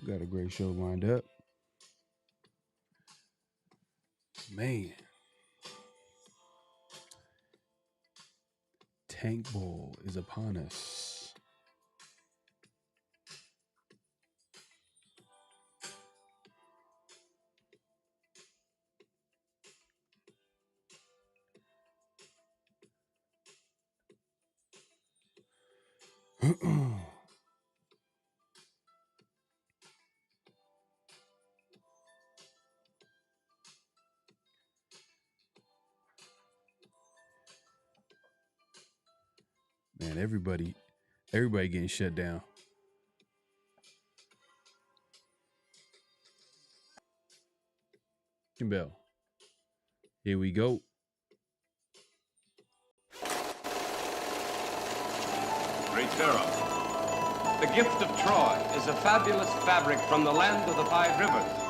Got a great show lined up. Man. Tank Bowl is upon us. Man, everybody getting shut down. Bell. Here we go. Great Pharaoh. The gift of Troy is a fabulous fabric from the land of the 5 rivers.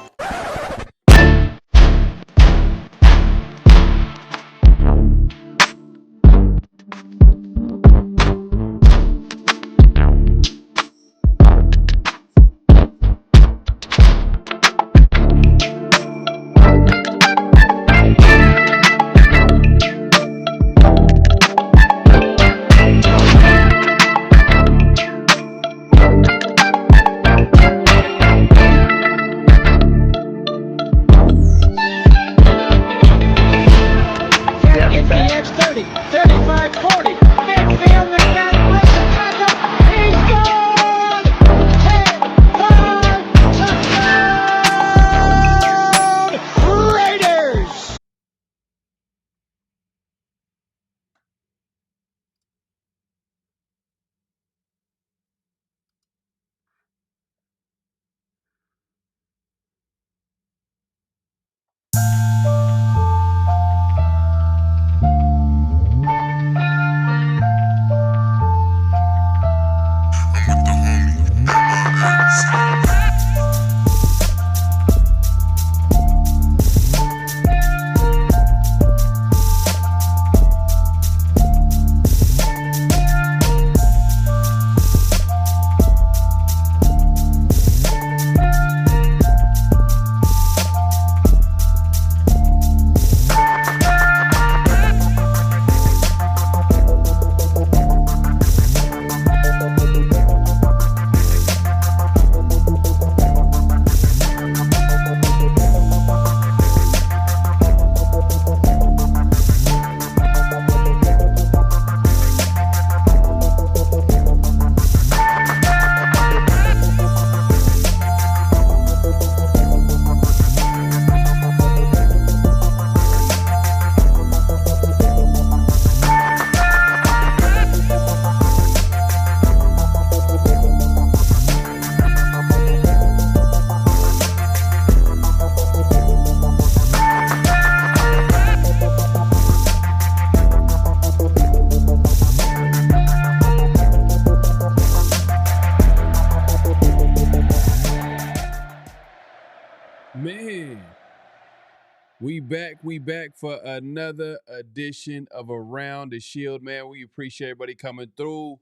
We back for another edition of Around the Shield, man. We appreciate everybody coming through.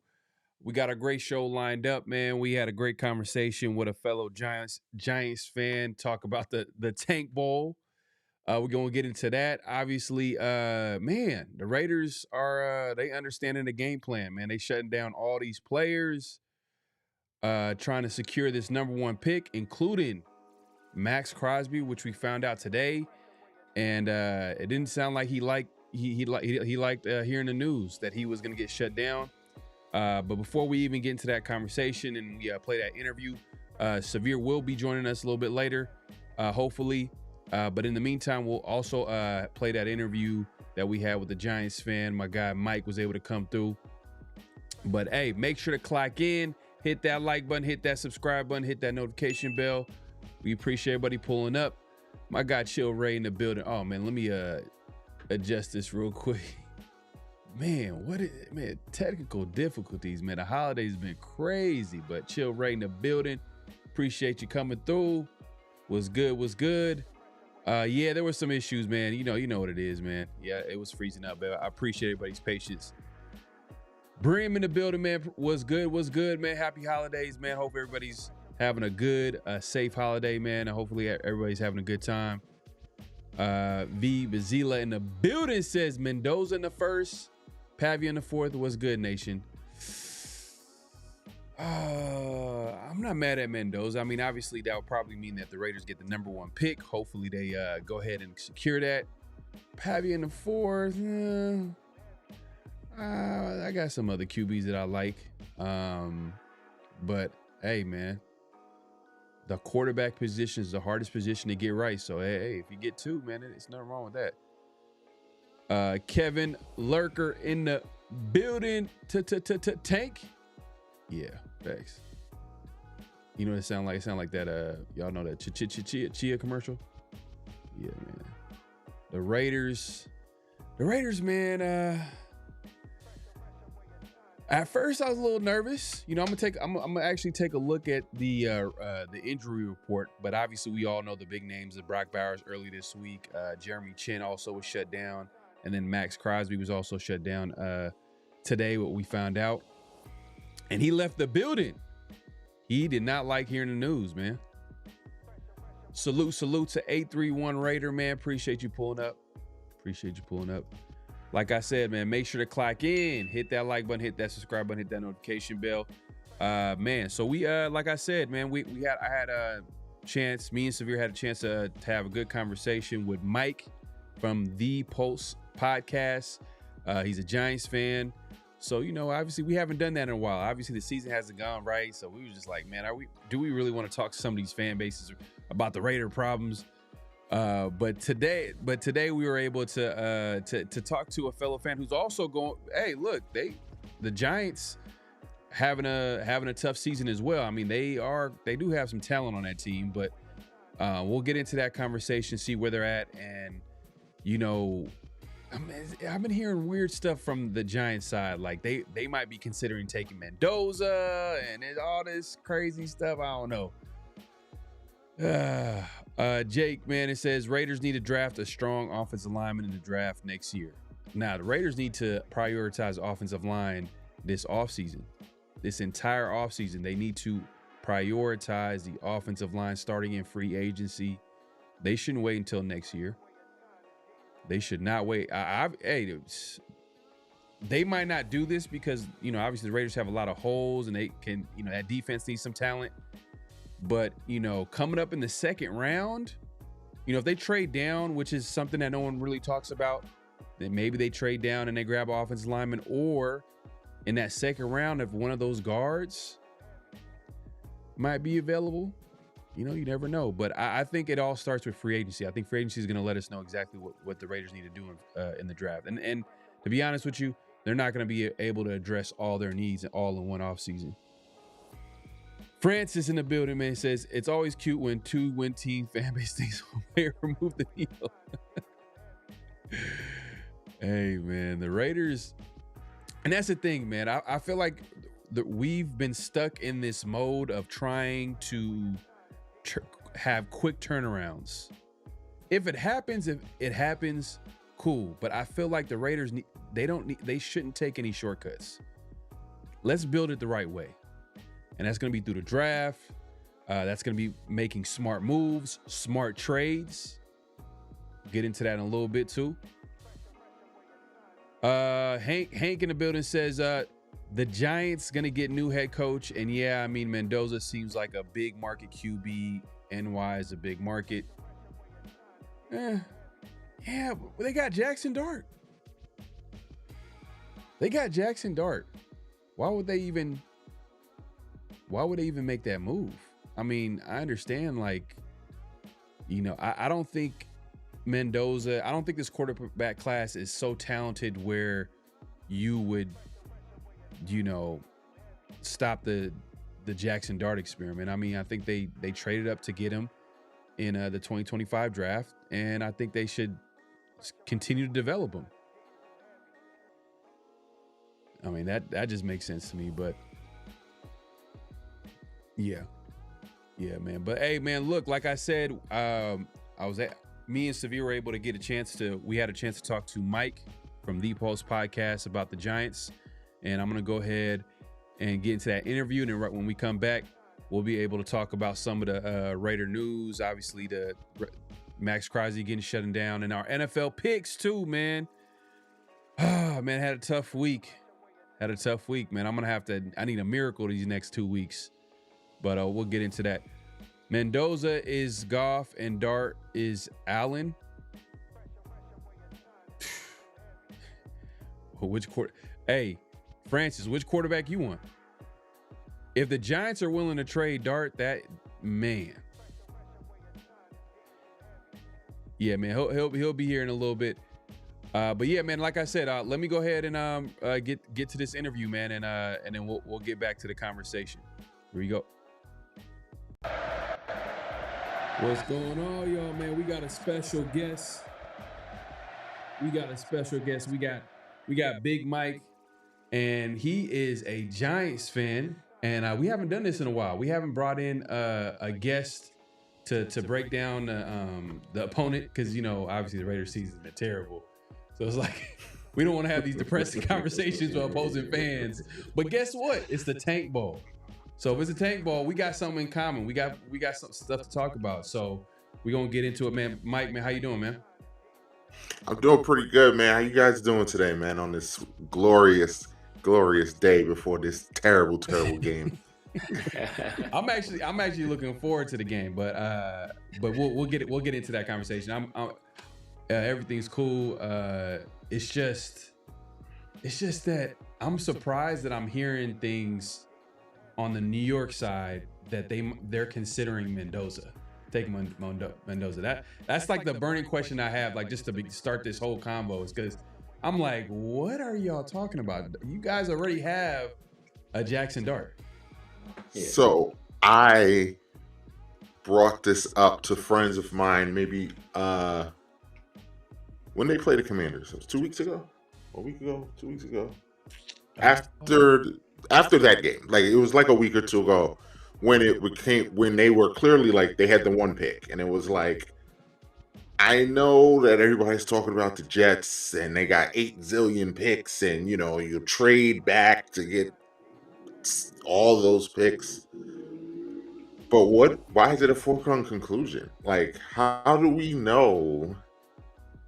We got a great show lined up, man. We had a great conversation with a fellow Giants fan, talk about the Tank Bowl. We're going to get into that. Obviously, man, the Raiders are, they understanding the game plan, man. They shutting down all these players, trying to secure this #1 pick, including Maxx Crosby, which we found out today. And it didn't sound like he liked hearing the news that he was going to get shut down. But before we even get into that conversation and play that interview, Severe will be joining us a little bit later, hopefully. But in the meantime, we'll also play that interview that we had with the Giants fan. My guy Mike was able to come through. But hey, make sure to clock in, hit that like button, hit that subscribe button, hit that notification bell. We appreciate everybody pulling up. My guy Chill Ray in the building. Oh man, let me adjust this real quick. Man, technical difficulties, man. The holiday's been crazy, but Chill Ray in the building. Appreciate you coming through. Was good. Yeah, there were some issues, man. You know what it is, man. Yeah, it was freezing up, but I appreciate everybody's patience. Brim in the building, man. Was good, man. Happy holidays, man. Hope everybody's having a good, safe holiday, man. And hopefully everybody's having a good time. V. Bazila in the building says Mendoza in the first, Pavia in the fourth. What's good, nation? I'm not mad at Mendoza. I mean, obviously that would probably mean that the Raiders get the number 1 pick. Hopefully they go ahead and secure that. Pavia in the fourth. I got some other QBs that I like. But hey, man, the quarterback position is the hardest position to get right. So hey, if you get 2, man, it's nothing wrong with that. Kevin Lurker in the building. Tank. Yeah, thanks. You know what it sound like? It sound like that. Y'all know that Chia commercial? Yeah, man. The Raiders, man. At first, I was a little nervous. You know, I'm gonna actually take a look at the injury report. But obviously, we all know the big names of Brock Bowers early this week. Jeremy Chin also was shut down, and then Maxx Crosby was also shut down today. What we found out, and he left the building. He did not like hearing the news, man. Salute to 831 Raider, man. Appreciate you pulling up. Like I said, man, make sure to clock in, hit that like button, hit that subscribe button, hit that notification bell. Man, so we like I said, man, I had a chance, me and Severe had a chance to have a good conversation with Mike from the Pulse podcast. He's a Giants fan. So, you know, obviously we haven't done that in a while. Obviously the season hasn't gone right. So we were just like, man, do we really want to talk to some of these fan bases about the Raider problems? But today we were able to talk to a fellow fan who's also going, hey, look, the Giants having a tough season as well. I mean, they do have some talent on that team, but we'll get into that conversation, see where they're at. And, you know, I've been hearing weird stuff from the Giants side. Like they might be considering taking Mendoza and all this crazy stuff. I don't know. Jake, man, it says Raiders need to draft a strong offensive lineman in the draft next year. Now, the Raiders need to prioritize offensive line this offseason. This entire offseason, they need to prioritize the offensive line starting in free agency. They shouldn't wait until next year. They should not wait. They might not do this because, you know, obviously the Raiders have a lot of holes and they can, you know, that defense needs some talent. But, you know, coming up in the second round, you know, if they trade down, which is something that no one really talks about, then maybe they trade down and they grab an offensive lineman, or in that second round, if one of those guards might be available, you know, you never know. But I think it all starts with free agency. I think free agency is going to let us know exactly what the Raiders need to do in the draft. And to be honest with you, they're not going to be able to address all their needs all in one offseason. Francis in the building, man, says it's always cute when 2-win team fan base thinks one player removed the needle. Hey, man, the Raiders, and that's the thing, man. I feel like we've been stuck in this mode of trying to have quick turnarounds. If it happens, cool. But I feel like the Raiders they shouldn't take any shortcuts. Let's build it the right way. And that's going to be through the draft. That's going to be making smart moves, smart trades. Get into that in a little bit too. Hank in the building says the Giants going to get new head coach. And yeah, I mean, Mendoza seems like a big market QB. NY is a big market. Yeah, but they got Jackson Dart. Why would they even make that move? I mean, I understand, like, you know, I don't think Mendoza, I don't think this quarterback class is so talented where you would, you know, stop the Jackson Dart experiment. I mean, I think they traded up to get him in the 2025 draft, and I think they should continue to develop him. I mean, that just makes sense to me, but yeah, man. But hey, man, look, like I said, me and Severe were able to get we had a chance to talk to Mike from the Pulse podcast about the Giants. And I'm going to go ahead and get into that interview. And then right when we come back, We'll be able to talk about some of the Raider news, obviously the Maxx getting shut down, and our NFL picks too, man. Man, had a tough week. Man. I'm gonna I need a miracle these next 2 weeks, but we'll get into that. Mendoza is Goff and Dart is Allen. Hey, Francis, which quarterback you want? If the Giants are willing to trade Dart, man. Yeah, man, he'll be here in a little bit. But yeah, man, like I said, let me go ahead and get to this interview, man, and then we'll get back to the conversation. Here we go. What's going on, y'all, man? We got a special guest. We got Big Mike, and he is a Giants fan, and we haven't done this in a while. We haven't brought in a guest to break down the opponent because, you know, obviously the Raiders season is terrible. So it's like we don't want to have these depressing conversations with opposing fans. But guess what? It's the Tank Bowl. So if it's a Tank Bowl, we got something in common. We got some stuff to talk about. So we're gonna get into it, man. Mike, man, how you doing, man? I'm doing pretty good, man. How you guys doing today, man, on this glorious day before this terrible game? I'm actually looking forward to the game, but we'll get into that conversation. Everything's cool. It's just that I'm surprised that I'm hearing things on the New York side that they're considering Mendoza. Take Mendoza. That's like the burning question I have, like just to start this whole convo, is because I'm like, what are y'all talking about? You guys already have a Jackson Dart. Yeah. So I brought this up to friends of mine maybe when they played the Commanders. It was 2 weeks ago? A week ago? 2 weeks ago? After that game, like it was like a week or two ago, when they were clearly like they had the one pick, and it was like, I know that everybody's talking about the Jets and they got 8 zillion picks, and you know, you trade back to get all those picks. But why is it a foregone conclusion? Like, how do we know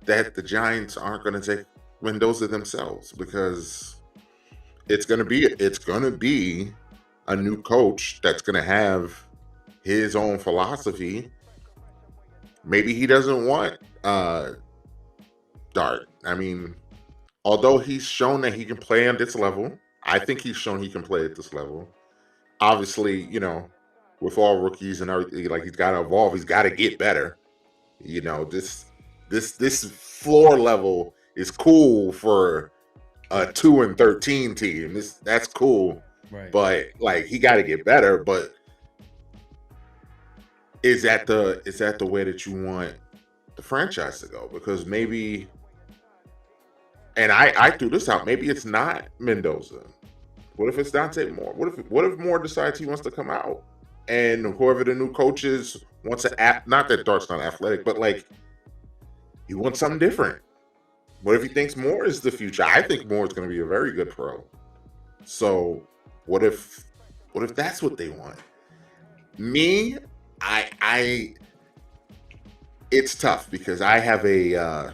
that the Giants aren't going to take Mendoza themselves? Because it's gonna be a new coach that's gonna have his own philosophy. Maybe he doesn't want Dart. I mean, although he's shown that he can play on this level, I think he's shown he can play at this level. Obviously, you know, with all rookies and everything, like, he's got to evolve. He's got to get better. You know, this floor level is cool for a 2-13 team. That's cool, right? But like, he got to get better. But is that the way that you want the franchise to go? Because maybe, and I threw this out, maybe it's not Mendoza. What if it's Dante Moore? What if Moore decides he wants to come out, and whoever the new coach is wants to not that Dart's not athletic, but like, he wants something different. What if he thinks Moore is the future? I think Moore is going to be a very good pro. So what if that's what they want? Me, I it's tough because I have a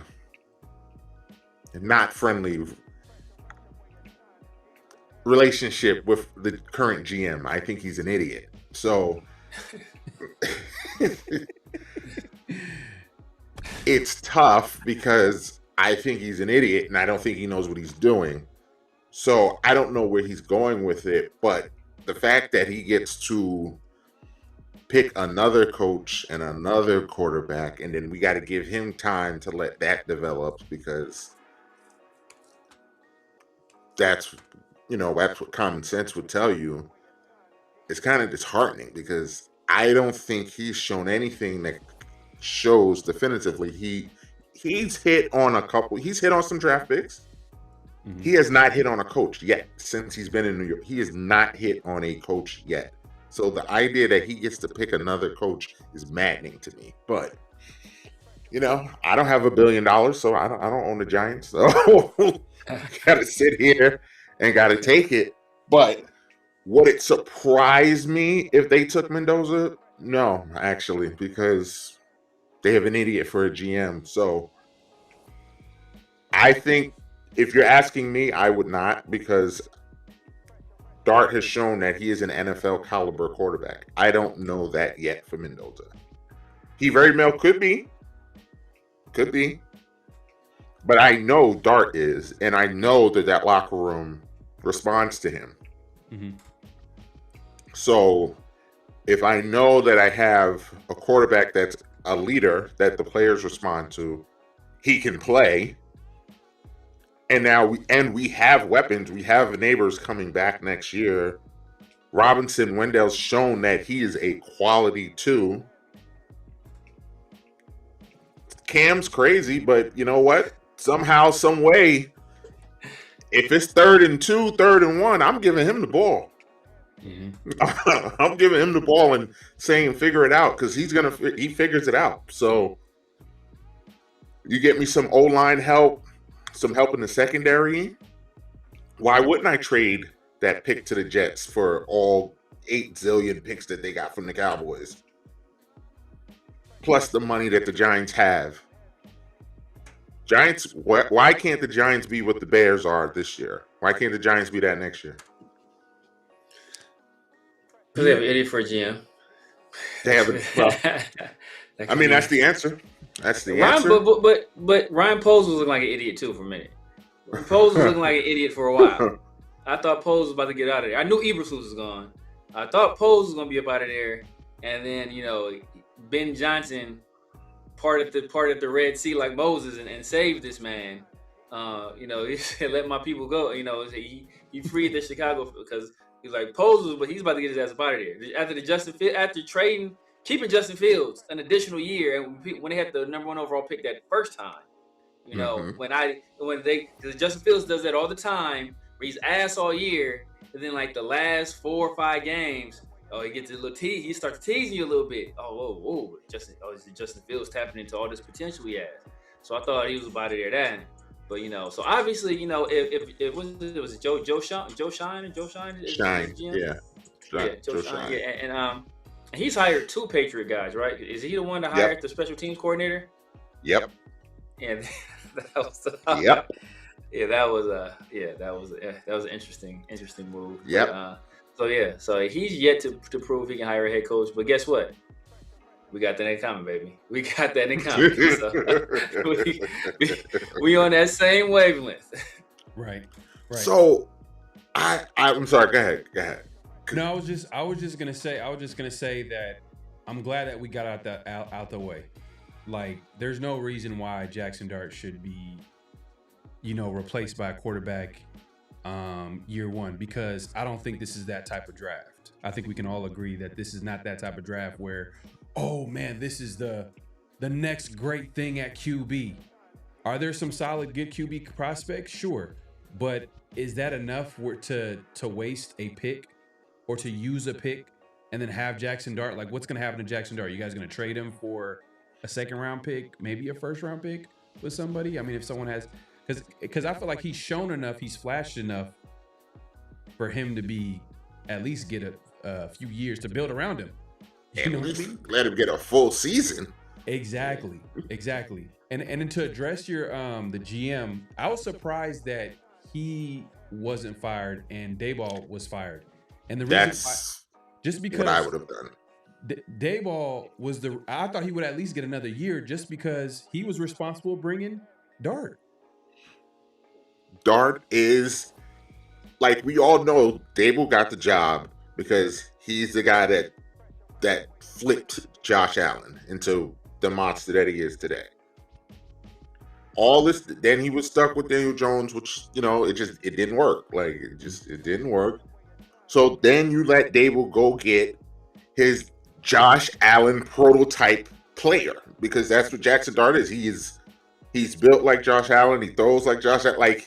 not friendly relationship with the current GM. I think he's an idiot. So it's tough because I think he's an idiot and I don't think he knows what he's doing. So I don't know where he's going with it, but the fact that he gets to pick another coach and another quarterback, and then we got to give him time to let that develop, because that's what common sense would tell you. It's kind of disheartening because I don't think he's shown anything that shows definitively he's hit on some draft picks. Mm-hmm. He has not hit on a coach yet since he's been in New York. He has not hit on a coach yet. So the idea that he gets to pick another coach is maddening to me. But you know, I don't have $1 billion, so I don't own the Giants. So I gotta sit here and gotta take it. But Would it surprise me if they took Mendoza? No, actually, because they have an idiot for a GM. So I think if you're asking me, I would not, because Dart has shown that he is an NFL caliber quarterback. I don't know that yet for Mendoza. He very well could be. But I know Dart is, and I know that locker room responds to him. Mm-hmm. So if I know that I have a quarterback that's a leader that the players respond to, he can play. And now we have weapons. We have neighbors coming back next year. Robinson Wendell's shown that he is a quality 2. Cam's crazy, but you know what? Somehow, some way, if it's 3rd and 2, 3rd and 1, I'm giving him the ball. Mm-hmm. I'm giving him the ball and saying, figure it out, because he figures it out. So you get me some O-line help, some help in the secondary. Why wouldn't I trade that pick to the Jets for all 8 zillion picks that they got from the Cowboys? Plus the money that the Giants have. Giants, why can't the Giants be what the Bears are this year? Why can't the Giants be that next year? Because they have an idiot for a GM. They have I mean, that's the answer. That's the answer. But Ryan Poles was looking like an idiot too for a minute. Poles was looking like an idiot for a while. I thought Poles was about to get out of there. I knew Eberflus was gone. I thought Poles was going to be up out of there. And then, Ben Johnson parted the Red Sea like Moses and saved this man. He said, let my people go. He freed the Chicago because he's like Poles, but he's about to get his ass up out of there. After keeping Justin Fields an additional year, and when they had the number 1 overall pick that first time, because Justin Fields does that all the time, where he's ass all year, and then like the last 4 or 5 games. He gets a little tease. He starts teasing you a little bit. Justin Fields tapping into all this potential he has. So I thought he was about to there then. But so obviously, if it was Joe Shine, Joe Shine, yeah, Joe Shine, yeah, and he's hired 2 Patriot guys, right? Is he the one that hired the special teams coordinator? Yep. And that was yep. Yeah, that was an interesting move. Yep. But, so he's yet to prove he can hire a head coach. But guess what? We got that in common, baby. We got that in common. So we on that same wavelength. Right. So I'm sorry. Go ahead. No, I was just gonna say that I'm glad that we got out the way. Like, there's no reason why Jackson Dart should be, replaced by a quarterback year 1, because I don't think this is that type of draft. I think we can all agree that this is not that type of draft where, oh man, this is the next great thing at QB. Are there some solid good QB prospects? Sure. But is that enough to waste a pick or to use a pick and then have Jackson Dart? Like, what's going to happen to Jackson Dart? You guys going to trade him for a 2nd round pick, maybe a 1st round pick with somebody? I mean, if someone has, because I feel like he's shown enough, he's flashed enough for him to be at least get a few years to build around him. You know what I mean? Let him get a full season. Exactly. And then to address your the GM, I was surprised that he wasn't fired and Daboll was fired. And the reason just because what I would have done. Daboll was I thought he would at least get another year just because he was responsible bringing Dart. Dart is, like, we all know Daboll got the job because he's the guy that flipped Josh Allen into the monster that he is today. All this, then he was stuck with Daniel Jones, which, it didn't work. Like, it didn't work. So then you let Daboll go get his Josh Allen prototype player, because that's what Jackson Dart is. He's built like Josh Allen. He throws like Josh Allen.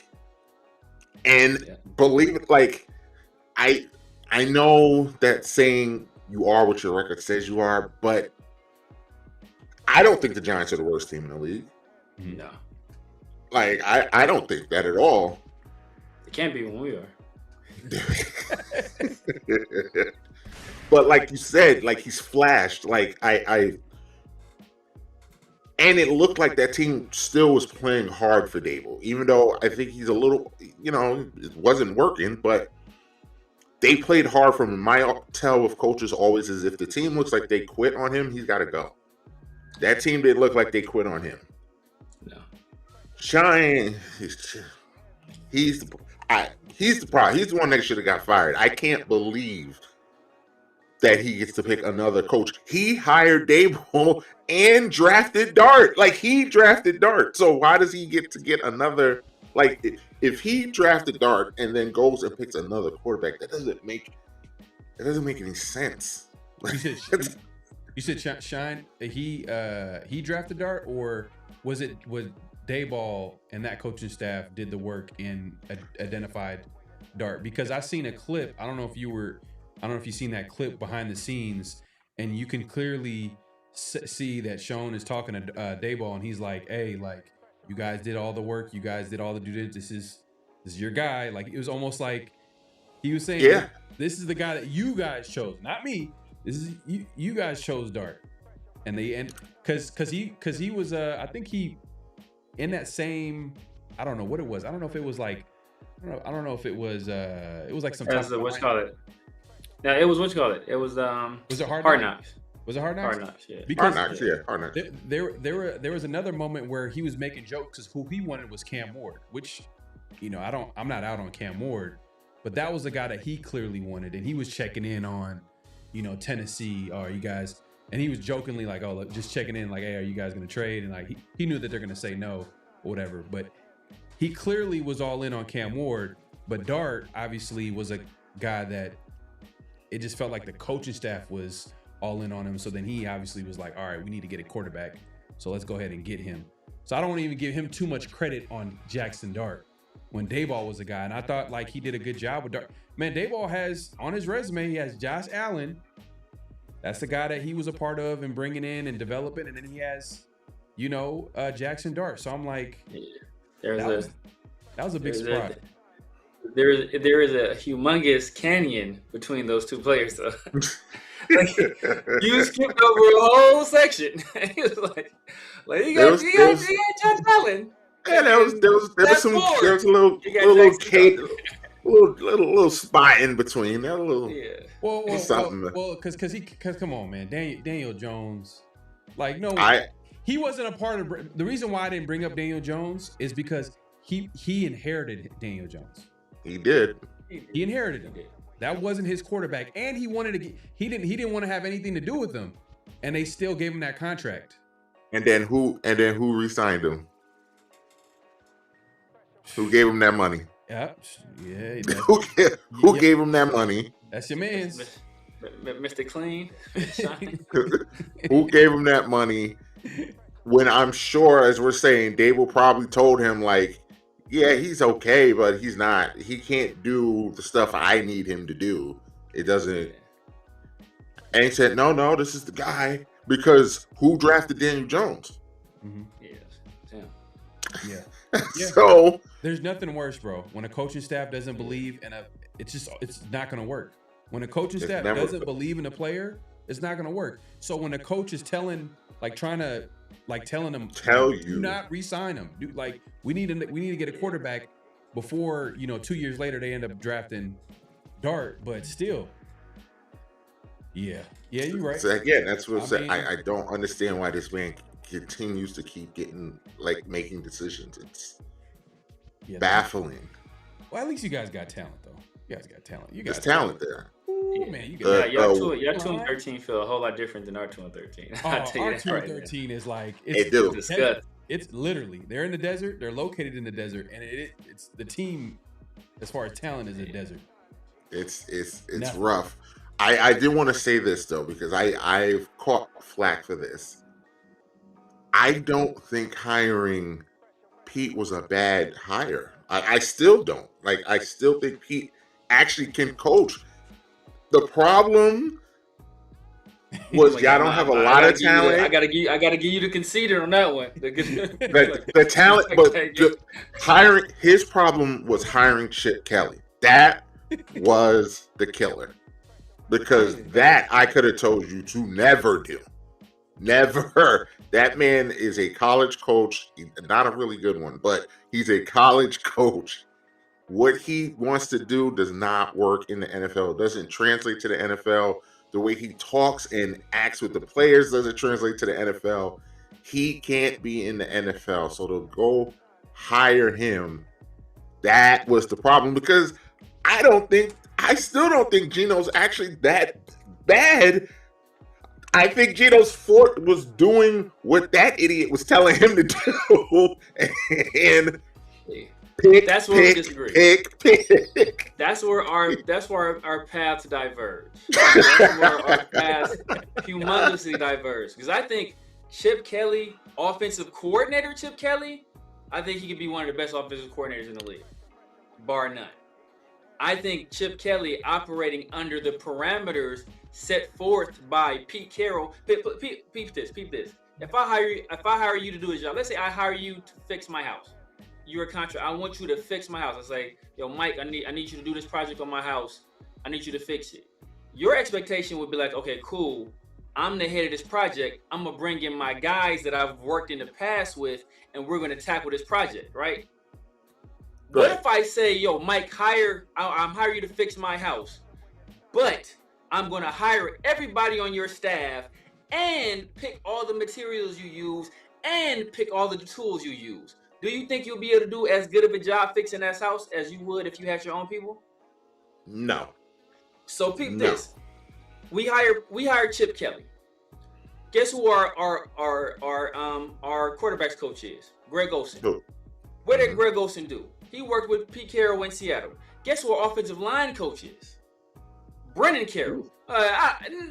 Believe it, like, I know that saying you are what your record says you are, but I don't think the Giants are the worst team in the league. No. Like, I don't think that at all. It can't be when we are. But like you said, like he's flashed. Like and it looked like that team still was playing hard for Dable, even though I think he's a little, it wasn't working, but they played hard for him. My tell with coaches always is if the team looks like they quit on him, he's got to go. That team didn't look like they quit on him. No. Shine, he's the problem. He's the one that should have got fired. I can't believe that he gets to pick another coach. He hired Dable and drafted Dart. Like, he drafted Dart. So why does he get to get another? Like, if he drafted Dart and then goes and picks another quarterback, that doesn't make any sense. You said Shine. He drafted Dart, or was Dayball and that coaching staff did the work and identified Dart? Because I seen a clip. I don't know if you've seen that clip behind the scenes, and you can clearly see that Sean is talking to Dayball, and he's like, "Hey, like, you guys did all the work, you guys did all the due diligence. This is your guy." Like, it was almost like he was saying, "Yeah, this is the guy that you guys chose, not me. This is you guys chose Dart." And because he was I think he in that same, I don't know what it was. I don't know if it was like I don't know if it was like some type of, what you call it. Yeah, it was what you call it. It was it Hard Knocks? Was it Hard Knocks? Hard Knocks, yeah. Because Hard Knocks. There was another moment where he was making jokes because who he wanted was Cam Ward, which, I'm not out on Cam Ward, but that was the guy that he clearly wanted, and he was checking in on, Tennessee, are you guys, and he was jokingly like, oh, look, just checking in, like, hey, are you guys gonna trade? And like he knew that they're gonna say no or whatever, but he clearly was all in on Cam Ward. But Dart obviously was a guy that it just felt like the coaching staff was all in on him. So then he obviously was like, all right, we need to get a quarterback, so let's go ahead and get him. So I don't want to even give him too much credit on Jackson Dart when Dayball was a guy. And I thought like he did a good job with Dart. Man, Dayball has on his resume, he has Josh Allen. That's the guy that he was a part of and bringing in and developing. And then he has, Jackson Dart. So I'm like, that was a big surprise. There is a humongous canyon between those two players, though. Like, you skipped over a whole section. He was like you got Josh Allen. Yeah, there was a little spot in between. There was a little something. Well, because come on, man, Daniel Jones, like he wasn't a part of. The reason why I didn't bring up Daniel Jones is because he inherited Daniel Jones. He did. He inherited him. That wasn't his quarterback, and he wanted to. He didn't want to have anything to do with them, and they still gave him that contract. And then who re-signed him? Who gave him that money? Yep. Yeah. Who gave him that money? That's your man's. Mr. Clean. Who gave him that money? When I'm sure, as we're saying, Dable probably told him like, yeah, he's okay, but he's not. He can't do the stuff I need him to do. It doesn't. And he said, no, this is the guy. Because who drafted Daniel Jones? Mm-hmm. Yeah. So there's nothing worse, bro. When a coaching staff doesn't believe in it's not going to work. When a coaching staff doesn't believe in a player, it's not going to work. So when a coach is telling them, do not re-sign him. We need to get a quarterback before 2 years later they end up drafting Dart. But still, yeah, you're right. So again, that's what I'm saying. I don't understand why this man continues to keep getting making decisions. It's baffling. Well, at least you guys got talent, though. You guys got talent. There's talent there. Ooh, man, you got your 2 and 13 feel a whole lot different than our 2 and 13. Our 2 and 13 is like it's literally they're in the desert. They're located in the desert, and it's the team as far as talent is a desert. It's rough. I did want to say this though because I've caught flack for this. I don't think hiring Pete was a bad hire. I still don't. I still think Pete actually can coach. The problem was y'all don't have a lot of talent. I gotta give you the conceded on that one. the talent, but his problem was hiring Chip Kelly. That was the killer. Because that I could have told you to never do. Never. That man is a college coach, not a really good one, but he's a college coach. What he wants to do does not work in the NFL. It doesn't translate to the NFL. The way he talks and acts with the players doesn't translate to the NFL. He can't be in the NFL. So to go hire him, that was the problem. Because I still don't think Geno's actually that bad. I think Geno's Fort was doing what that idiot was telling him to do. And that's where we disagree. Pick. That's where our paths diverge. That's where our paths humongously diverge. Because I think Chip Kelly, offensive coordinator Chip Kelly, I think he could be one of the best offensive coordinators in the league, bar none. I think Chip Kelly operating under the parameters set forth by Pete Carroll. Peep this. If I hire you to do a job, let's say I hire you to fix my house. You're a contractor. I want you to fix my house. I say, yo, Mike, I need you to do this project on my house. I need you to fix it. Your expectation would be like, okay, cool. I'm the head of this project. I'm gonna bring in my guys that I've worked in the past with, and we're gonna tackle this project, right? What if I say, yo, Mike, I'm hiring you to fix my house, but I'm gonna hire everybody on your staff and pick all the materials you use and pick all the tools you use. Do you think you'll be able to do as good of a job fixing that house as you would if you had your own people? No. So this. We hired Chip Kelly. Guess who our quarterbacks coach is? Greg Olsen. Who? What did Greg Olsen do? He worked with Pete Carroll in Seattle. Guess who our offensive line coach is? Brennan Carroll.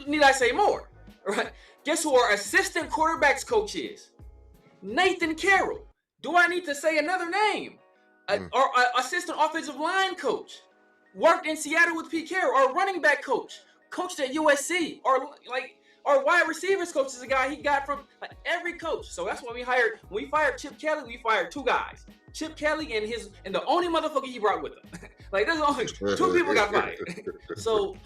Need I say more? Right? Guess who our assistant quarterbacks coach is? Nathan Carroll. Do I need to say another name? Our assistant offensive line coach worked in Seattle with Pete Carroll. Our running back coached at USC. Our wide receivers coach is a guy he got from every coach. So that's why when we fired Chip Kelly, we fired two guys. Chip Kelly and the only motherfucker he brought with him. There's only two people got fired. So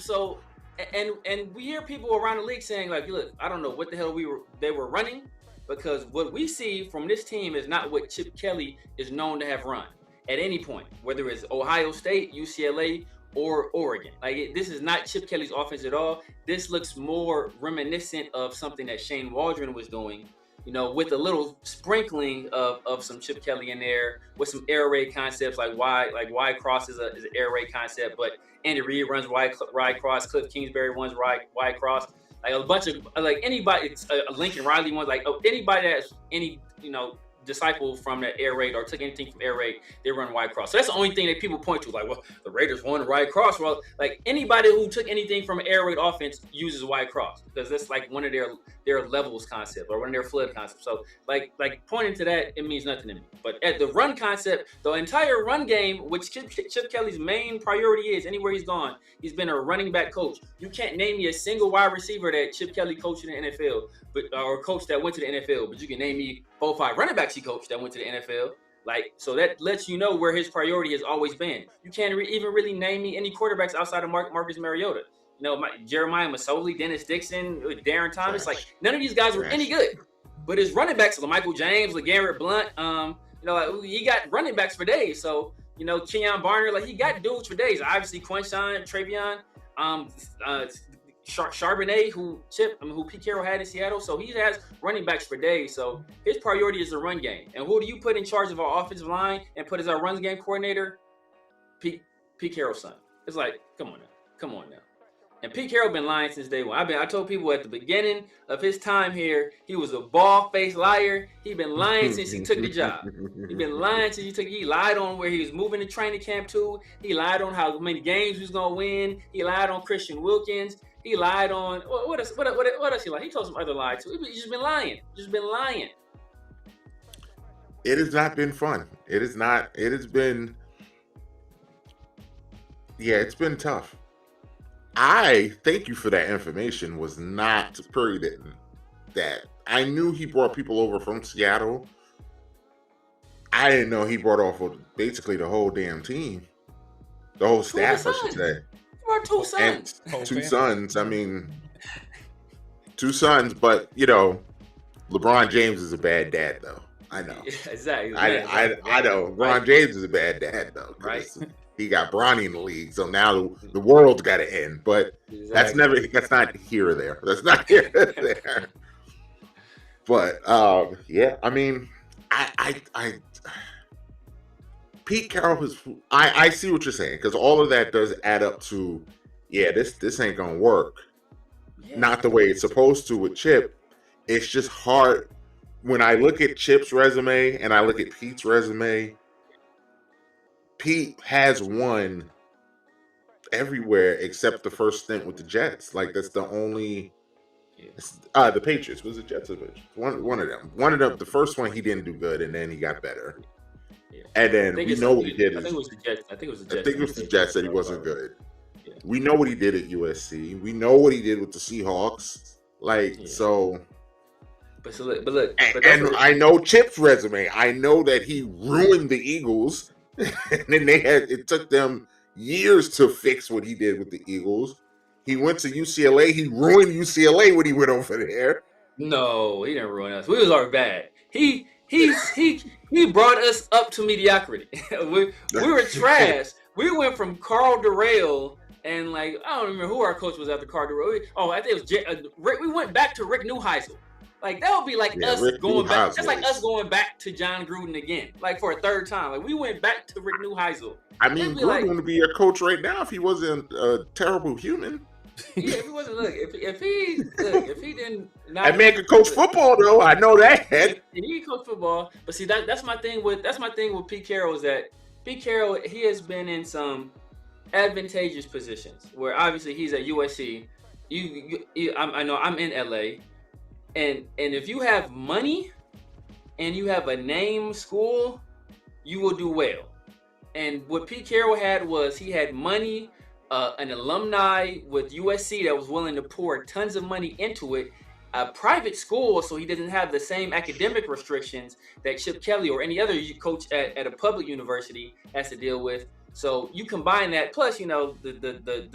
we hear people around the league saying look, I don't know what the hell they were running, because what we see from this team is not what Chip Kelly is known to have run at any point, whether it's Ohio State, UCLA, or Oregon. This is not Chip Kelly's offense at all. This looks more reminiscent of something that Shane Waldron was doing, with a little sprinkling of some Chip Kelly in there, with some air raid concepts like wide cross is an air raid concept, but Andy Reid runs wide cross, Cliff Kingsbury runs wide cross. A bunch of anybody, Lincoln Riley ones, anybody that's any disciple from the air raid or took anything from air raid, they run wide cross. So that's the only thing that people point to, the Raiders won wide cross. Well, anybody who took anything from an air raid offense uses wide cross, because that's one of their levels concept or one of their flood concepts. So pointing to that, it means nothing to me. But at the run concept, the entire run game, which Chip Kelly's main priority is, anywhere he's gone, he's been a running back coach. You can't name me a single wide receiver that Chip Kelly coached in the NFL, or coach that went to the NFL, but you can name me 4 or 5 running backs he coached that went to the NFL. So that lets you know where his priority has always been. You can't even really name me any quarterbacks outside of Marcus Mariota. Jeremiah Masoli, Dennis Dixon, Darren Thomas. None of these guys were any good. But his running backs, LaMichael James, LeGarrette Blount, he got running backs for days. So, Kenyon Barner, he got dudes for days. Obviously, Quinshon, Travion, Charbonnet, who Pete Carroll had in Seattle. So he has running backs for days. So his priority is the run game. And who do you put in charge of our offensive line and put as our runs game coordinator? Pete Carroll's son. It's come on now. And Pete Carroll been lying since day one. I told people at the beginning of his time here, he was a bald-faced liar. He been lying since he took the job. He lied on where he was moving to training camp to. He lied on how many games he was gonna win. He lied on Christian Wilkins. He lied on what else he lied? He told some other lies too. He's just been lying. It has not been fun. It has not. It has been. Yeah, it's been tough. I thank you for that information. Was not pretty that I knew he brought people over from Seattle. I didn't know he brought off basically the whole damn team. The whole Two of staff, his I should sons. say. Our two And sons. Whole two family. sons. I mean, two sons, but you know, LeBron James is a bad dad, though. I know. Exactly. I know. LeBron Right. James is a bad dad, though. Right. He got Bronny in the league, so now the world's got to end. But that's not here or there. That's not here or there. But yeah, I mean, I Pete Carroll is. I see what you're saying, because all of that does add up to, yeah, this ain't gonna work. Yeah. Not the way it's supposed to with Chip. It's just hard when I look at Chip's resume and I look at Pete's resume. Pete has won everywhere except the first stint with the Jets. Like, that's the only. The Patriots. Was it Jets or Patriots? One of them. One of them. The first one he didn't do good, and then he got better. Yeah. And then we know what he did. I think it was the Jets. I think it was the Jets. I think it was the Jets that he wasn't good. Yeah. We know what he did at USC. We know what he did with the Seahawks. Like, so. But look. And I know Chip's resume. I know that he ruined the Eagles, and then it took them years to fix what he did with the Eagles. He went to UCLA. He ruined UCLA when he went over there. No, he didn't ruin us. We was already bad. He brought us up to mediocrity. we were trash. We went from Carl Durrell and I don't remember who our coach was after Carl Durrell. I think it was Rick. We went back to Rick Neuheisel. Like, that would be like us Rick going back. Neuheisel. That's like us going back to John Gruden again, like for a third time. Like, we went back to Rick Neuheisel. I mean, Gruden would be your coach right now if he wasn't a terrible human. Yeah, if he wasn't. If he didn't. That man could coach football, though. I know that. He coach football, but see, that's my thing with Pete Carroll, is that Pete Carroll, he has been in some advantageous positions where obviously he's at USC. I know I'm in LA, and if you have money and you have a name school, you will do well. And what Pete Carroll had was, he had money. An alumni with USC that was willing to pour tons of money into it, a private school, so he doesn't have the same academic restrictions that Chip Kelly or any other coach at a public university has to deal with. So you combine that, plus the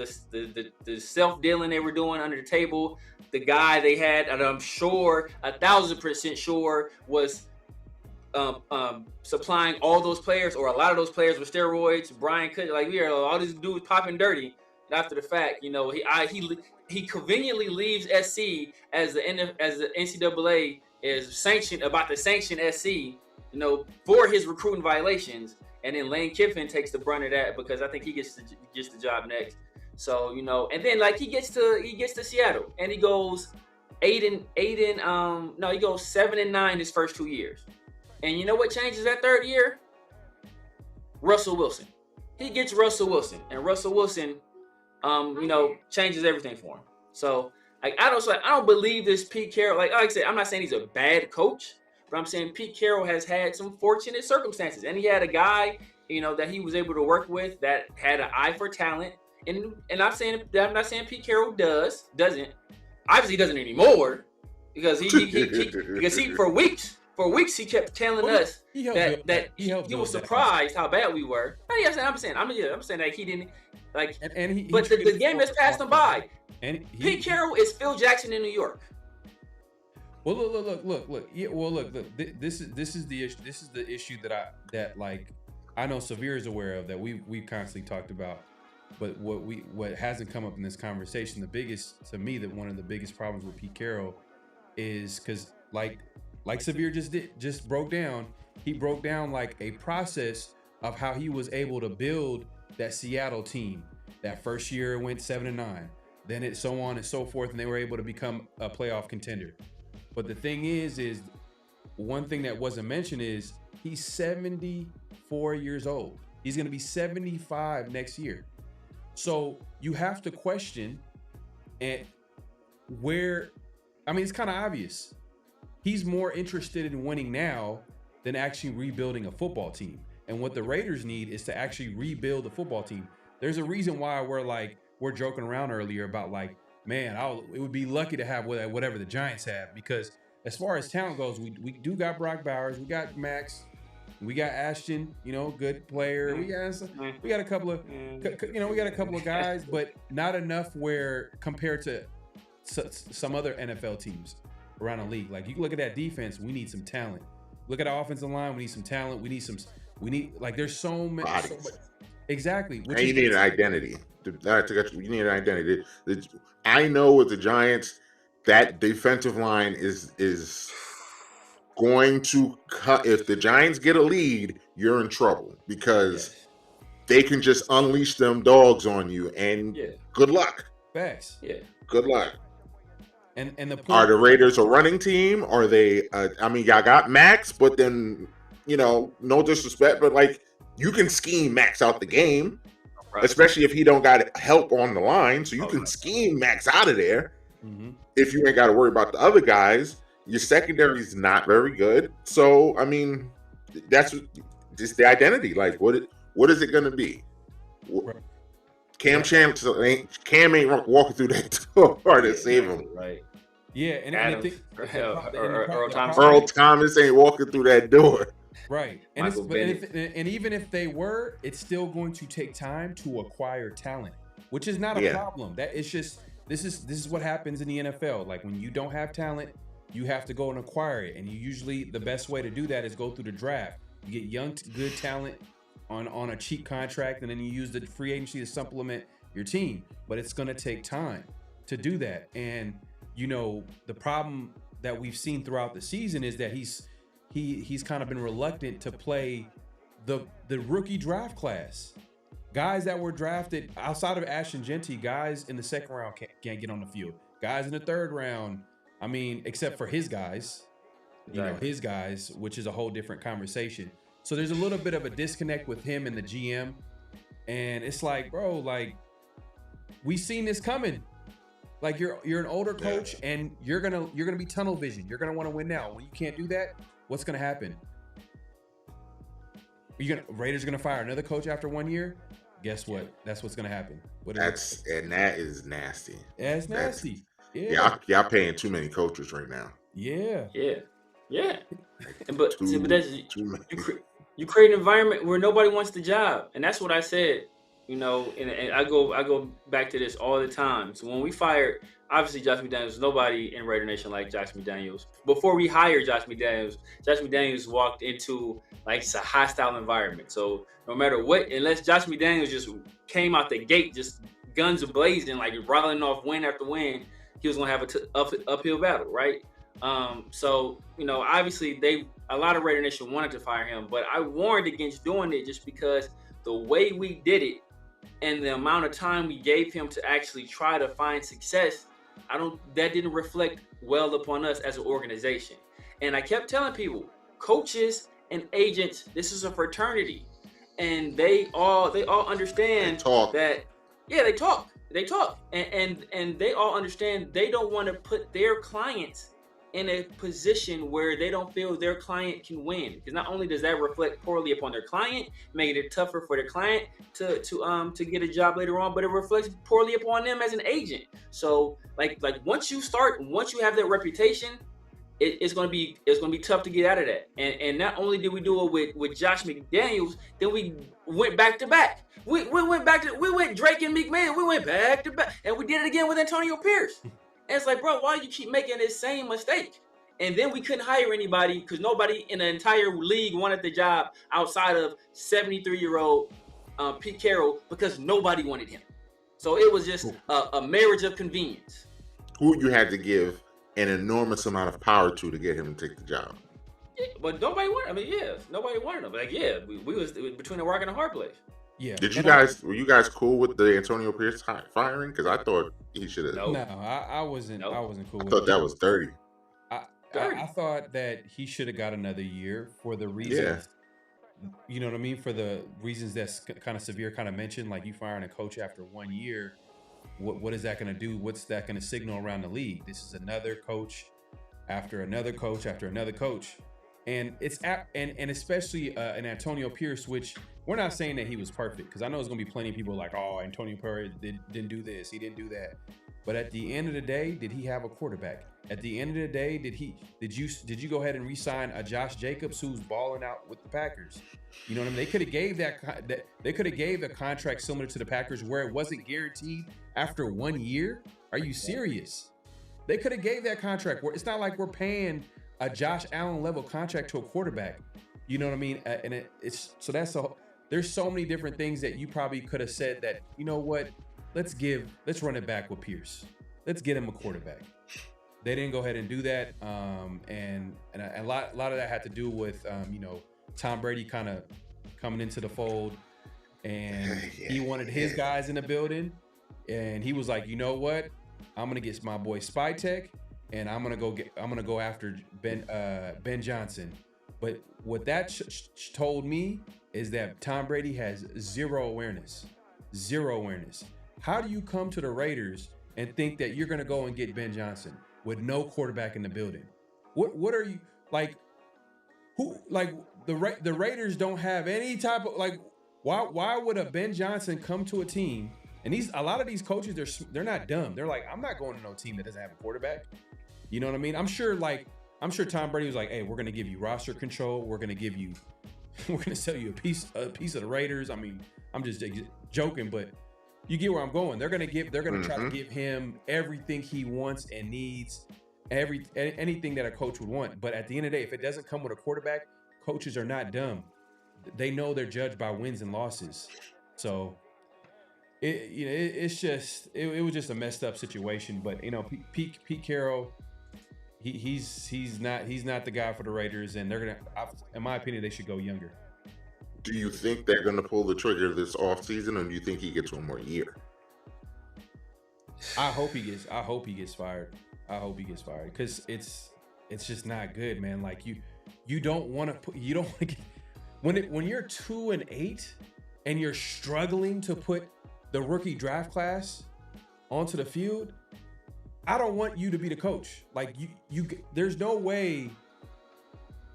self-dealing they were doing under the table, the guy they had, and I'm sure 1,000% sure was supplying all those players, or a lot of those players, with steroids. Brian Cook, we are all these dudes popping dirty. And after the fact, he conveniently leaves SC as the NCAA is about to sanction SC, for his recruiting violations, and then Lane Kiffin takes the brunt of that because I think he gets the job next. So and then he gets to Seattle and he goes 7-9 his first 2 years. And you know what changes that third year? Russell Wilson. He gets Russell Wilson, and Russell Wilson, changes everything for him. So, I don't believe this Pete Carroll. Like I said, I'm not saying he's a bad coach, but I'm saying Pete Carroll has had some fortunate circumstances, and he had a guy, that he was able to work with that had an eye for talent. And I'm not saying Pete Carroll doesn't. Obviously, he doesn't anymore because he for weeks he kept telling us that he was surprised how bad we were. I'm saying that he didn't but the game has passed him by. And Pete Carroll is Phil Jackson in New York. Well, look. Yeah, well, look. This is the issue. This is the issue that I know Severe is aware of, that we've constantly talked about. But what hasn't come up in this conversation, one of the biggest problems with Pete Carroll is because like Severe just broke down. He broke down a process of how he was able to build that Seattle team. That first year it went 7-9, then it so on and so forth, and they were able to become a playoff contender. But the thing is one thing that wasn't mentioned is he's 74 years old. He's going to be 75 next year. So you have to question it's kind of obvious. He's more interested in winning now than actually rebuilding a football team. And what the Raiders need is to actually rebuild the football team. There's a reason why we're joking around earlier about it would be lucky to have whatever the Giants have, because as far as talent goes, we do got Brock Bowers, we got Maxx, We got Ashton, good player. We got a couple of, we got a couple of guys, but not enough where compared to some other NFL teams around the league. Like you look at that defense, we need some talent. Look at our offensive line, we need some talent. We need like there's so much. Exactly. And you need an identity. You need an identity. I know with the Giants, that defensive line is going to cut. If the Giants get a lead, you're in trouble because they can just unleash them dogs on you, and good luck. Facts. Yeah. Good luck. And the point, are the Raiders a running team? Are they? I mean, y'all got Maxx, but then no disrespect, but like you can scheme Maxx out the game, especially if he don't got help on the line. So you can scheme Maxx out of there if you ain't got to worry about the other guys. Your secondary is not very good. So I mean, that's just the identity. Like, what is it going to be? Right. Cam ain't walking through that door to save him. Right. Yeah, and Earl Thomas ain't walking through that door. Right. And even if they were, it's still going to take time to acquire talent, which is not a problem. That it's just this is what happens in the NFL. Like when you don't have talent, you have to go and acquire it. And usually the best way to do that is go through the draft. You get young, good talent on a cheap contract, and then you use the free agency to supplement your team. But it's going to take time to do that. And the problem that we've seen throughout the season is that he's kind of been reluctant to play the rookie draft class. Guys that were drafted outside of Ashton Genty, guys in the second round can't get on the field. Guys in the third round, I mean, except for his guys, his guys, which is a whole different conversation. So there's a little bit of a disconnect with him and the GM. And it's like, bro, like we seen this coming. Like you're an older coach and you're gonna be tunnel vision. You're gonna want to win now. When you can't do that, what's gonna happen? Raiders gonna fire another coach after 1 year? Guess what? That's what's gonna happen. That is nasty. Yeah, it's nasty. Y'all paying too many coaches right now. Yeah. But that's you create an environment where nobody wants the job, and that's what I said. And I go back to this all the time. So when we fired, obviously Josh McDaniels, nobody in Raider Nation like Josh McDaniels. Before we hired Josh McDaniels walked into like it's a hostile environment. So no matter what, unless Josh McDaniels just came out the gate, just guns blazing, like rattling off win after win, he was gonna have a uphill battle, right? So obviously a lot of Raider Nation wanted to fire him, but I warned against doing it just because the way we did it and the amount of time we gave him to actually try to find success, that didn't reflect well upon us as an organization. And I kept telling people, coaches and agents, this is a fraternity, and they all understand that. Yeah, they talk, and they all understand they don't want to put their clients in a position where they don't feel their client can win. Because not only does that reflect poorly upon their client, making it tougher for their client to get a job later on, but it reflects poorly upon them as an agent. So like once you have that reputation, it's gonna be tough to get out of that. And not only did we do it with Josh McDaniels, then we went back to back. We went Drake and McMahon. We went back to back, and we did it again with Antonio Pierce. And it's like, bro, why do you keep making this same mistake? And then we couldn't hire anybody because nobody in the entire league wanted the job outside of 73-year-old Pete Carroll because nobody wanted him. So it was just a marriage of convenience. Who you had to give an enormous amount of power to get him to take the job. Yeah, but nobody wanted. I mean, nobody wanted him. Like, we was between a rock and a hard place. Yeah. Were you guys cool with the Antonio Pierce firing? Because I thought he should have. No, I wasn't. Nope. I wasn't cool. I thought that was dirty. I thought that he should have got another year for the reasons. You know what I mean? For the reasons that's kind of severe, kind of mentioned, like you firing a coach after 1 year. What is that going to do? What's that going to signal around the league? This is another coach after another coach after another coach. And it's and especially an Antonio Pierce, which we're not saying that he was perfect, because I know there's gonna be plenty of people like, oh, Antonio Perez didn't do this, he didn't do that. But at the end of the day, did he have a quarterback? At the end of the day, did you go ahead and re-sign a Josh Jacobs who's balling out with the Packers? You know what I mean? They could have gave a contract similar to the Packers where it wasn't guaranteed after 1 year. Are you serious? They could have gave that contract where it's not like we're paying a Josh Allen level contract to a quarterback. You know what I mean? And there's so many different things that you probably could have said that, you know what, let's run it back with Pierce. Let's get him a quarterback. They didn't go ahead and do that. And a lot of that had to do with, Tom Brady kind of coming into the fold, and he wanted his guys in the building, and he was like, you know what, I'm gonna get my boy Spytek, and I'm gonna go after Ben Johnson. But what that told me is that Tom Brady has zero awareness. How do you come to the Raiders and think that you're gonna go and get Ben Johnson with no quarterback in the building? What are you like? Who like the Raiders don't have any type of like? Why would a Ben Johnson come to a team? And a lot of these coaches, they're not dumb. They're like, I'm not going to no team that doesn't have a quarterback. You know what I mean? I'm sure Tom Brady was like, hey, we're gonna give you roster control. We're gonna sell you a piece of the Raiders. I mean, I'm just joking, but you get where I'm going. They're gonna try to give him everything he wants and needs, anything that a coach would want. But at the end of the day, if it doesn't come with a quarterback, coaches are not dumb. They know they're judged by wins and losses. So it was just a messed up situation. But Pete Carroll, he's not the guy for the Raiders, and in my opinion, they should go younger. Do you think they're going to pull the trigger this offseason, or do you think he gets one more year? I hope he gets fired. Because it's just not good, man. Like you don't want to get, when you're 2-8 and you're struggling to put the rookie draft class onto the field, I don't want you to be the coach. Like there's no way.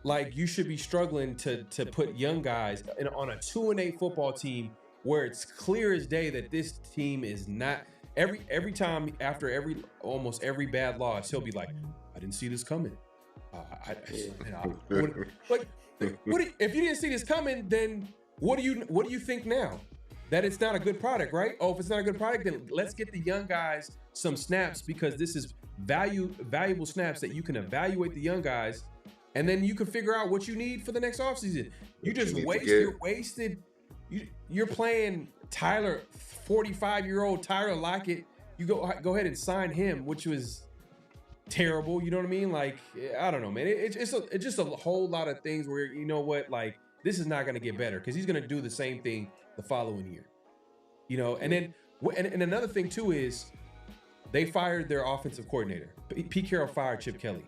Like you should be struggling to put young guys on a 2-8 football team where it's clear as day that this team is not. Every time after almost every bad loss, he'll be like, I didn't see this coming. If you didn't see this coming, then what do you think now? That it's not a good product, right? Oh, if it's not a good product, then let's get the young guys some snaps, because this is valuable snaps that you can evaluate the young guys, and then you can figure out what you need for the next offseason. You're playing 45-year-old Tyler Lockett. You go ahead and sign him, which was terrible. You know what I mean? Like, I don't know, man. It's just a whole lot of things where, you know what, like, this is not going to get better, because he's going to do the same thing the following year. And then and another thing too is they fired their offensive coordinator. Pete Carroll fired Chip Kelly.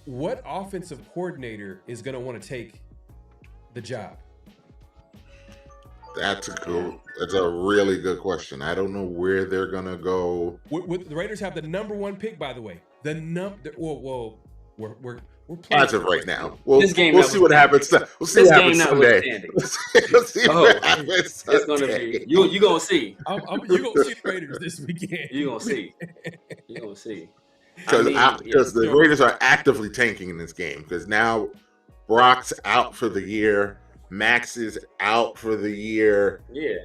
What offensive coordinator is going to want to take the job? That's a really good question. I don't know where they're gonna go. The Raiders have the number 1 pick, by the way. We're playing as of right now. We'll see what happens. We'll see what happens Sunday. It's gonna be you gonna see. You gonna see the Raiders this weekend. You gonna see. Because the Raiders are actively tanking in this game, because now Brock's out for the year. Maxx is out for the year. Yeah.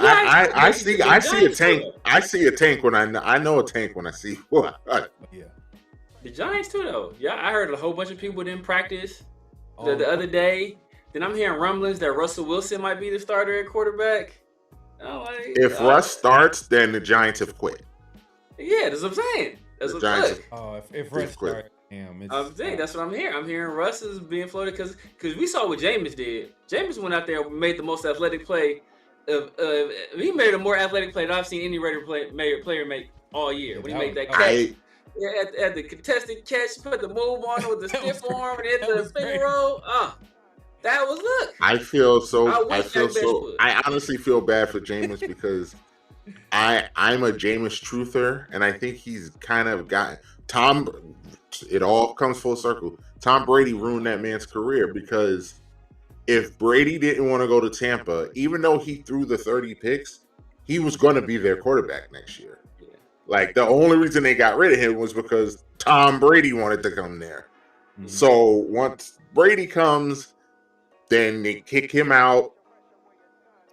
I see a tank. I see a tank when I know a tank when I see one. Yeah. The Giants too, though. Yeah, I heard a whole bunch of people didn't practice the other day. Then I'm hearing rumblings that Russell Wilson might be the starter at quarterback. If Russ starts, then the Giants have quit. Yeah, that's what I'm saying. That's what I'm saying. If Russ starts. That's what I'm hearing. I'm hearing Russ is being floated because we saw what Jameis did. Jameis went out there and made the most athletic play. He made a more athletic play than I've seen any Raider player make all year. When he made that catch, at the contested catch, put the move on with the stiff arm and hit the finger roll. That was look. I honestly feel bad for Jameis because I'm a Jameis truther, and I think he's kind of got Tom. It all comes full circle. Tom Brady ruined that man's career because if Brady didn't want to go to Tampa, even though he threw the 30 picks, he was going to be their quarterback next year. Yeah. Like, the only reason they got rid of him was because Tom Brady wanted to come there. Mm-hmm. So once Brady comes, then they kick him out.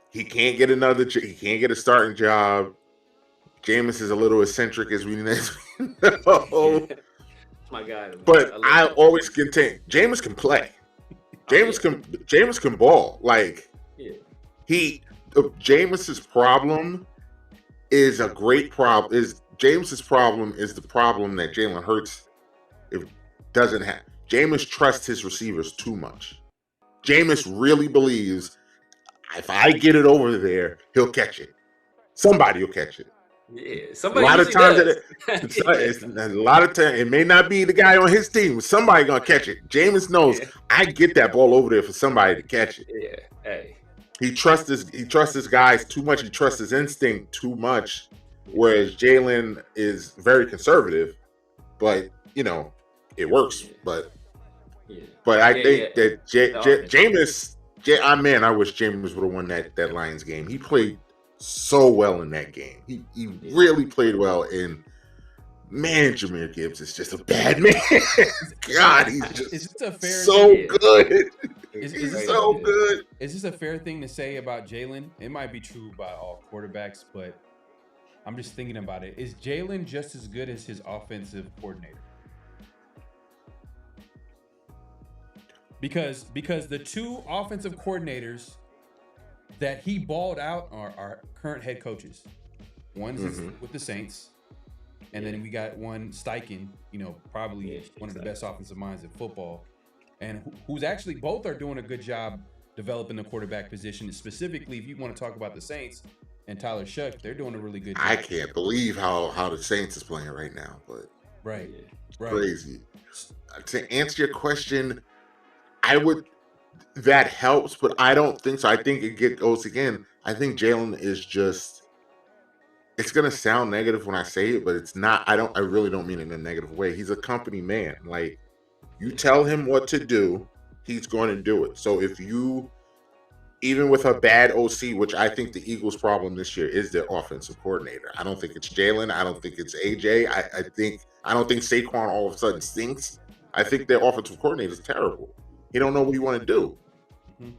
He can't get a starting job. Jameis is a little eccentric, as we know. My guy. But I always contend Jameis can play. Jameis can ball. Like, Jameis's problem is a great problem. Jameis's problem is the problem that Jalen Hurts doesn't have. Jameis trusts his receivers too much. Jameis really believes if I get it over there, he'll catch it. Somebody will catch it. Yeah, somebody. A lot of times, it may not be the guy on his team. Somebody gonna catch it. Jameis knows I get that ball over there for somebody to catch it. Yeah, hey. He trusts his guys too much. He trusts his instinct too much. Whereas Jalen is very conservative, but it works. But I think that Jameis. I wish Jameis would have won that Lions game. He played so well in that game. He really played well. And man, Jahmyr Gibbs is just a bad man. God, he's just so good. He's so good. Is this a fair thing to say about Jalen? It might be true by all quarterbacks, but I'm just thinking about it. Is Jalen just as good as his offensive coordinator? Because the two offensive coordinators that he balled out are our current head coaches. One's with the Saints, and then we got one Steichen, probably one of the best offensive minds in football, and who's actually both are doing a good job developing the quarterback position. Specifically, if you want to talk about the Saints and Tyler Shuck, they're doing a really good job. I can't believe how the Saints is playing right now, but right. Crazy. To answer your question, that helps, but I don't think so. I think it goes again. I think Jalen is just, it's going to sound negative when I say it, but it's not. I really don't mean it in a negative way. He's a company man. Like, you tell him what to do, he's going to do it. So even with a bad OC, which I think the Eagles' problem this year is their offensive coordinator. I don't think it's Jalen. I don't think it's AJ. I don't think Saquon all of a sudden stinks. I think their offensive coordinator is terrible. He don't know what he want to do.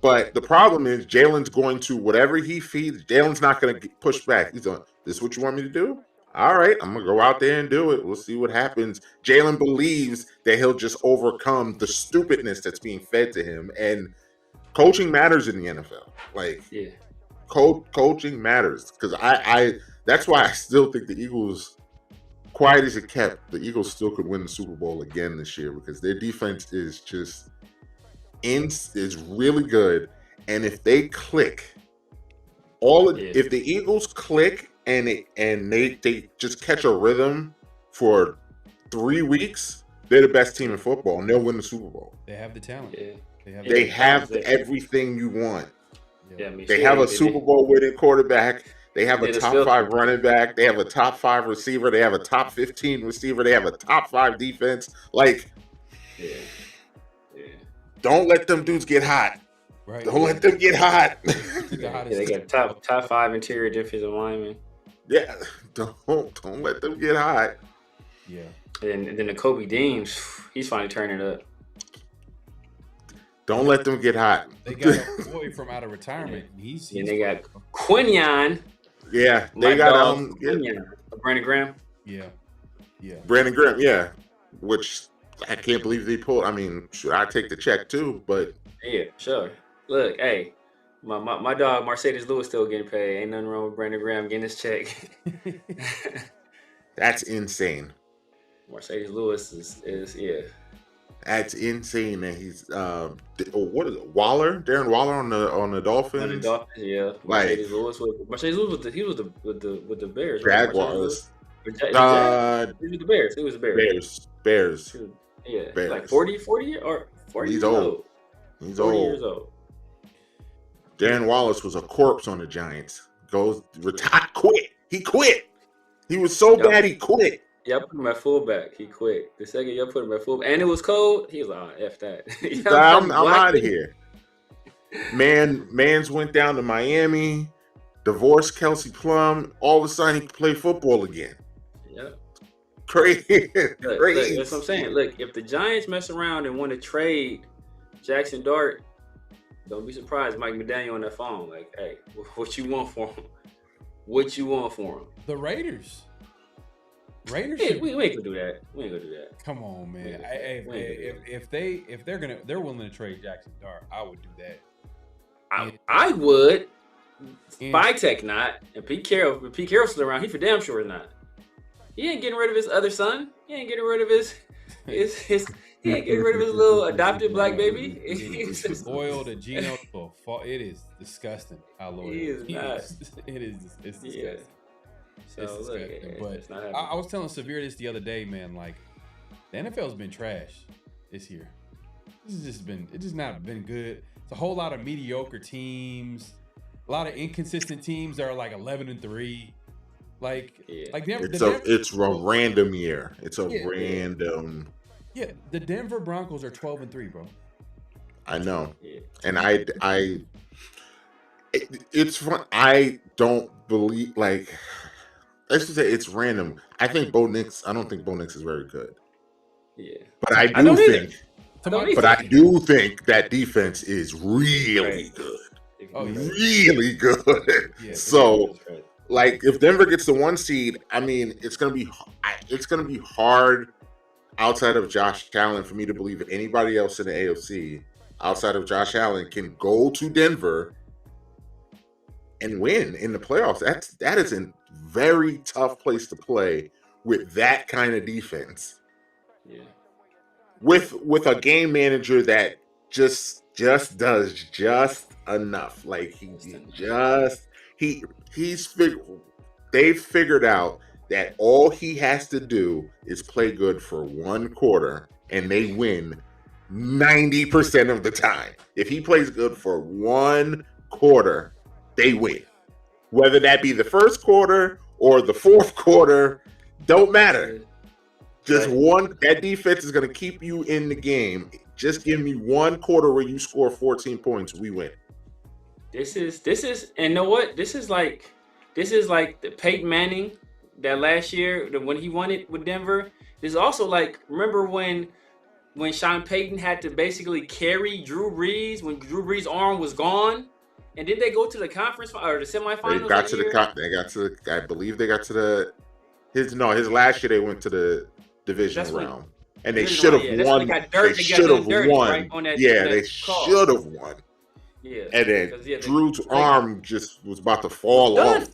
But the problem is Jalen's going to, whatever he feeds, Jalen's not going to push back. He's going, this is what you want me to do? All right, I'm going to go out there and do it. We'll see what happens. Jalen believes that he'll just overcome the stupidness that's being fed to him. And coaching matters in the NFL. Like, coaching matters. Because that's why I still think the Eagles, quiet as it kept, the Eagles still could win the Super Bowl again this year because their defense is just is really good, and if they click, if the Eagles click and they just catch a rhythm for 3 weeks, they're the best team in football, and they'll win the Super Bowl. They have the talent. They have everything you want. They have a Super Bowl winning quarterback. They have a top 5 running back. They have a top 5 receiver. They have a top 15 receiver. They have a top 5 defense. Like, don't let them dudes get hot. Right. Don't let them get hot. They got top 5 interior defensive linemen. Yeah, don't let them get hot. Yeah. And then the Kobe Deans, he's finally turning up. Don't let them get hot. They got a boy from out of retirement. And they got Quinyon. Yeah, they got Brandon Graham. Yeah. Brandon Graham. Yeah, which I can't believe they pulled. I mean, should I take the check too? But yeah, sure. Look, hey, my dog Mercedes Lewis still getting paid. Ain't nothing wrong with Brandon Graham getting his check. That's insane. Mercedes Lewis is yeah. That's insane, man. He's what is it? Darren Waller on the Dolphins. On the Dolphins, yeah. Mercedes Lewis with the Bears. Jaguars. He was the Bears. He was the Bears. Bears. Yeah. Bears. Like 40 or 40 He's years old. He's 40 old. years old. Darren Wallace was a corpse on the Giants. Quit. He quit. He was so bad he quit. Y'all put him at fullback. He quit. The second y'all put him at fullback, and it was cold. He was like, "F that." I'm out of here. Mans went down to Miami, divorced Kelsey Plum. All of a sudden, he can play football again. Yep. Crazy. Look, that's what I'm saying. Look, if the Giants mess around and want to trade Jackson Dart, don't be surprised Mike McDaniel on that phone. Like, hey, what you want for him? What you want for him? The Raiders. Hey, we ain't gonna do that. We ain't gonna do that. Come on, man. If they're willing to trade Jackson Dart, I would do that. I would. Spytech not, and Pete Carroll's still around. He for damn sure is not. He ain't getting rid of his other son. He ain't getting rid of his he ain't getting rid of his little adopted black baby. Spoiled a Geno. It is disgusting how loyal he is. Not. It's disgusting. Yeah. So it's disgusting. But I was telling Severe this the other day, man. Like the NFL's been trash this year. It's just not been good. It's a whole lot of mediocre teams, a lot of inconsistent teams that are like 11-3. It's a random year. It's a random. Yeah, the Denver Broncos are 12-3, bro. I know, and it's fun. I don't believe let's just say it's random. I don't think Bo Nix is very good. Yeah, but I do think that defense is really good. Really good. Yeah, so. Like if Denver gets the 1 seed, I mean, it's gonna be hard outside of Josh Allen for me to believe that anybody else in the AFC outside of Josh Allen can go to Denver and win in the playoffs. That is a very tough place to play with that kind of defense. Yeah. With a game manager that just does just enough. Like they've figured out that all he has to do is play good for 1 quarter and they win 90% of the time. If he plays good for 1 quarter, they win. Whether that be the first quarter or the fourth quarter, don't matter. Just that defense is going to keep you in the game. Just give me 1 quarter where you score 14 points, we win. This is, and you know what? This is like the Peyton Manning that last year when he won it with Denver. This is also like, remember when Sean Payton had to basically carry Drew Brees when Drew Brees' arm was gone, and did they go to the conference or the semifinals? I believe they got to his last year they went to the division round. And they should have won. They should have won. They should have won. Yeah, and then Drew's arm just was about to fall off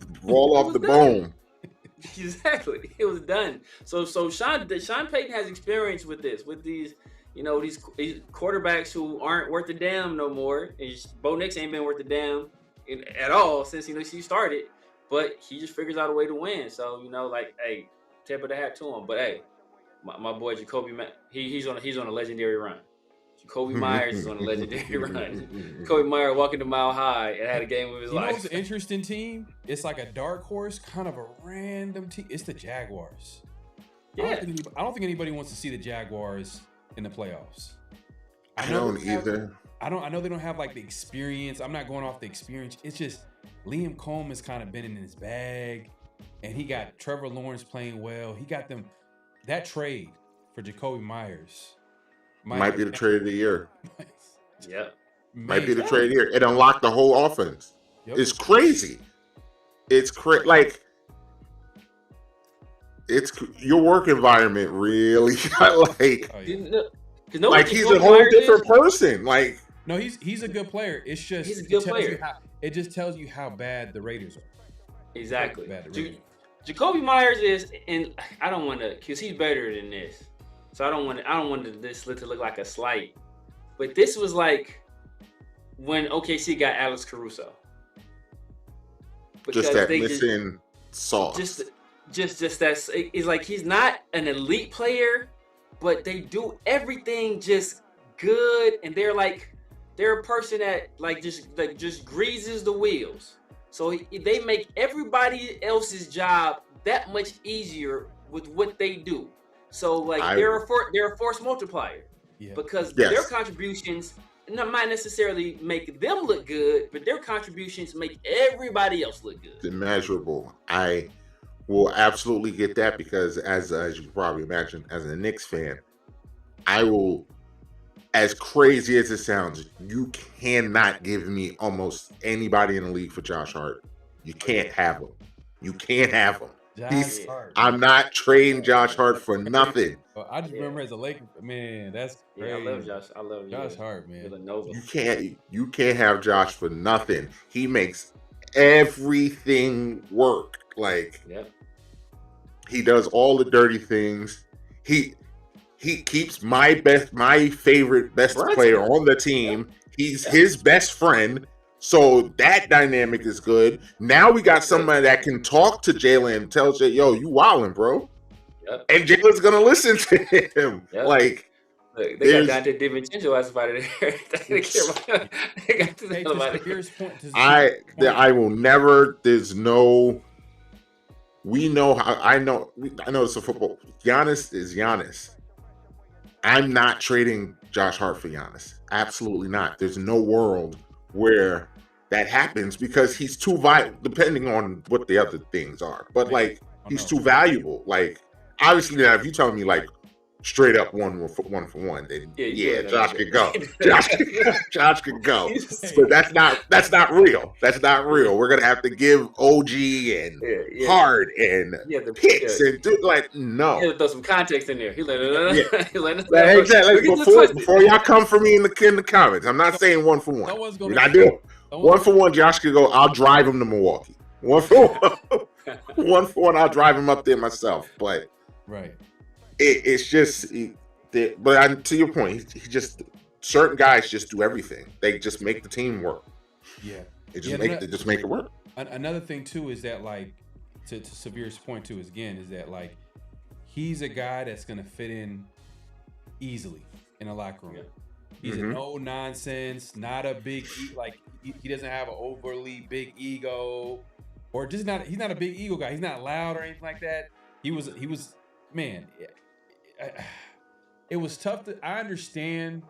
the bone. Exactly, it was done. So Sean Payton has experience with these quarterbacks who aren't worth a damn no more. And Bo Nix ain't been worth a damn at all since he started. But he just figures out a way to win. So hey, tip of the hat to him. But hey, my boy Jacoby, he's on a legendary run. Jacoby Myers is on a legendary run. Jacoby Myers walking to Mile High and had a game of his life. It's an interesting team. It's like a dark horse, kind of a random team. It's the Jaguars. Yeah. I don't think anybody wants to see the Jaguars in the playoffs. I don't either. I know they don't have like the experience. I'm not going off the experience. It's just Liam Coleman's kind of been in his bag, and he got Trevor Lawrence playing well. He got them that trade for Jacoby Myers. Might be the trade of the year. Yep. Might be the trade of the year. It unlocked the whole offense. Yep. It's crazy. It's your work environment really got he's a whole different person. No, he's a good player. It's just he's a good player. It just tells you how bad the Raiders are. Exactly. Jacoby Myers is, and I don't want to, because he's better than this. So I don't want this to look like a slight, but this was like when OKC got Alex Caruso. Just that missing sauce. Just that it's like he's not an elite player, but they do everything just good, and they're a person that just greases the wheels. So they make everybody else's job that much easier with what they do. So they're a force multiplier, because their contributions might necessarily make them look good, but their contributions make everybody else look good. Immeasurable. I will absolutely get that because, as you can probably imagine, as a Knicks fan, I will. As crazy as it sounds, you cannot give me almost anybody in the league for Josh Hart. You can't have him. You can't have him. Josh Hart. I'm not trading Josh Hart for nothing. I just remember as a Laker, man, that's crazy. Yeah, I love Josh. I love Josh Hart, man. Villanova. You can't have Josh for nothing. He makes everything work. Like, he does all the dirty things. He keeps my favorite best player on the team. He's his best friend. So that dynamic is good. Now we got somebody that can talk to Jalen and tell Jay, yo, you wildin', bro. Yep. And Jalen's gonna listen to him. Yep. Like, look, they got Dante DiVincenzo as about it there. They got to tell about it. I will never. There's no. We know how. I know it's a football. Giannis is Giannis. I'm not trading Josh Hart for Giannis. Absolutely not. There's no world where that happens because he's too valuable, depending on what the other things are. But like, he's too valuable. Like, obviously, now if you tell me like straight up one for one, then Josh could go. Josh could go. But that's not real. That's not real. We're gonna have to give OG and Hard and picks and do like no. You throw some context in there. He let exactly. Before y'all come for me in the comments, I'm not saying one for one. We're not doing one for one. Josh could go. I'll drive him to Milwaukee. One for one. I'll drive him up there myself. But it's just, but to your point, he just certain guys just do everything. They just make the team work. Yeah, they just make it work. Another thing too is that, like, to Savir's point too, is that like he's a guy that's gonna fit in easily in a locker room. He's a no nonsense, not a big he doesn't have an overly big ego, or just not. He's not a big ego guy. He's not loud or anything like that. He was man. It was tough I understand.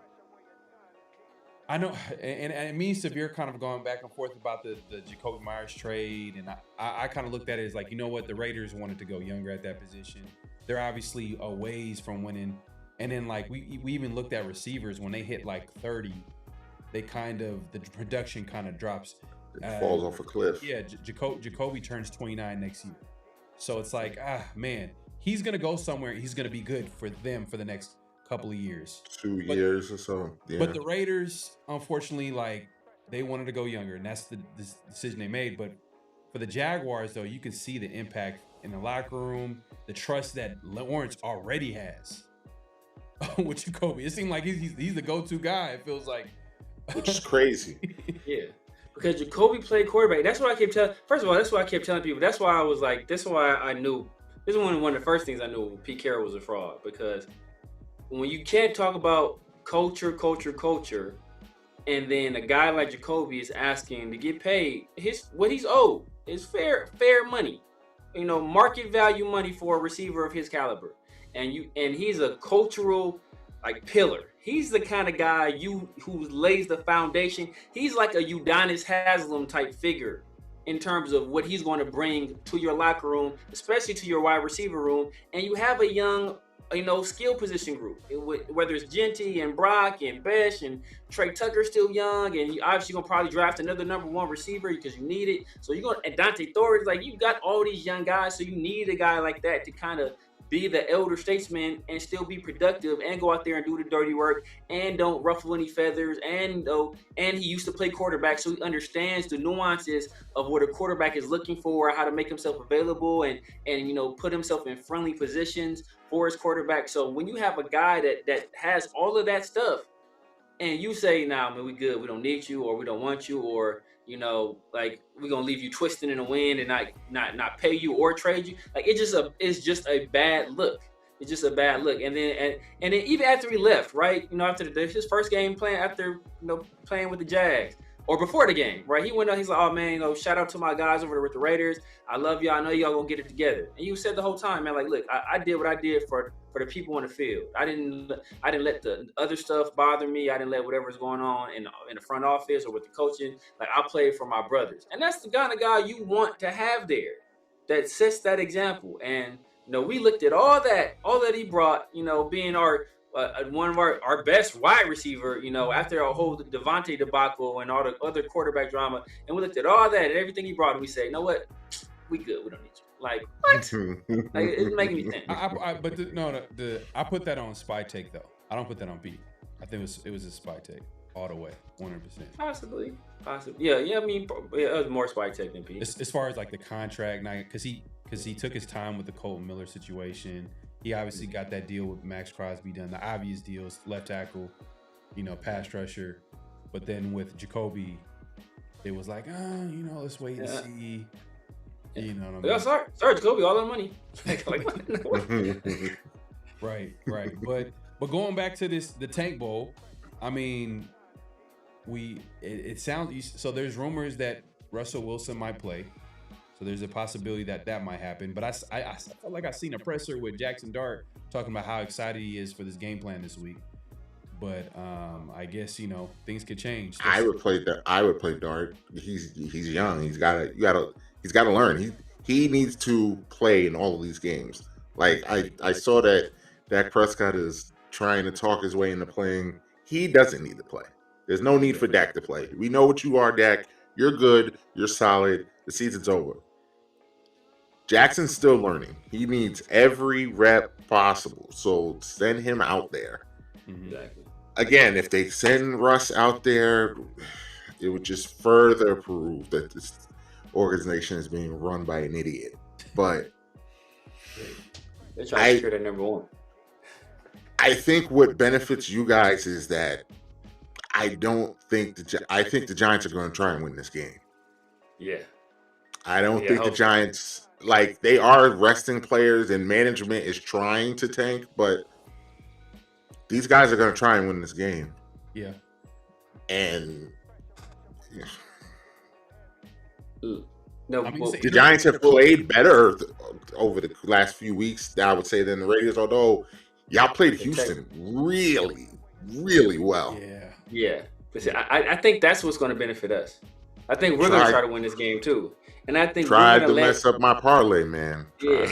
I know, and me and Savir kind of going back and forth about the Jacoby Myers trade, and I kind of looked at it as like, you know what, the Raiders wanted to go younger at that position. They're obviously a ways from winning, and then like we even looked at receivers when they hit like 30, the production kind of drops. It falls off a cliff. Yeah, Jacoby turns 29 next year, so it's like man. He's going to go somewhere. He's going to be good for them for the next couple of years. 2 years or so. Yeah. But the Raiders, unfortunately, like, they wanted to go younger, and that's the decision they made. But for the Jaguars, though, you can see the impact in the locker room, the trust that Lawrence already has with Jacoby. It seemed like he's the go-to guy, it feels like. Which is crazy. Yeah. Because Jacoby played quarterback. That's what I kept telling. First of all, that's what I kept telling people. That's why I was like, that's why I knew. This is one of the first things I knew Pete Carroll was a fraud, because when you can't talk about culture, and then a guy like Jacoby is asking to get paid what he's owed is fair money, market value money for a receiver of his caliber, and he's a cultural like pillar. He's the kind of guy who lays the foundation. He's like a Udonis Haslem type figure in terms of what he's going to bring to your locker room, especially to your wide receiver room. And you have a young, skill position group, whether it's Genty and Brock and Besh and Trey Tucker still young, and you obviously going to probably draft another number one receiver because you need it. So you're going to, and Dante Thornton, like, you got all these young guys, so you need a guy like that to kind of be the elder statesman and still be productive and go out there and do the dirty work and don't ruffle any feathers. And he used to play quarterback, so he understands the nuances of what a quarterback is looking for, how to make himself available and put himself in friendly positions for his quarterback. So when you have a guy that has all of that stuff and you say, nah, man, we good, we don't need you, or we don't want you, or like, we're gonna leave you twisting in the wind and not pay you or trade you. Like, it's just a bad look. It's just a bad look. And then even after he left, right? After his first game playing, after playing with the Jags, or before the game, right? He went on, he's like, oh man, shout out to my guys over there with the Raiders. I love y'all. I know y'all gonna get it together. And you said the whole time, man, like, look, I did what I did for the people on the field. I didn't let the other stuff bother me. I didn't let whatever's going on in the front office or with the coaching. Like, I played for my brothers. And that's the kind of guy you want to have there that sets that example. And we looked at all that he brought, being our one of our best wide receiver, after our whole Devontae debacle and all the other quarterback drama. And we looked at all that and everything he brought, and we say, you know what? We good. We don't need you. Like, what? Like, it's making me think. I put that on Spy Take, though. I don't put that on beat. I think it was a Spy Take all the way, 100%. Possibly. Yeah. I mean, it was more Spy Take than Pete. As far as like the contract, because he took his time with the Colton Miller situation. He obviously got that deal with Maxx Crosby done. The obvious deals, left tackle, pass rusher. But then with Jacoby, it was like, let's wait and see. You know what I mean? Yeah, sorry, Jacoby, all that money. Right. But going back to the Tank Bowl, I mean, it sounds so. There's rumors that Russell Wilson might play. So there's a possibility that might happen. But I felt like I seen a presser with Jackson Dart talking about how excited he is for this game plan this week. But I guess things could change. I would play Dart. He's young. He's got to learn. He needs to play in all of these games. Like I saw that Dak Prescott is trying to talk his way into playing. He doesn't need to play. There's no need for Dak to play. We know what you are, Dak. You're good. You're solid. The season's over. Jackson's still learning. He needs every rep possible. So send him out there. Exactly. Again, if they send Russ out there, it would just further prove that this organization is being run by an idiot. But they're trying to secure that number one. I think what benefits you guys is that I think the Giants are going to try and win this game. Yeah. I don't think the Giants, they are resting players and management is trying to tank, but these guys are going to try and win this game. Yeah. And no, the Giants have played better over the last few weeks, I would say, than the Raiders, although y'all played Houston really, really well. Yeah. Listen, I think that's what's going to benefit us. I think we're going to try to win this game too. And I think tried to mess up my parlay, man. I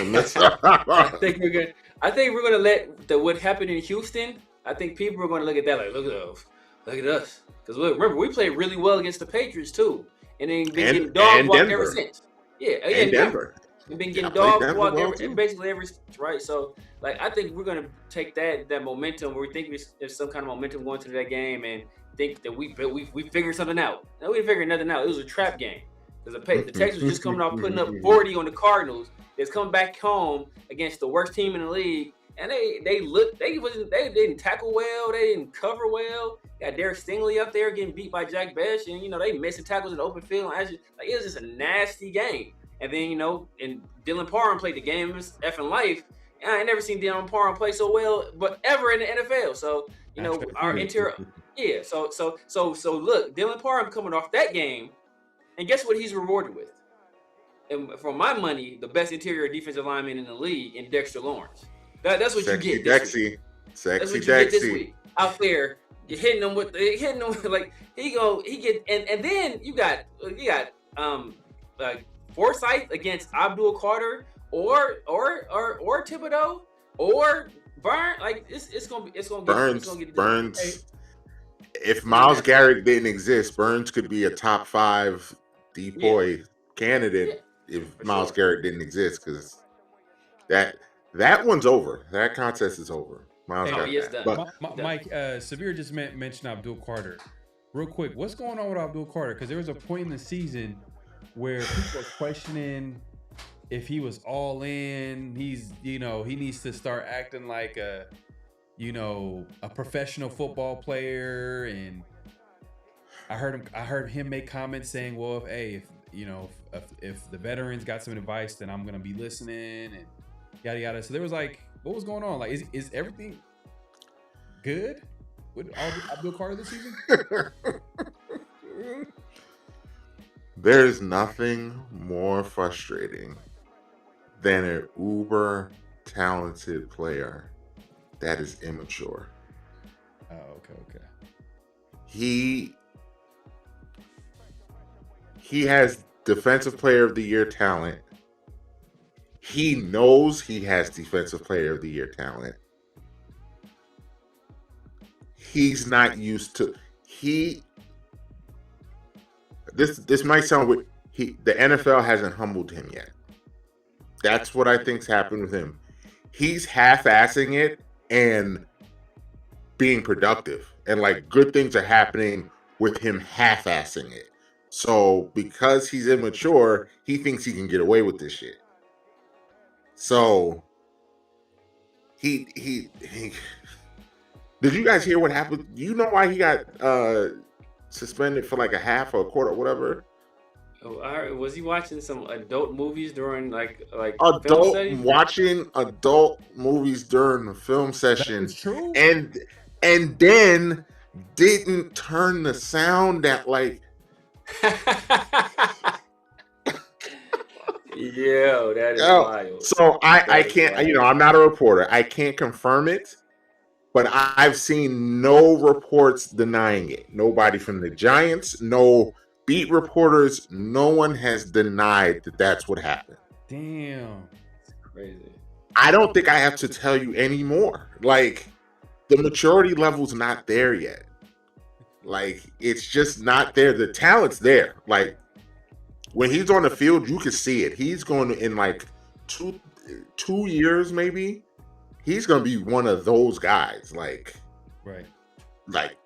think we're going to let what happened in Houston. I think people are going to look at that like, look at us. Because remember, we played really well against the Patriots too, and then been getting dog walked ever since. Yeah, and Denver. We've been getting dog walked basically every right. So I think we're going to take that momentum. We think there's some kind of momentum going to that game, and think that we figured something out. No, we didn't figure nothing out. It was a trap game. Because the Texans just coming off putting up 40 on the Cardinals. It's coming back home against the worst team in the league, and they didn't tackle well, they didn't cover well. Got Derek Stingley up there getting beat by Jack Besh, and they missing tackles in the open field. It was just a nasty game. And then and Dylan Parham played the game of his effing life. And I ain't never seen Dylan Parham play so well, but ever in the NFL. So our interior, yeah. So look, Dylan Parham coming off that game. And guess what he's rewarded with? And for my money, the best interior defensive lineman in the league in Dexter Lawrence. That's what you get this week. That's what you get this week. Out there, you're hitting them with like he get and then you got Forsyth against Abdul Carter or Thibodeau or Burns. Like it's gonna get Burns. If Myles Garrett didn't exist, Burns could be a top 5 decoy candidate if Myles Garrett didn't exist, because that one's over. That contest is over. Myles Garrett. But Mike, Severe just mentioned Abdul Carter. Real quick, what's going on with Abdul Carter? Because there was a point in the season where people are questioning if he was all in. He's he needs to start acting like a professional football player, and I heard him make comments saying, well, if the veterans got some advice, then I'm gonna be listening, and yada yada. So there was what was going on? Is everything good with Abdul Carter this season? There's nothing more frustrating than an uber talented player that is immature. Oh, okay. He has defensive player of the year talent. He knows he has defensive player of the year talent. He's not used to this might sound weird. The NFL hasn't humbled him yet. That's what I think's happened with him. He's half-assing it and being productive, and like good things are happening with him half-assing it. So because he's immature, he thinks he can get away with this shit. So he did you guys hear what happened? You know why he got suspended for like a half or a quarter or whatever? Oh, was he watching some adult movies during like film studies? Watching adult movies during the film session. That's true. And then didn't turn the sound that like Yo, that is wild. So I can't, I'm not a reporter. I can't confirm it, but I've seen no reports denying it. Nobody from the Giants, no beat reporters, no one has denied that that's what happened. Damn. That's crazy. I don't think I have to tell you anymore. Like, the maturity level's not there yet. Like, it's just not there. The talent's there. Like, when he's on the field, you can see it. He's going to, in like two years, maybe, he's going to be one of those guys. Like, right. Like,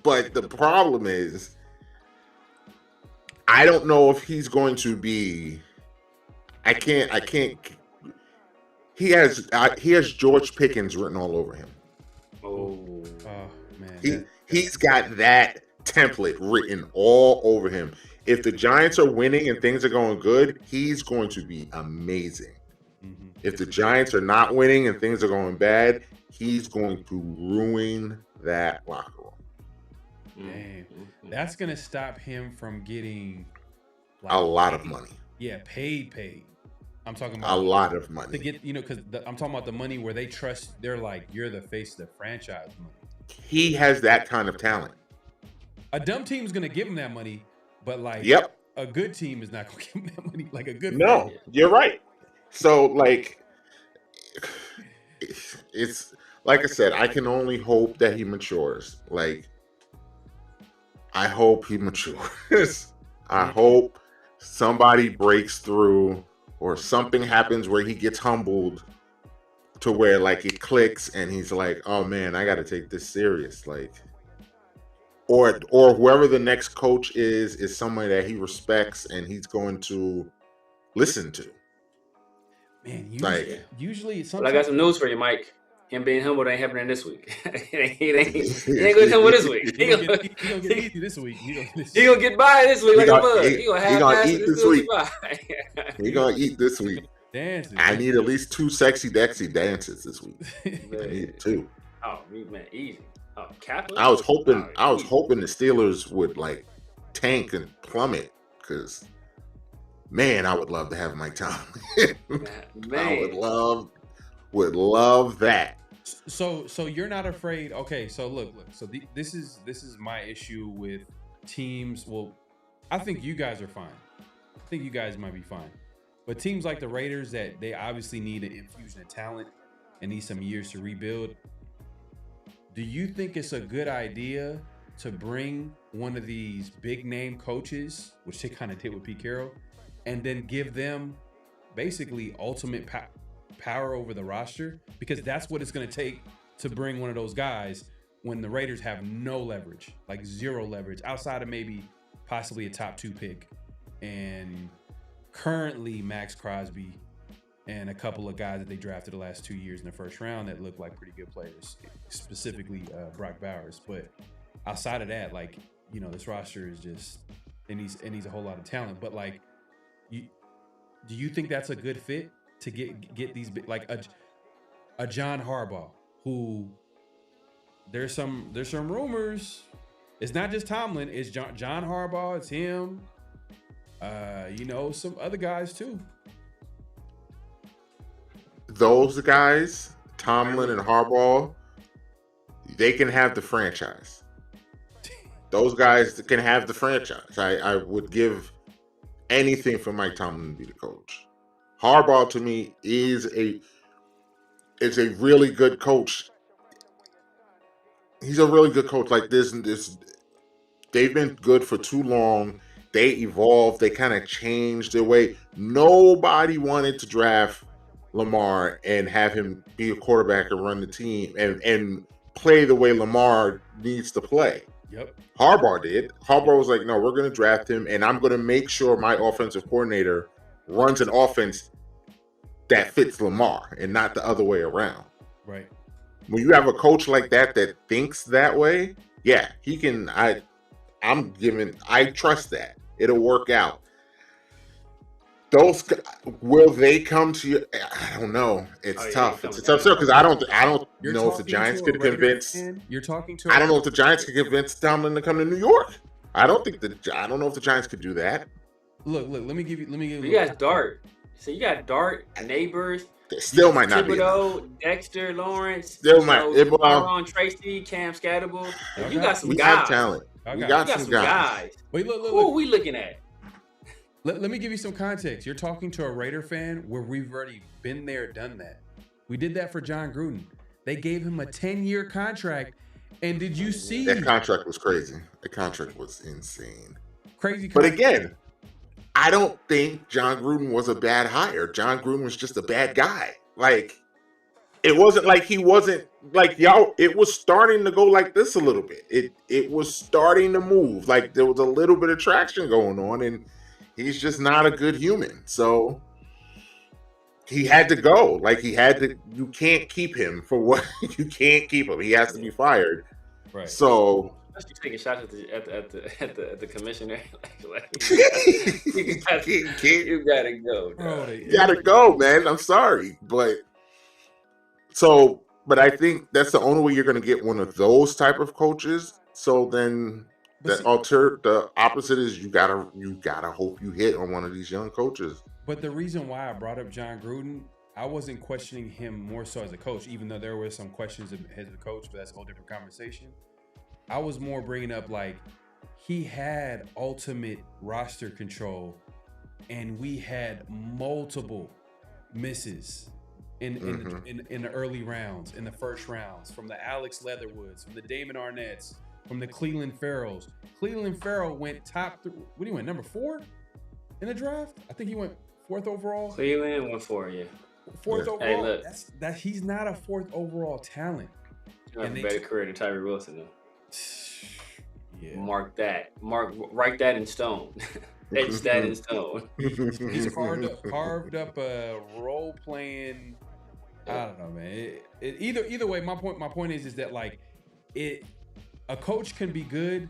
but the problem is, I don't know if he's going to be. I can't. He has George Pickens written all over him. Oh man. He's got that template written all over him. If the Giants are winning and things are going good, he's going to be amazing. Mm-hmm. If the Giants are not winning and things are going bad, he's going to ruin that locker room. Damn. That's gonna stop him from getting a lot of money. Yeah, paid. I'm talking about a lot of money to get, because I'm talking about the money where they trust. They're like, you're the face of the franchise money. He has that kind of talent. A dumb team's gonna give him that money, but like, a good team is not gonna give him that money. Like a good. No, you're right. So like, it's like I said, I can only hope that he matures. Like, I hope he matures. I hope somebody breaks through or something happens where he gets humbled to where like it clicks and he's like, oh man, I got to take this serious. Like, or whoever the next coach is somebody that he respects and he's going to listen to. Man, usually sometimes. Well, I got some news for you, Mike. Him being humbled ain't happening this week. He ain't gonna humble this week. He gonna get easy this week. He gonna get by this week like a bug. He gonna eat this week. He gonna eat this week. Dances. I need at least 2 sexy Dexy dances this week. I need 2. Oh man, easy. Oh, Kaplan? I was hoping the Steelers would like tank and plummet because, man, I would love to have Mike Tomlin. I would love that. So you're not afraid? Okay, so look. So this is my issue with teams. Well, I think you guys are fine. I think you guys might be fine. But teams like the Raiders, that they obviously need an infusion of talent and need some years to rebuild. Do you think it's a good idea to bring one of these big name coaches, which they kind of did with Pete Carroll, and then give them basically ultimate power over the roster? Because that's what it's going to take to bring one of those guys when the Raiders have no leverage, like zero leverage, outside of maybe possibly a top 2 pick. And currently Maxx Crosby and a couple of guys that they drafted the last 2 years in the first round that look like pretty good players, specifically Brock Bowers. But outside of that, like, this roster is just, it needs a whole lot of talent. But like, do you think that's a good fit to get these, like a John Harbaugh, who there's some rumors It's not just Tomlin. It's John Harbaugh. It's him. Some other guys too. Those guys, Tomlin and Harbaugh, they can have the franchise. Those guys can have the franchise. I would give anything for Mike Tomlin to be the coach. Harbaugh to me is a really good coach. He's a really good coach. Like this, they've been good for too long. They evolved. They kind of changed their way. Nobody wanted to draft Lamar and have him be a quarterback and run the team and play the way Lamar needs to play. Yep. Harbaugh did. Harbaugh was like, no, we're going to draft him, and I'm going to make sure my offensive coordinator runs an offense that fits Lamar and not the other way around. Right. When you have a coach like that thinks that way, yeah, he can. I trust that it'll work out. Will they come to you? I don't know. It's tough. It's tough because I don't know if the Giants could convince. You're talking to. I don't know if the Giants could convince Tomlin to come to New York. I don't know if the Giants could do that. Look. Let me give you. You got Dart. So you got Dart, Neighbors. They still might not be enough. Dexter Lawrence. Still might. Ron Tracy, Cam Scatterable. You got some guys. We have talent. We got some guys. Wait, look. Who are we looking at? Let me give you some context. You're talking to a Raider fan where we've already been there, done that. We did that for John Gruden. They gave him a 10-year contract. And did you see? That contract was crazy. The contract was insane. Crazy. But again, I don't think John Gruden was a bad hire. John Gruden was just a bad guy. Like, it wasn't like he wasn't like y'all. It was starting to go like this a little bit. It was starting to move. Like there was a little bit of traction going on, and he's just not a good human. So he had to go. Like he had to. You can't keep him for what you can't keep him. He has to be fired. Right. So. Especially taking shots at the commissioner. You gotta go. You gotta go, man. I'm sorry, but I think that's the only way you're gonna get one of those type of coaches. So then the opposite is you gotta hope you hit on one of these young coaches. But the reason why I brought up John Gruden, I wasn't questioning him more so as a coach, even though there were some questions as a coach, but that's a whole different conversation. I was more bringing up like he had ultimate roster control, and we had multiple misses in the early rounds, in the first rounds, from the Alex Leatherwoods, from the Damon Arnett's, from the Cleveland Farrells. Cleveland Farrell went what did he went, number 4 in the draft? I think he went 4th overall. Cleveland went 4, yeah. 4th overall. Hey, look. That he's not a 4th overall talent. You have a better career than Tyree Wilson though. Yeah. Write that in stone. Etch that in stone. He's carved up a role playing. I don't know, man. Either way, my point is that like a coach can be good,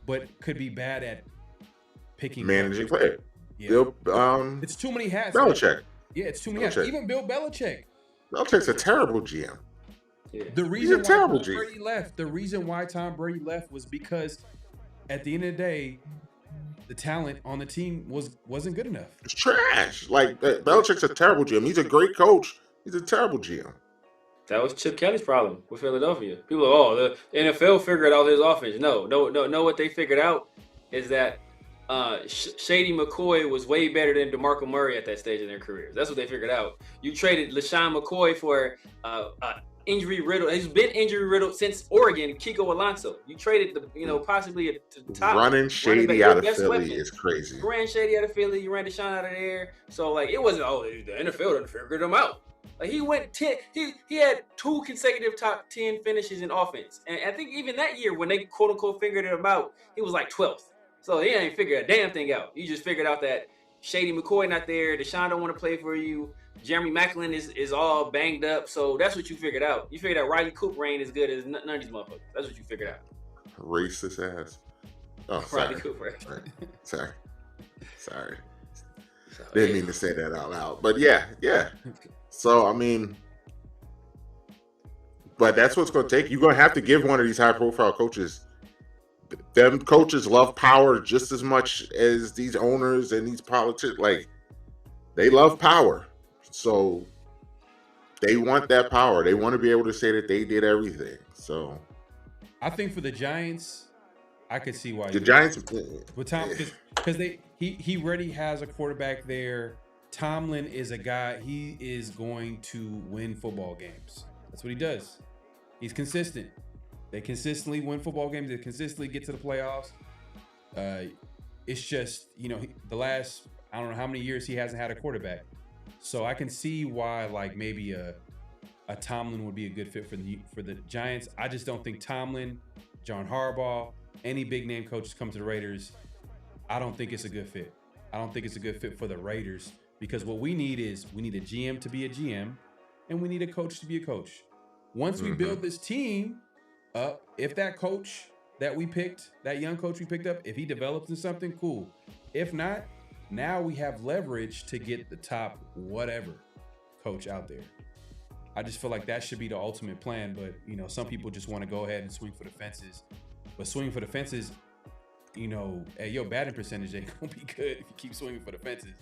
but could be bad at picking managing players. Yeah. It's too many hats. Belichick. Yeah, it's too many hats. Even Bill Belichick. Belichick's a terrible GM. Yeah. The reason why Tom Brady left was because at the end of the day, the talent on the team wasn't good enough. It's trash. Like Belichick's a terrible GM. He's a great coach. He's a terrible GM. That was Chip Kelly's problem with Philadelphia. People are, the NFL figured out his offense. No. What they figured out is that Shady McCoy was way better than DeMarco Murray at that stage in their careers. That's what they figured out. You traded LaShawn McCoy for injury riddled. He's been injury riddled since Oregon. Kiko Alonso. You traded possibly the top running Shady out of Philly is crazy. You ran Shady out of Philly. You ran Deshaun out of there. So like it wasn't the NFL didn't figure them out. Like he went 10. He had 2 consecutive top 10 finishes in offense, and I think even that year when they quote unquote figured him out, he was like 12th. So he ain't figured a damn thing out. You just figured out that Shady McCoy not there. Deshaun don't want to play for you. Jeremy Maclin is all banged up. So that's what you figured out. You figured out Riley Cooper ain't as good as none of these motherfuckers. That's what you figured out. Racist ass. Oh, sorry. Riley Cooper. Sorry. Didn't mean to say that out loud. But yeah. So, I mean, but that's what's going to take. You're going to have to give one of these high-profile coaches them coaches love power just as much as these owners and these politicians. Like, they love power. So they want that power. They want to be able to say that they did everything. So I think for the Giants, I could see why the Giants, with Tom, because he already has a quarterback there. Tomlin is a guy. He is going to win football games. That's what he does. He's consistent. They consistently win football games. They consistently get to the playoffs. It's just, the last, I don't know how many years he hasn't had a quarterback. So I can see why, like, maybe a Tomlin would be a good fit for the Giants. I just don't think Tomlin, John Harbaugh, any big name coaches come to the Raiders. I don't think it's a good fit. I don't think it's a good fit for the Raiders, because what we need is a GM to be a GM, and we need a coach to be a coach. Once we build this team up, if that coach that we picked, that young coach we picked up, if he develops into something, cool. If not, now we have leverage to get the top whatever coach out there. I just feel like that should be the ultimate plan, but some people just want to go ahead and swing for the fences. But swinging for the fences, your batting percentage ain't gonna be good if you keep swinging for the fences.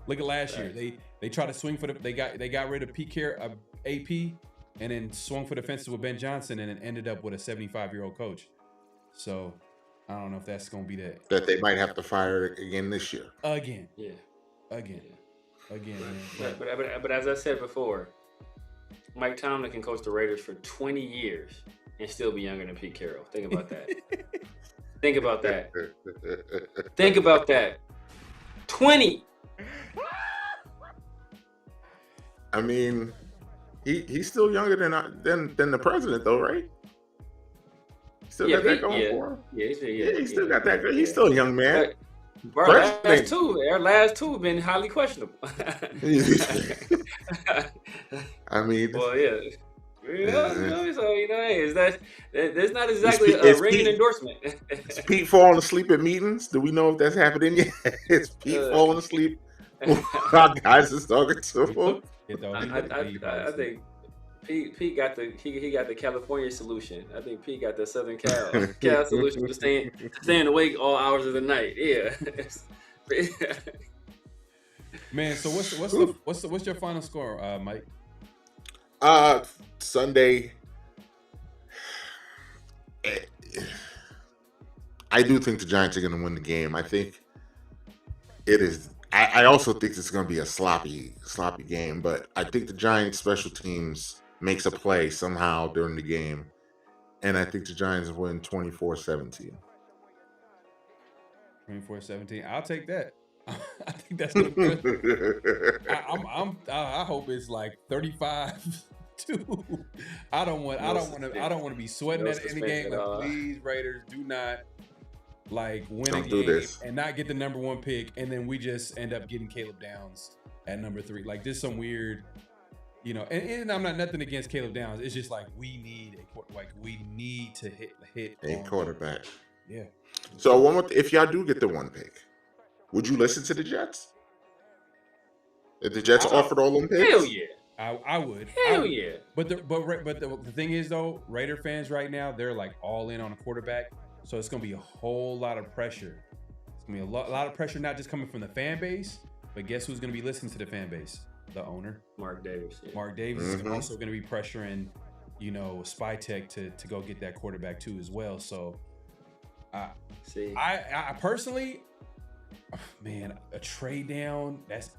Look at last year. They tried to swing for they got rid of AP and then swung for the fences with Ben Johnson, and it ended up with a 75-year-old coach. So I don't know if that's gonna be that they might have to fire again this year. Again. Man. But But as I said before, Mike Tomlin can coach the Raiders for 20 years and still be younger than Pete Carroll. Think about that. Think about that. Think about that. 20. I mean, he's still younger than the president, though, right? Still got that going for him. He still got that. He's still a young man. Our last two have been highly questionable. I mean, well, yeah. So hey, that's not exactly a ringing endorsement. Is Pete falling asleep at meetings? Do we know if that's happening yet? Is Pete falling asleep? Our guys is talking to him. I think Pete got the California solution. I think Pete got the Southern Cal solution to staying awake all hours of the night. Yeah. Man, so what's your final score, Mike? Sunday. I do think the Giants are going to win the game. I think it is. I also think it's going to be a sloppy game, but I think the Giants special teams makes a play somehow during the game, and I think the Giants win 24-17. 24-17. I'll take that. I think that's good. I hope it's like 35-2. I don't want to be sweating at any game. Like, please, Raiders, do not win a game and not get the number one pick, and then we just end up getting Caleb Downs at number 3. Like, this is some weird, and I'm not nothing against Caleb Downs. It's just we need to hit a quarterback. Yeah. So if y'all do get the one pick, would you listen to the Jets? If the Jets offered all them picks? Hell yeah. I would. Hell yeah. But the thing is, though, Raider fans right now, they're all in on a quarterback. So it's going to be a whole lot of pressure. It's going to be a lot of pressure, not just coming from the fan base, but guess who's going to be listening to the fan base? The owner. Mark Davis. Yeah. Mark Davis is also going to be pressuring, Spytech to go get that quarterback too as well. So I personally, man, a trade down, that's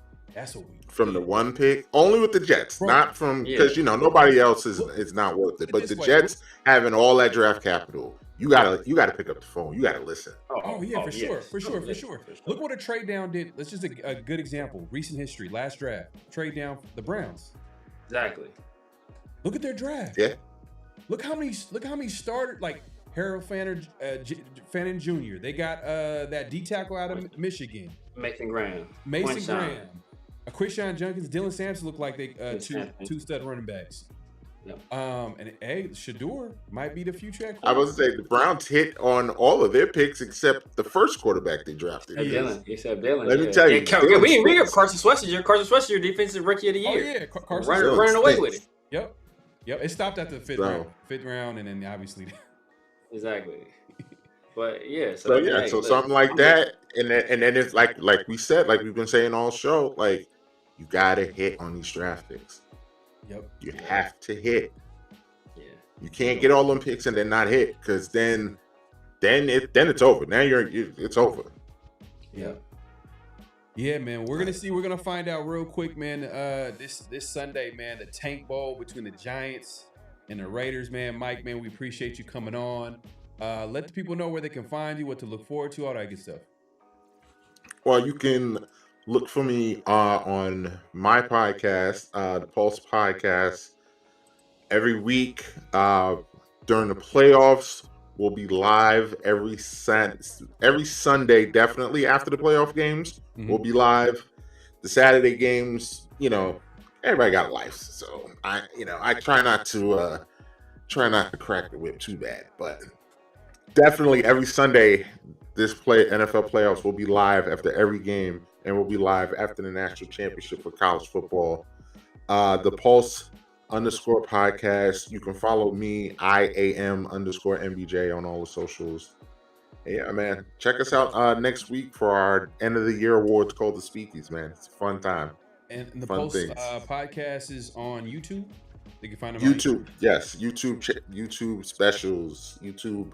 what we from the one pick, only with the Jets, not from because nobody else is not worth it. But the Jets having all that draft capital, you gotta pick up the phone. You gotta listen. For sure. Look what a trade down did. Let's just a good example. Recent history. Last draft, trade down the Browns. Exactly. Look at their draft. Yeah. Look how many started Harold Fannin Jr. They got that D tackle out of Michigan. Mason Graham. Quishon Junkins, Dylan Sampson look like they two stud running backs. Yep. And Shador might be the future. I was say the Browns hit on all of their picks except the first quarterback they drafted. Dylan. Let me tell you, we got Carson Schwarzenegger. Carson Schwarzenegger, defensive rookie of the year. Oh yeah, Carson running away with it. Yep. It stopped at the fifth round, and then obviously. Exactly. But yeah, So so I mean, yeah, hey, so look, something like I'm here. that, and then it's like we said, like we've been saying all show, like you gotta hit on these draft picks. Yep. You Yeah. have to hit. Yeah. You can't get all them picks and then not hit, because then it's over. Now it's over. Yeah. Yeah, man. We're gonna find out real quick, man. This Sunday, man, the Tank Bowl between the Giants and the Raiders, man. Mike, man, we appreciate you coming on. Let the people know where they can find you, what to look forward to, all that good stuff. Well, you can look for me on my podcast, the Pulse Podcast, every week during the playoffs. We'll be live every Sunday, definitely after the playoff games. We'll be live. The Saturday games, everybody got lives, so I try not to crack the whip too bad, but definitely every Sunday, this NFL playoffs will be live after every game, and we'll be live after the national championship for college football. The Pulse _ podcast. You can follow me, IAM_MBJ on all the socials. Yeah, man. Check us out next week for our end of the year awards called the Speakies, man. It's a fun time. And the Fun Pulse things. Podcast is on YouTube. You can find them YouTube, yes. YouTube specials. YouTube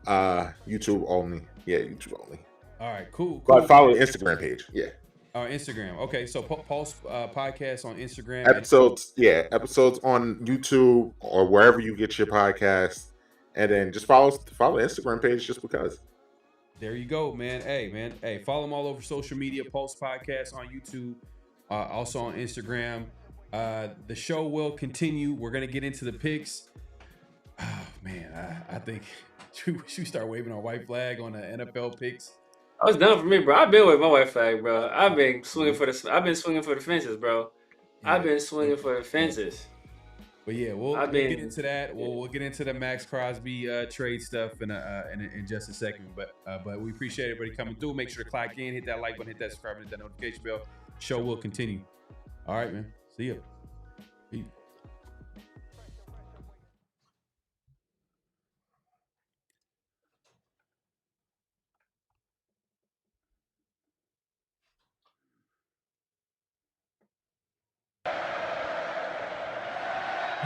only. Yeah, YouTube only. All right, cool. But follow the Instagram page. Yeah. Instagram. Okay, so Pulse Podcast on Instagram. Episodes on YouTube or wherever you get your podcast, and then just follow the Instagram page just because. There you go, man. Hey, follow them all over social media. Pulse Podcast on YouTube, also on Instagram. The show will continue. We're gonna get into the picks. Oh man, I think should we start waving our white flag on the NFL picks? I was done for me, bro. I've been with my white flag, bro. I've been swinging for the fences, bro. Yeah. I've been swinging for the fences. But yeah, we'll get into that. We'll get into the Maxx Crosby trade stuff in just a second. But we appreciate everybody coming through. Make sure to click in, hit that like button, hit that subscribe, hit that notification bell. Show will continue. All right, man. See ya. Peace.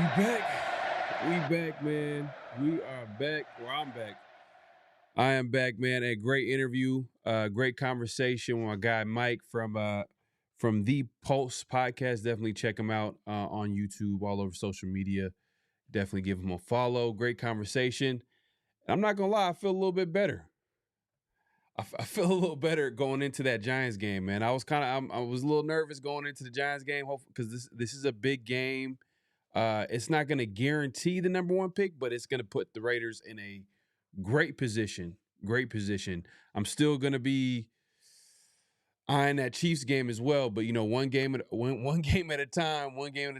We back, man. We are back. Well, I'm back. I am back, man. A great interview, great conversation with my guy Mike from the Pulse Podcast. Definitely check him out on YouTube, all over social media. Definitely give him a follow. Great conversation. I'm not gonna lie, I feel a little bit better. I feel a little better going into that Giants game, man. I was a little nervous going into the Giants game, because this is a big game. It's not going to guarantee the number one pick, but it's going to put the Raiders in a great position. Great position. I'm still going to be eyeing that Chiefs game as well, but one game at a time. One game,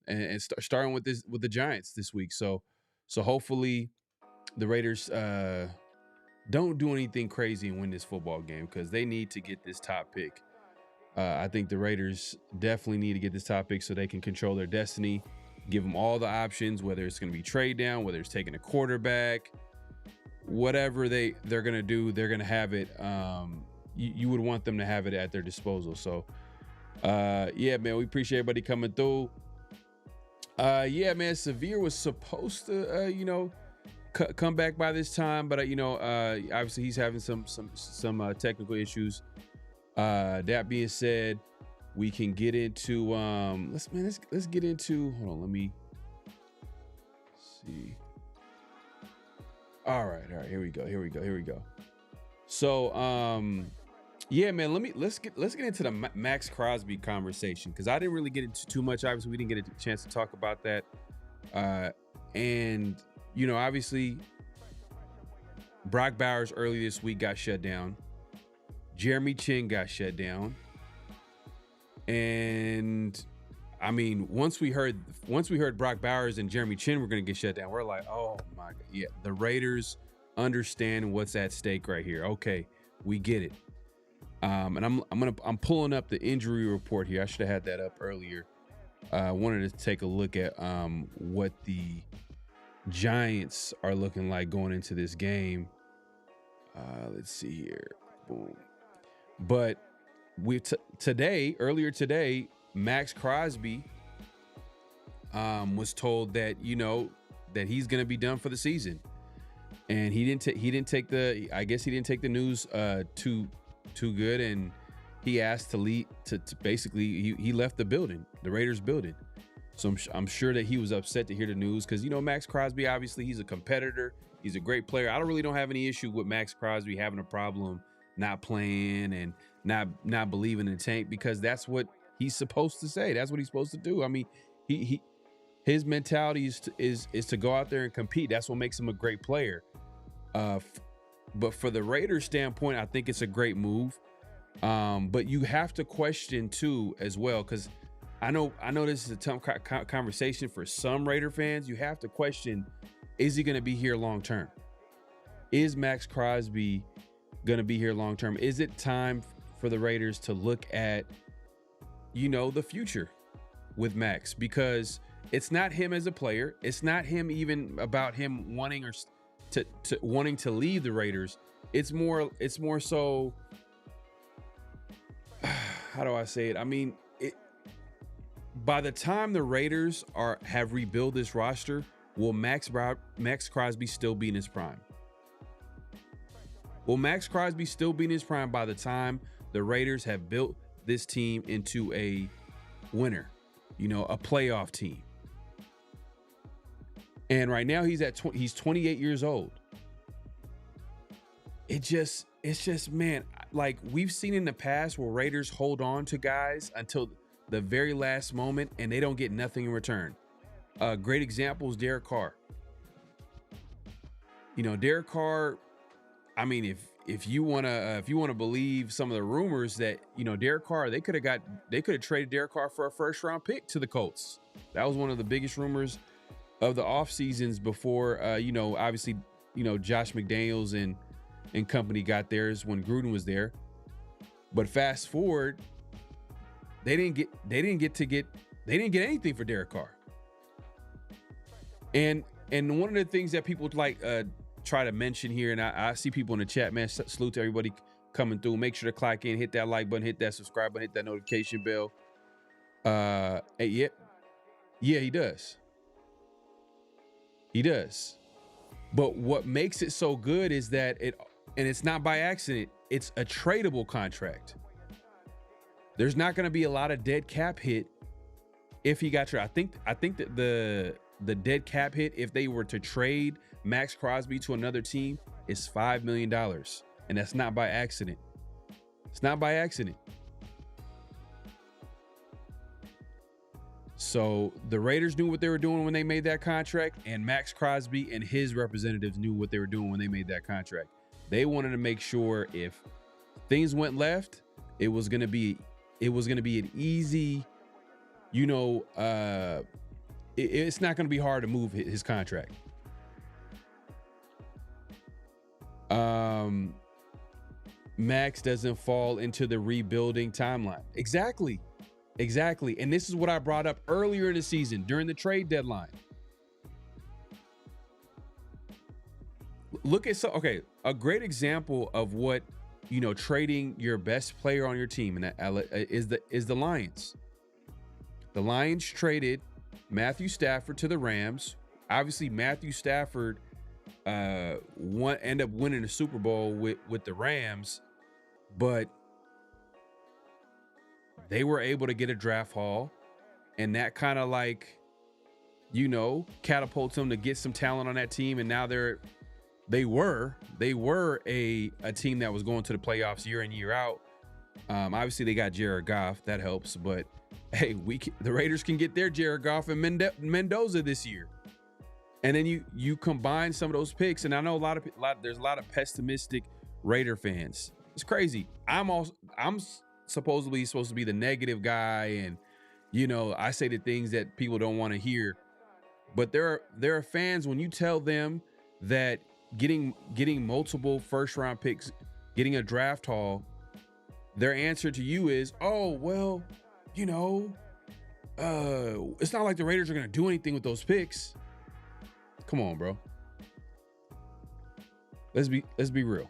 and starting with the Giants this week. So hopefully the Raiders don't do anything crazy and win this football game, because they need to get this top pick. I think the Raiders definitely need to get this top pick so they can control their destiny, give them all the options, whether it's going to be trade down, whether it's taking a quarterback, whatever they're going to do, they're going to have it. You would want them to have it at their disposal. So, yeah, man, we appreciate everybody coming through. Yeah, man, Severe was supposed to, come back by this time, but obviously he's having some technical issues. That being said, we can get into let's get into, hold on, let me see. All right, here we go. So yeah, man, let's get into the Maxx Crosby conversation, because I didn't really get into too much. Obviously, we didn't get a chance to talk about that. And obviously Brock Bowers early this week got shut down. Jeremy Chin got shut down. And I mean, once we heard Brock Bowers and Jeremy Chin were going to get shut down, we're like, oh my God, yeah, the Raiders understand what's at stake right here. Okay, we get it. And I'm pulling up the injury report here. I should have had that up earlier. I wanted to take a look at what the Giants are looking like going into this game. Let's see here. Boom. But earlier today, Maxx Crosby was told that, that he's going to be done for the season. And he didn't take the news too good, and he asked to leave to basically he left the building, the Raiders building. So I'm sure that he was upset to hear the news, because Maxx Crosby, obviously he's a competitor, he's a great player. I don't have any issue with Maxx Crosby having a problem not playing and not believing in the tank, because that's what he's supposed to say. That's what he's supposed to do. I mean, his mentality is to go out there and compete. That's what makes him a great player. But for the Raiders standpoint, I think it's a great move. But you have to question too as well, because I know this is a tough conversation for some Raider fans. You have to question, is he going to be here long term? Is Maxx Crosby going to be here long term? Is it time for the Raiders to look at, the future with Maxx? Because it's not him as a player. It's not him even about him wanting wanting to leave the Raiders. It's more so, how do I say it? I mean, by the time the Raiders have rebuilt this roster, will Maxx Crosby still be in his prime? Will Maxx Crosby still be in his prime by the time the Raiders have built this team into a winner, a playoff team? And right now he's 28 years old. It's just, man, like we've seen in the past where Raiders hold on to guys until the very last moment and they don't get nothing in return. Great example is Derek Carr. Derek Carr, I mean, if you want to believe some of the rumors that, Derek Carr, they could have traded Derek Carr for a first round pick to the Colts. That was one of the biggest rumors of the off seasons before, obviously, Josh McDaniels and company got theirs when Gruden was there. But fast forward, they didn't get anything for Derek Carr. And one of the things that people try to mention here, and I see people in the chat, man, salute to everybody coming through. Make sure to click in, hit that like button, hit that subscribe button, hit that notification bell. Yeah, he does. He does. But what makes it so good is that it's not by accident, it's a tradable contract. There's not going to be a lot of dead cap hit if he got traded. I think that the dead cap hit, if they were to trade Maxx Crosby to another team, is $5 million. And that's not by accident. It's not by accident. So the Raiders knew what they were doing when they made that contract, and Maxx Crosby and his representatives knew what they were doing when they made that contract. They wanted to make sure if things went left, it was going to be an easy, it's not going to be hard to move his contract. Maxx doesn't fall into the rebuilding timeline. Exactly. And this is what I brought up earlier in the season during the trade deadline. Look at a great example of what, trading your best player on your team, and that is the Lions. The Lions traded Matthew Stafford to the Rams. Obviously, Matthew Stafford end up winning the Super Bowl with the Rams, but they were able to get a draft haul, and that kind of catapults them to get some talent on that team. And now they were a team that was going to the playoffs year in, year out. Obviously they got Jared Goff, that helps, but hey, the Raiders can get their Jared Goff and Mendoza this year. And then you combine some of those picks, and I know there's a lot of pessimistic Raider fans. It's crazy. I'm supposedly supposed to be the negative guy, and I say the things that people don't want to hear. But there are fans, when you tell them that getting multiple first round picks, getting a draft haul, their answer to you is, oh well, it's not like the Raiders are going to do anything with those picks. Come on, bro. Let's be real.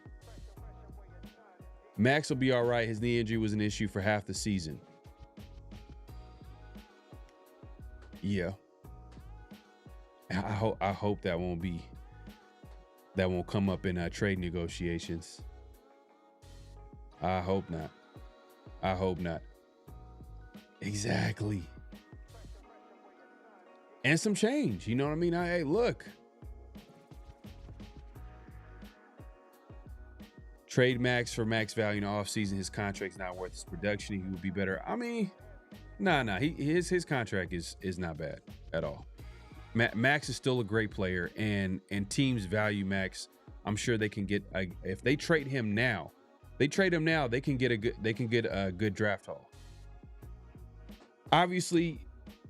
Maxx will be all right. His knee injury was an issue for half the season. Yeah. I hope that won't come up in trade negotiations. I hope not. Exactly. And some change. You know what I mean? Hey, look. Trade Maxx for max value in the offseason. His contract's not worth his production. He would be better. I mean, nah. His contract is not bad at all. Maxx is still a great player, and teams value Maxx. I'm sure they can get if they trade him now. They can get a good draft haul. Obviously,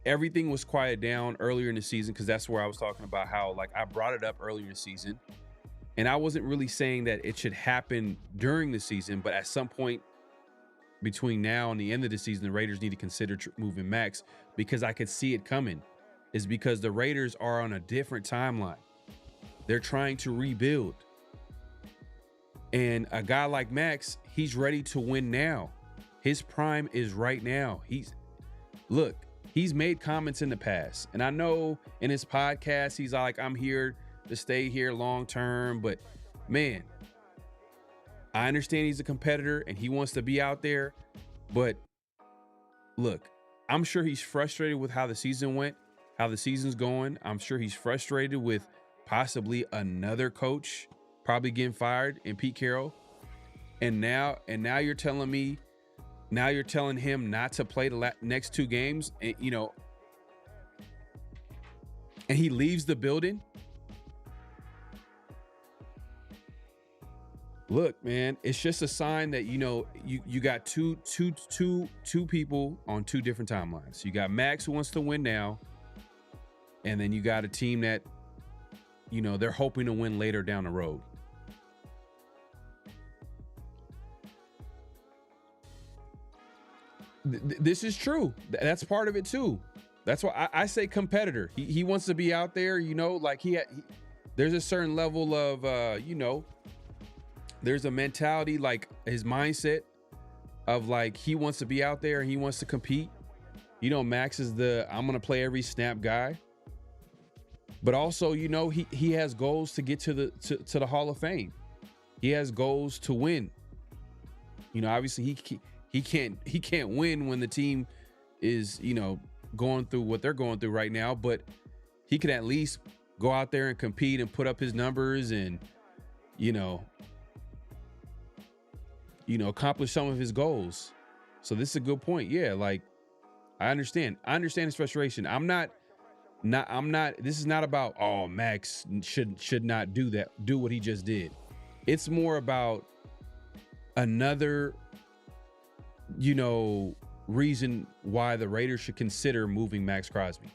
everything was quiet down earlier in the season because that's where I was talking about how like I brought it up earlier in the season, and I wasn't really saying that it should happen during the season, but at some point between now and the end of the season, the Raiders need to consider moving Maxx because I could see it coming. Is because the Raiders are on a different timeline. They're trying to rebuild. And a guy like Maxx, he's ready to win now. His prime is right now. He's made comments in the past. And I know in his podcast, he's like, I'm here to stay here long term. But man, I understand he's a competitor and he wants to be out there. But look, I'm sure he's frustrated with how the season went. How the season's going. I'm sure he's frustrated with possibly another coach probably getting fired in Pete Carroll. And now you're telling him not to play the next two games, and and he leaves the building. Look, man, it's just a sign that you got two people on two different timelines. You got Maxx who wants to win now. And then you got a team that, they're hoping to win later down the road. This is true. That's part of it too. That's why I say competitor. He wants to be out there, like there's a certain level of, there's a mentality, like his mindset of like, he wants to be out there and he wants to compete. Maxx is I'm going to play every snap guy. But also, he has goals to get to the Hall of Fame. He has goals to win. Obviously he can't win when the team is, going through what they're going through right now, but he can at least go out there and compete and put up his numbers and, accomplish some of his goals. So this is a good point. Yeah, like I understand his frustration. This is not about, oh, Maxx should not do what he just did. It's more about another, reason why the Raiders should consider moving Maxx Crosby.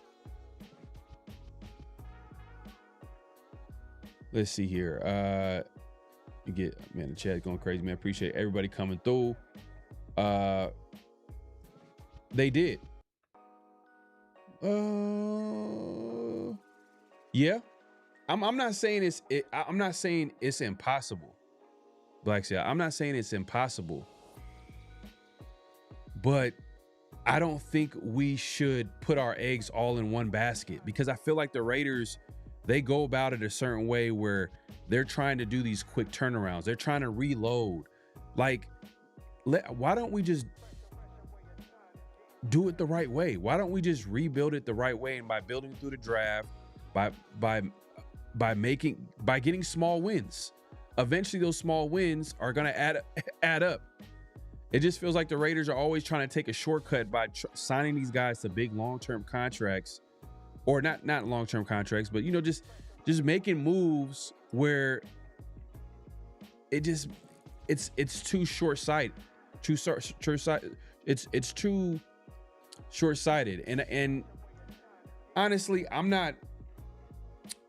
Let's see here. The chat going crazy, man. Appreciate everybody coming through. They did. Yeah. I'm not saying it's impossible. Black, I'm not saying it's impossible. But I don't think we should put our eggs all in one basket, because I feel like the Raiders, they go about it a certain way where they're trying to do these quick turnarounds. They're trying to reload. Like, why don't we just do it the right way? Why don't we just rebuild it the right way? And by building through the draft, by getting small wins, eventually those small wins are going to add up. It just feels like the Raiders are always trying to take a shortcut by signing these guys to big long-term contracts, or not long-term contracts, but just making moves where it's too short-sighted. It's too short-sighted, and honestly, I'm not.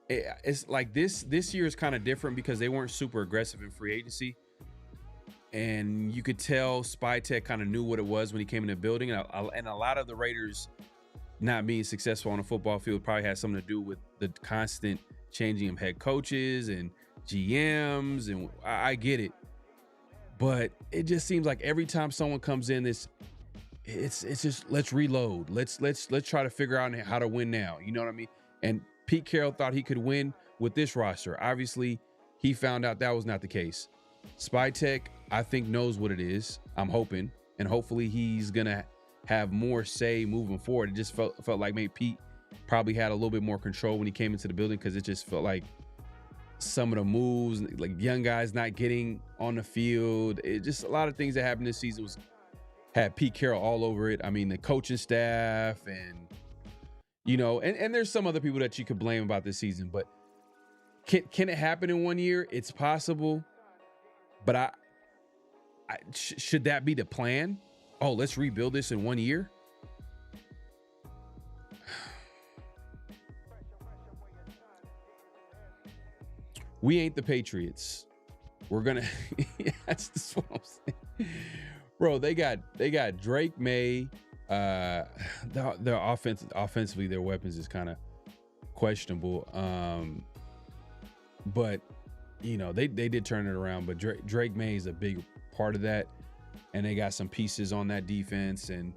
It's like this year is kind of different because they weren't super aggressive in free agency. And you could tell Spytek kind of knew what it was when he came in the building. And a lot of the Raiders not being successful on the football field probably had something to do with the constant changing head coaches and GMs, and I get it. But it just seems like every time someone comes in, it's just let's reload. Let's try to figure out how to win now. You know what I mean? And Pete Carroll thought he could win with this roster. Obviously, he found out that was not the case. Spytech, I think, knows what it is. I'm hoping, and hopefully he's gonna have more say moving forward. It just felt like maybe Pete probably had a little bit more control when he came into the building, because it just felt like some of the moves, like young guys not getting on the field, it just a lot of things that happened this season had Pete Carroll all over it. I mean, the coaching staff and, you know, and there's some other people that you could blame about this season, but can it happen in 1 year? It's possible, but should that be the plan? Oh, let's rebuild this in 1 year. We ain't the Patriots. We're gonna. That's what I'm saying, bro. They got Drake May. Their offensively, their weapons is kind of questionable. But you know they did turn it around. But Drake May is a big part of that, and they got some pieces on that defense. And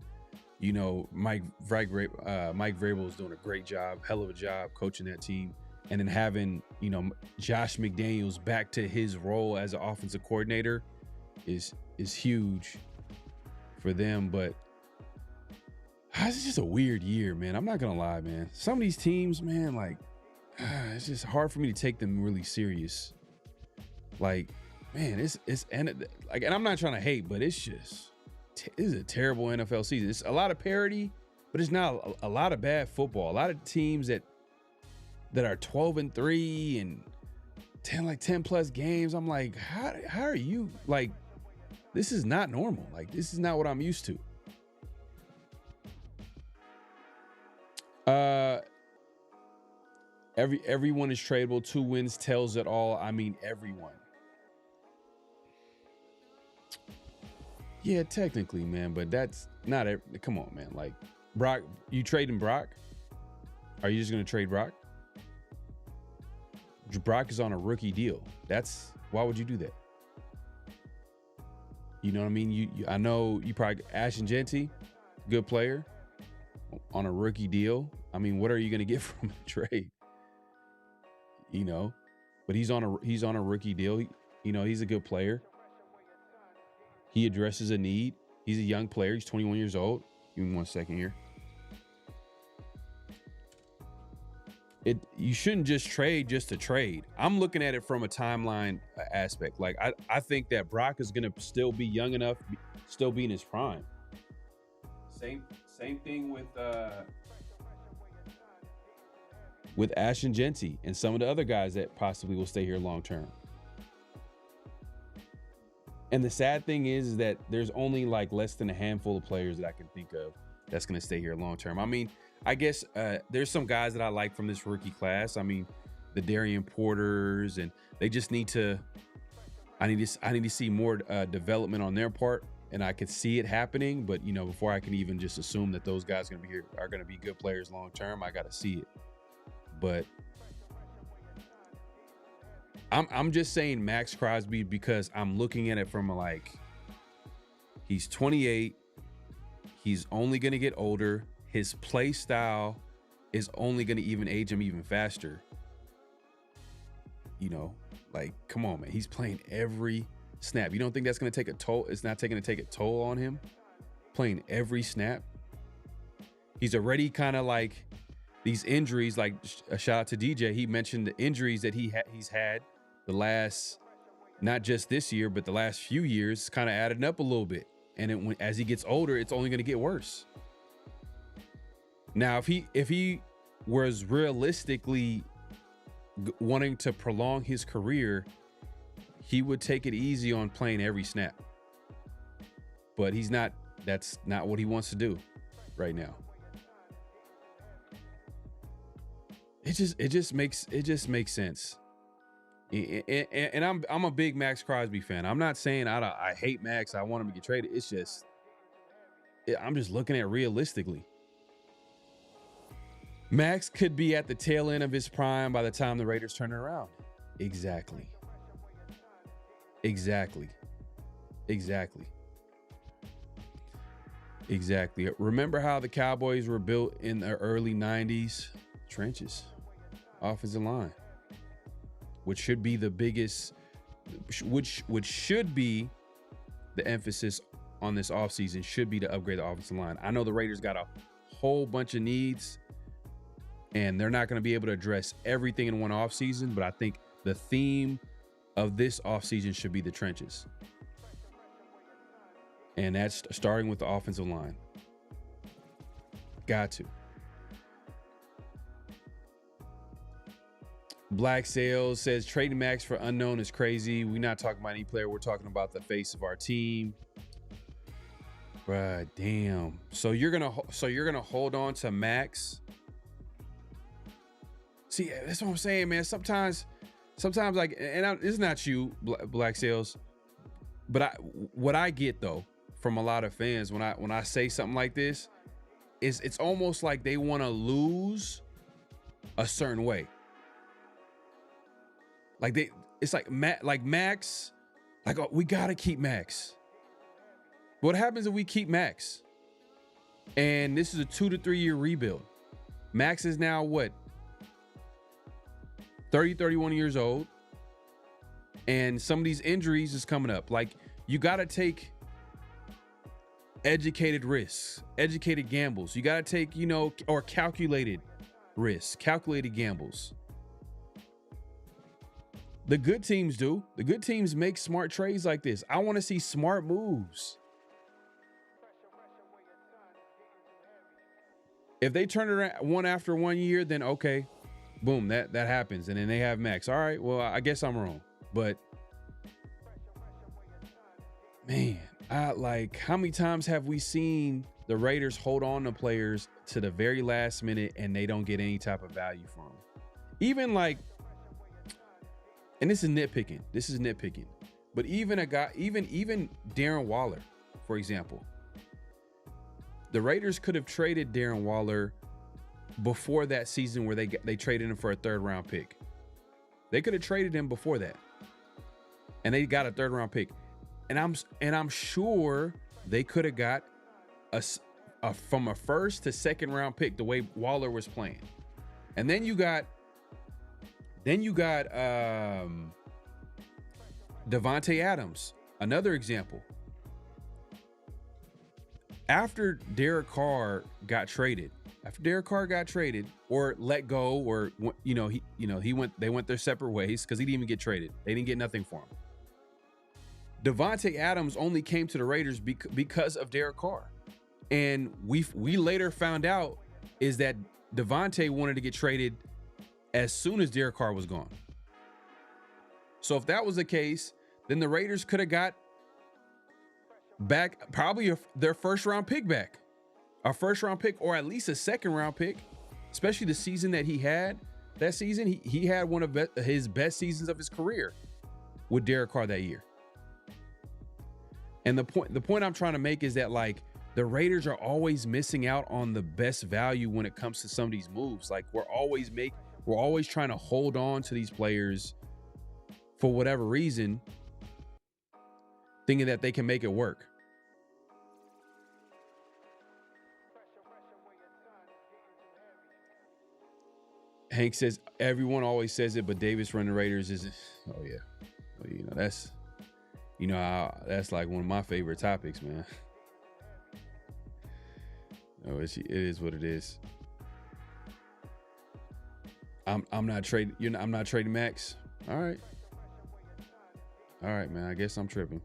you know Mike Vrabel is doing a great job, hell of a job coaching that team. And then having, you know, Josh McDaniels back to his role as an offensive coordinator is huge for them. But it's just a weird year, man. I'm not gonna lie, man. Some of these teams, man, like it's just hard for me to take them really serious. Like, man, and I'm not trying to hate, but it's just this is a terrible NFL season. It's a lot of parity, but it's not a lot of bad football. A lot of teams that are 12-3 and 10 plus games. I'm like, how are you, like, this is not normal. Like, this is not what I'm used to. Everyone is tradable. 2 wins tells it all. I mean, everyone. Yeah, technically, man, but that's not come on, man. Like, Brock, you trading Brock? Are you just gonna trade Brock? Brock is on a rookie deal. Why would you do that? You know what I mean? I know you probably Ashton Genty, good player, on a rookie deal. I mean, what are you going to get from a trade? You know, but he's on a rookie deal. You know, he's a good player. He addresses a need. He's a young player. He's 21 years old. Give me 1 second here. You shouldn't just trade just to trade. I'm looking at it from a timeline aspect. Like, I think that Brock is going to still be young enough, still be in his prime. Same thing with Ashton Genty and some of the other guys that possibly will stay here long term. And the sad thing is that there's only like less than a handful of players that I can think of that's going to stay here long term. I mean, I guess there's some guys that I like from this rookie class. I mean, the Darian Porters, and they just need to. I need to see more development on their part, and I could see it happening. But you know, before I can even just assume that those guys are going to be good players long term, I got to see it. But I'm just saying Maxx Crosby because I'm looking at it from like, he's 28. He's only going to get older. His play style is only going to even age him even faster. You know, like, come on, man. He's playing every snap. You don't think that's going to take a toll? It's not going to take a toll on him? Playing every snap. He's already kind of like these injuries, like a shout out to DJ. He mentioned the injuries that he's had the last, not just this year, but the last few years, kind of added up a little bit. And as he gets older, it's only going to get worse. Now, if he was realistically wanting to prolong his career, he would take it easy on playing every snap. But he's not. That's not what he wants to do right now. It just makes sense. And I'm a big Maxx Crosby fan. I'm not saying I hate Maxx. I want him to get traded. It's just I'm just looking at realistically. Maxx could be at the tail end of his prime by the time the Raiders turn it around. Exactly. Remember how the Cowboys were built in the early 90s? Trenches. Offensive line. Which should be the biggest, which should be the emphasis on this offseason, should be to upgrade the offensive line. I know the Raiders got a whole bunch of needs, and they're not going to be able to address everything in one offseason, but I think the theme of this offseason should be the trenches. And that's starting with the offensive line. Got to. Black Sales says trading Maxx for unknown is crazy. We're not talking about any player. We're talking about the face of our team. Bruh, damn. So you're gonna hold on to Maxx. See, that's what I'm saying, man. Sometimes like, and it's not you, Black Sales, but what I get though from a lot of fans when I say something like this is it's almost like they want to lose a certain way. Like it's like Maxx, like, oh, we gotta keep Maxx. What happens if we keep Maxx? And this is a 2 to 3 year rebuild. Maxx is now what? 30, 31 years old. And some of these injuries is coming up. Like, you gotta take educated risks, educated gambles. You gotta take, or calculated risks, calculated gambles. The good teams do. The good teams make smart trades like this. I want to see smart moves. If they turn it around one after 1 year, then okay, boom, that happens. And then they have Maxx. All right, well, I guess I'm wrong. But man, how many times have we seen the Raiders hold on to players to the very last minute and they don't get any type of value from them? Even like, and this is nitpicking, but even a guy, even Darren Waller, for example, the Raiders could have traded Darren Waller before that season where they traded him for a 3rd round pick. They could have traded him before that, and they got a 3rd round pick. And I'm sure they could have got from a 1st to 2nd round pick the way Waller was playing. And then you got Davante Adams, another example. After Derek Carr got traded or let go, or they went their separate ways because he didn't even get traded. They didn't get nothing for him. Davante Adams only came to the Raiders because of Derek Carr. And we later found out is that Davante wanted to get traded as soon as Derek Carr was gone. So if that was the case, then the Raiders could have got back probably their 1st round pick back. A 1st round pick, or at least a 2nd round pick, especially the season that he had. That season, he had one of his best seasons of his career with Derek Carr that year. And the point I'm trying to make is that, like, the Raiders are always missing out on the best value when it comes to some of these moves. Like, we're always trying to hold on to these players for whatever reason, thinking that they can make it work. Hank says everyone always says it, but Davis running Raiders isn't. Oh yeah, well, that's like one of my favorite topics, man. Oh, it is what it is. I'm not trading. I'm not trading Maxx. All right, man. I guess I'm tripping.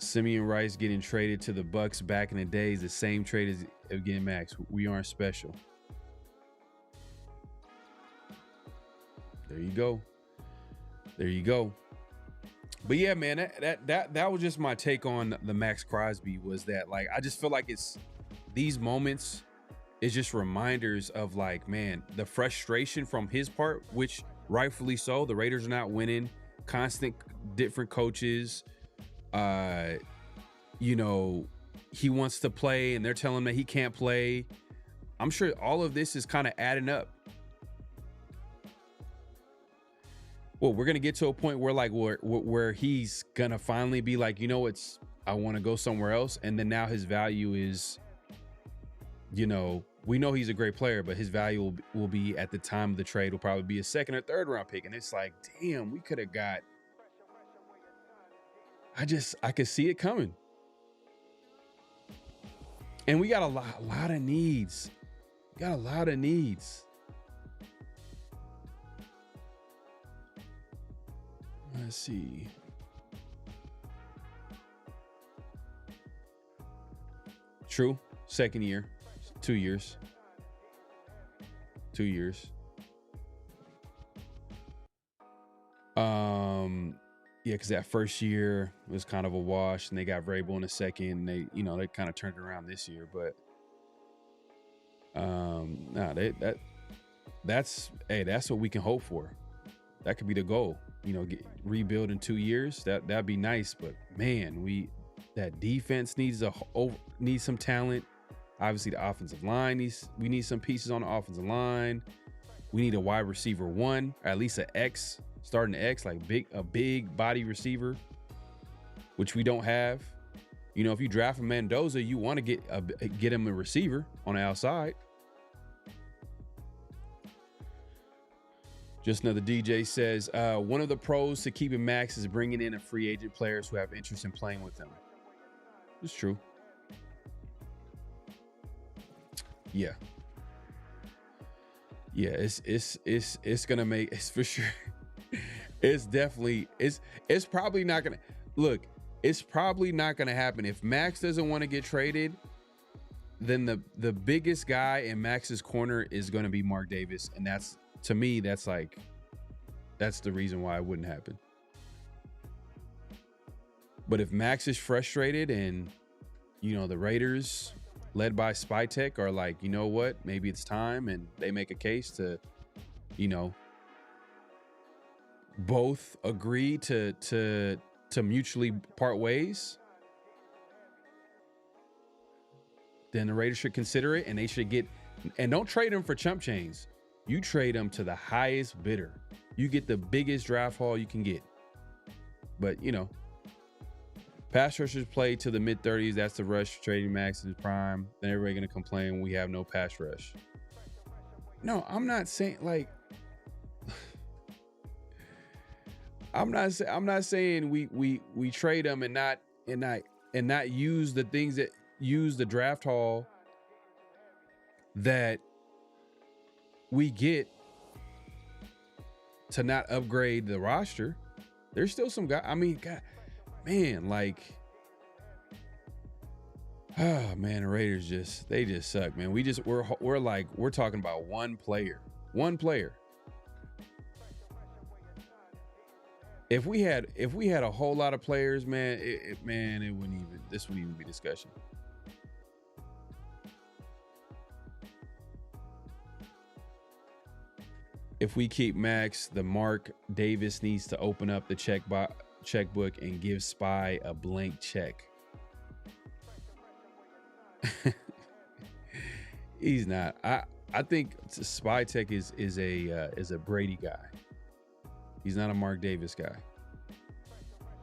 Simeon Rice getting traded to the Bucks back in the day is the same trade as getting Maxx. We aren't special. There you go. But yeah, man, that was just my take on the Maxx Crosby, was that, like, I just feel like it's these moments is just reminders of, like, man, the frustration from his part, which rightfully so. The Raiders are not winning, constant different coaches, he wants to play and they're telling him that he can't play. I'm sure all of this is kind of adding up. Well, we're gonna get to a point where like where he's gonna finally be like, you know, I want to go somewhere else, and then now his value is, you know, we know he's a great player, but his value will be at the time of the trade will probably be a second or third round pick, and it's like, damn, we could have got. I could see it coming, and we got a lot of needs. We got a lot of needs. Let's see. True. Second year. 2 years. 2 years. Yeah, because that first year was kind of a wash, and they got Vrabel in the second. And they, you know, they kind of turned it around this year, but that's what we can hope for. That could be the goal. You know, rebuild in 2 years. That'd be nice, but man, that defense needs some talent. Obviously, the offensive line we need some pieces on the offensive line. We need a wide receiver one, or at least an X, starting X, like a big body receiver, which we don't have. You know, if you draft a Mendoza, you want to get him a receiver on the outside. Just another DJ says, one of the pros to keeping Maxx is bringing in a free agent players who have interest in playing with them. It's true. Yeah. Yeah, it's gonna make, it's for sure. It's probably not gonna look. It's probably not gonna happen if Maxx doesn't want to get traded. Then the biggest guy in Max's corner is gonna be Mark Davis, and that's, to me, that's the reason why it wouldn't happen. But if Maxx is frustrated and, you know, the Raiders led by Spytek are like, you know what, maybe it's time, and they make a case to, you know, both agree to mutually part ways, then the Raiders should consider it, and they should and don't trade them for chump change. You trade them to the highest bidder. You get the biggest draft haul you can get. But, you know, pass rushers play to the mid-30s. That's the rush for trading Maxx in his prime. Then everybody going to complain we have no pass rush. No, I'm not saying, like, I'm not saying we trade them and not use the things that use the draft haul that we get to not upgrade the roster. There's still some guy. I mean, God, man, like, oh man, the Raiders they just suck, man. We're talking about one player. If we had a whole lot of players, man, this wouldn't even be discussion. If we keep Maxx, the Mark Davis needs to open up the checkbook and give Spy a blank check. He's not. I think Spytek is a Brady guy. He's not a Mark Davis guy.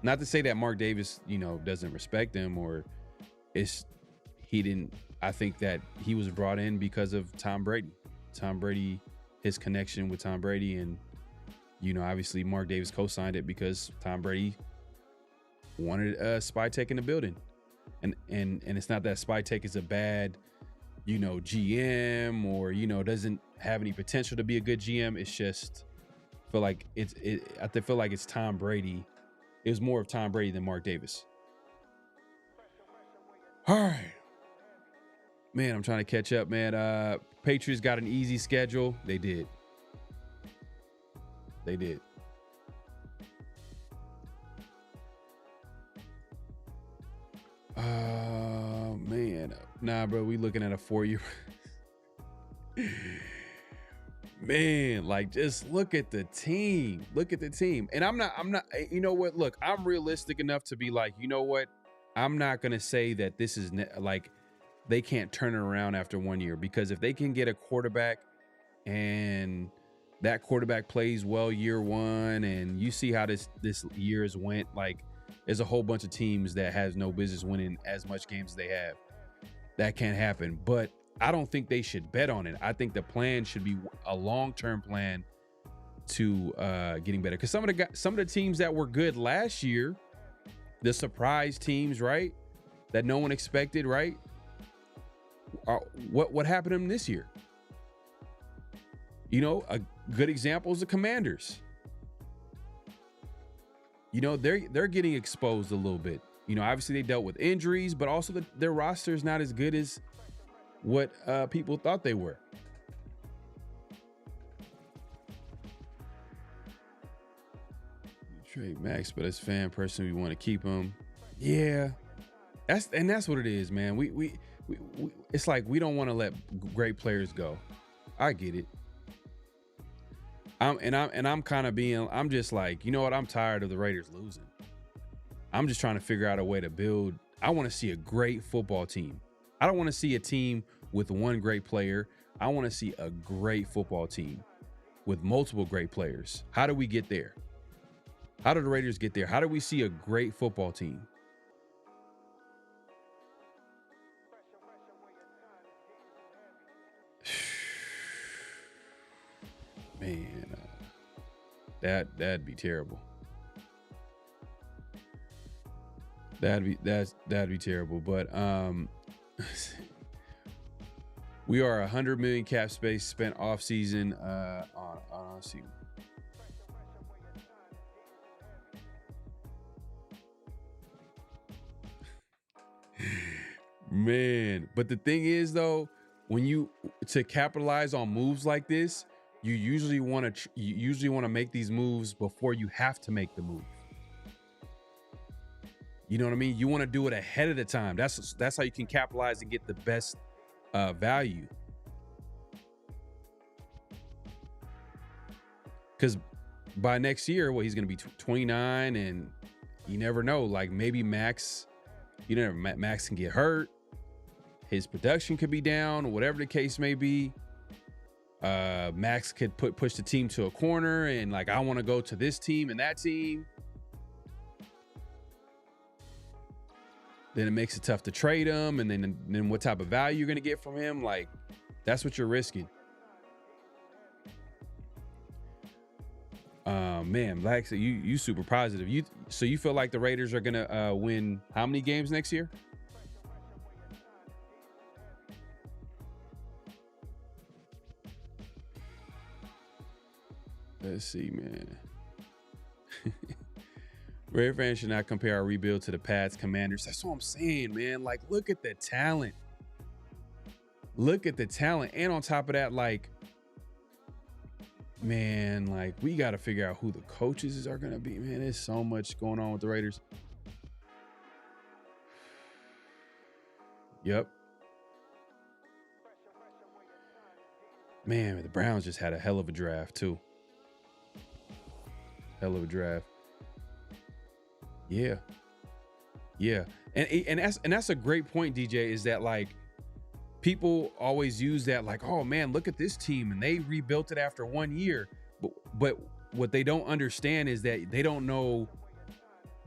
Not to say that Mark Davis, you know, doesn't respect him, or I think that he was brought in because of Tom Brady. His connection with Tom Brady, and, you know, obviously Mark Davis co-signed it because Tom Brady wanted Spytek in the building. And it's not that Spytek is a bad, you know, GM, or, you know, doesn't have any potential to be a good GM. It's just, I feel like it's Tom Brady. It was more of Tom Brady than Mark Davis. All right. Man, I'm trying to catch up, man. Patriots got an easy schedule. They did. Man. Nah, bro, we looking at a 4-year. Man, like, just look at the team. And I'm not, you know what? Look, I'm realistic enough to be like, you know what? I'm not gonna say that this is like they can't turn it around after 1 year, because if they can get a quarterback and that quarterback plays well year one, and you see how this year's went, like there's a whole bunch of teams that has no business winning as much games as they have. That can't happen. But I don't think they should bet on it. I think the plan should be a long-term plan to getting better. Because some of the teams that were good last year, the surprise teams, right, that no one expected, right, what happened to them this year? You know, a good example is the Commanders. You know, they're getting exposed a little bit. You know, obviously they dealt with injuries, but also their roster is not as good as what people thought they were. Trade Maxx, but as fan person, we want to keep him. Yeah, that's what it is, man. We it's like we don't want to let great players go. I get it. I'm just like, you know what? I'm tired of the Raiders losing. I'm just trying to figure out a way to build. I want to see a great football team. I don't want to see a team with one great player. I want to see a great football team with multiple great players. How do we get there? How do the Raiders get there? How do we see a great football team? Man, that'd be terrible. That'd be terrible. But we are 100 million cap space spent off season on see. Man, but the thing is though, when you to capitalize on moves like this, you usually want to make these moves before you have to make the move. You know what I mean? You want to do it ahead of the time. That's how you can capitalize and get the best value. Because by next year, well, he's going to be 29, and you never know. Like maybe Maxx can get hurt. His production could be down, whatever the case may be. Maxx could push the team to a corner, and like, I want to go to this team and that team. Then it makes it tough to trade him, and then what type of value you're going to get from him? Like, that's what you're risking. Man, like so you super positive. So you feel like the Raiders are going to win how many games next year? Let's see, man. Raider fans should not compare our rebuild to the Pats, Commanders. That's what I'm saying, man. Like, look at the talent. Look at the talent. And on top of that, like, man, like, we got to figure out who the coaches are going to be, man. There's so much going on with the Raiders. Yep. Man, the Browns just had a hell of a draft, too. Hell of a draft. Yeah. And that's a great point, DJ, is that like people always use that like, oh man, look at this team and they rebuilt it after 1 year. But what they don't understand is that they don't know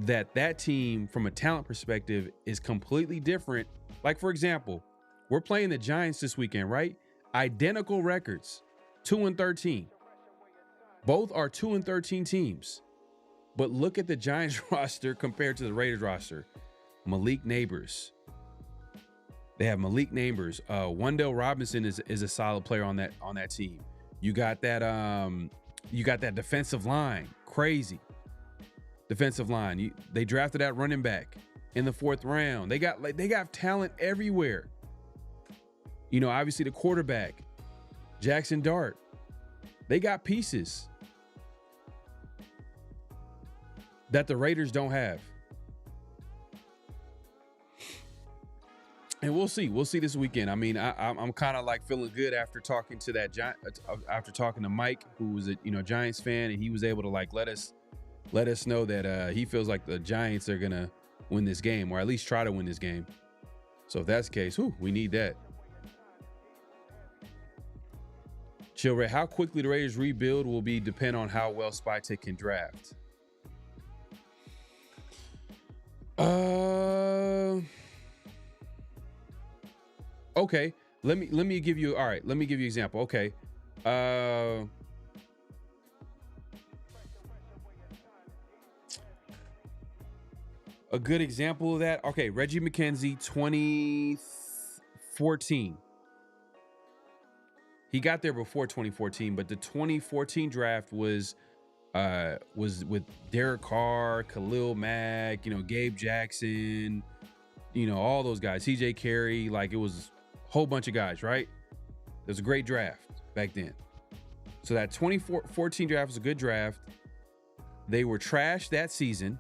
that team from a talent perspective is completely different. Like, for example, we're playing the Giants this weekend, right? Identical records, 2-13. Both are 2-13 teams. But look at the Giants roster compared to the Raiders roster. Malik Neighbors. They have Malik Neighbors. Wendell Robinson is a solid player on that team. You got that defensive line. Crazy. Defensive line. They drafted that running back in the 4th round. They got talent everywhere. You know, obviously the quarterback, Jackson Dart. They got pieces that the Raiders don't have. And we'll see. We'll see this weekend. I mean, I'm kind of like feeling good after talking to Mike, who was a Giants fan, and he was able to like let us know that he feels like the Giants are gonna win this game, or at least try to win this game. So if that's the case, we need that. Chill Ray, how quickly the Raiders rebuild will depend on how well Spytek can draft. Okay. Let me give you an example. Okay. A good example of that. Okay, Reggie McKenzie, 2014. He got there before 2014, but the 2014 draft was with Derek Carr, Khalil Mack, Gabe Jackson, all those guys, CJ Carey, like it was a whole bunch of guys, right? It was a great draft back then. So that 2014 draft was a good draft. They were trashed that season,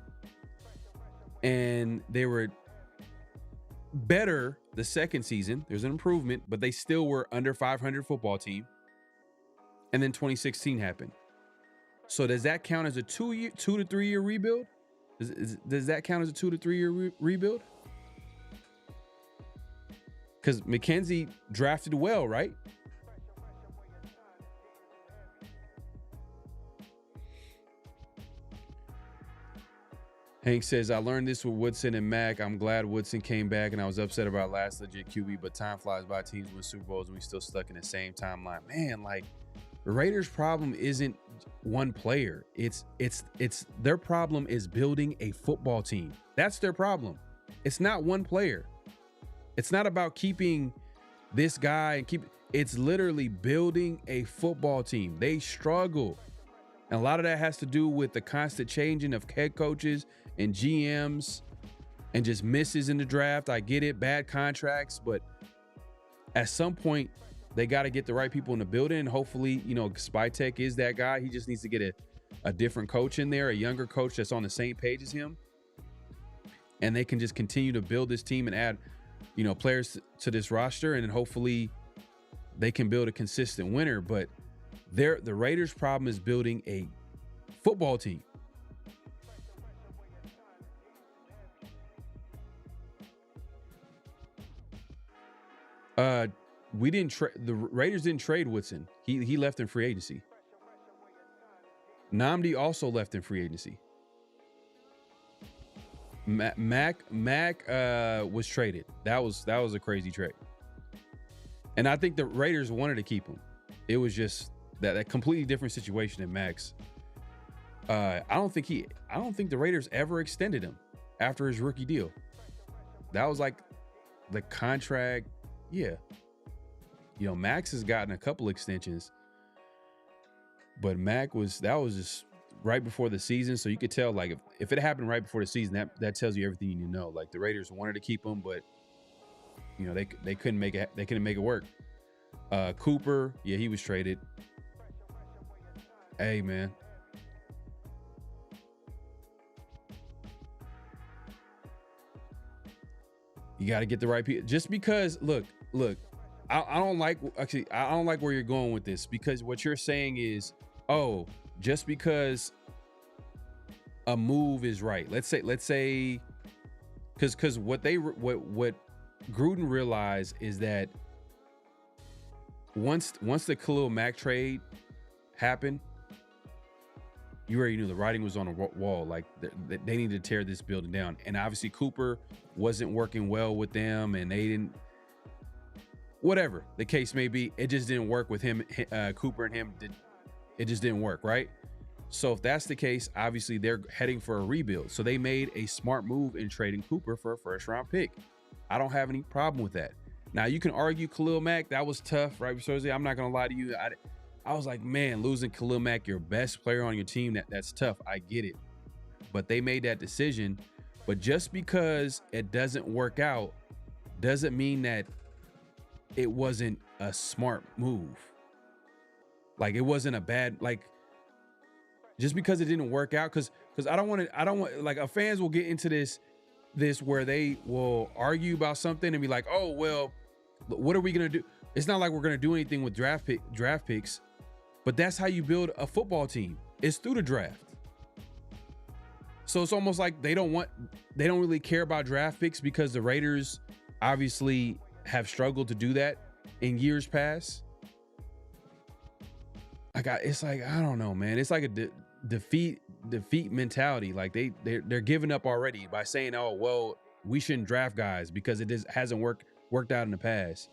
and they were better the second season. There's an improvement, but they still were under 500 football team. And then 2016 happened. So does that count as a 2 to 3 year rebuild? Does that count as a 2 to 3 year rebuild? Because McKenzie drafted well, right? Hank says, I learned this with Woodson and Mack. I'm glad Woodson came back, and I was upset about last legit QB, but time flies by. Teams win Super Bowls, and we still stuck in the same timeline. Man, like, the Raiders' problem isn't one player. It's their problem is building a football team. That's their problem. It's not one player. It's not about keeping this guy and it's literally building a football team. They struggle. And a lot of that has to do with the constant changing of head coaches and GMs and just misses in the draft. I get it, bad contracts, but at some point they got to get the right people in the building. Hopefully, Spytek is that guy. He just needs to get a different coach in there, a younger coach that's on the same page as him. And they can just continue to build this team and add, players to this roster. And then hopefully they can build a consistent winner. But the Raiders' problem is building a football team. The Raiders didn't trade Woodson. He left in free agency. Nnamdi also left in free agency. Mack was traded. That was a crazy trade. And I think the Raiders wanted to keep him. It was just that completely different situation than Maxx. I don't think the Raiders ever extended him after his rookie deal. That was like the contract. Yeah. Maxx has gotten a couple extensions, but that was just right before the season. So you could tell, like, if it happened right before the season, that tells you everything you need to know. Like, the Raiders wanted to keep him, but they couldn't make it work. Cooper, yeah, he was traded. Hey, man. You got to get the right people. Just because, look, I don't like where you're going with this, because what you're saying is, just because a move is right. Let's say, because what Gruden realized is that once the Khalil Mack trade happened, you already knew the writing was on the wall. Like, they needed to tear this building down. And obviously Cooper wasn't working well with them, and they didn't. Whatever the case may be, it just didn't work with him. Cooper and him it just didn't work, right? So if that's the case, obviously they're heading for a rebuild. So they made a smart move in trading Cooper for a first-round pick. I don't have any problem with that. Now, you can argue Khalil Mack, that was tough, right? So I'm not gonna lie to you. I was like, man, losing Khalil Mack, your best player on your team, that's tough. I get it. But they made that decision. But just because it doesn't work out doesn't mean that it wasn't a smart move. Like, it wasn't a bad, like, just because it didn't work out, because I don't want like, fans will get into this where they will argue about something and be like, oh, well, what are we gonna do? It's not like we're gonna do anything with draft picks, but that's how you build a football team. It's through the draft. So it's almost like they don't really care about draft picks because the Raiders obviously have struggled to do that in years past. It's like, I don't know, man. It's like a defeat mentality. Like they're giving up already by saying, oh, well, we shouldn't draft guys because it hasn't worked out in the past.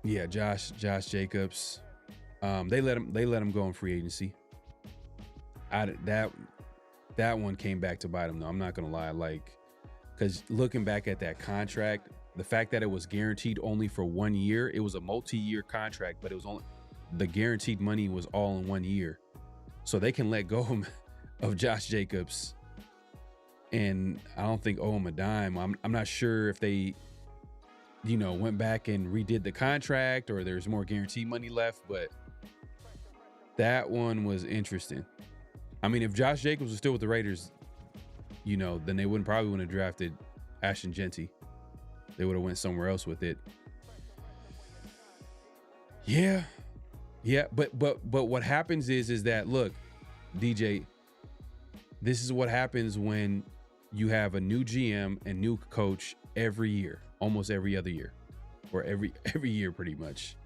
Yeah, Josh Jacobs. They let him go in free agency. That one came back to bite him though. I'm not gonna lie, like, because looking back at that contract, the fact that it was guaranteed only for 1 year, it was a multi-year contract, but it was only the guaranteed money was all in 1 year, so they can let go of Josh Jacobs, and I don't think owe him a dime. I'm not sure if they, went back and redid the contract or there's more guaranteed money left, but that one was interesting. I mean, if Josh Jacobs was still with the Raiders, then they probably wouldn't have drafted Ashton Genty. They would have went somewhere else with it. Yeah. But what happens is that, look, DJ, this is what happens when you have a new GM and new coach every year, almost every other year, or every year pretty much.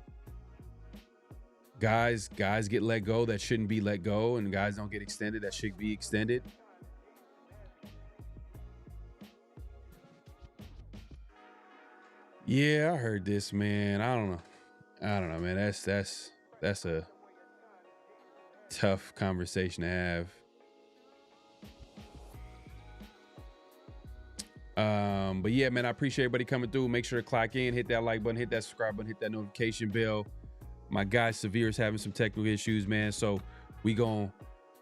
Guys get let go that shouldn't be let go, and guys don't get extended that should be extended. Yeah, I heard this, man. I don't know, man. That's a tough conversation to have. But yeah, man, I appreciate everybody coming through. Make sure to clock in, hit that like button, hit that subscribe button, hit that notification bell. My guy Severe is having some technical issues, man. So we gonna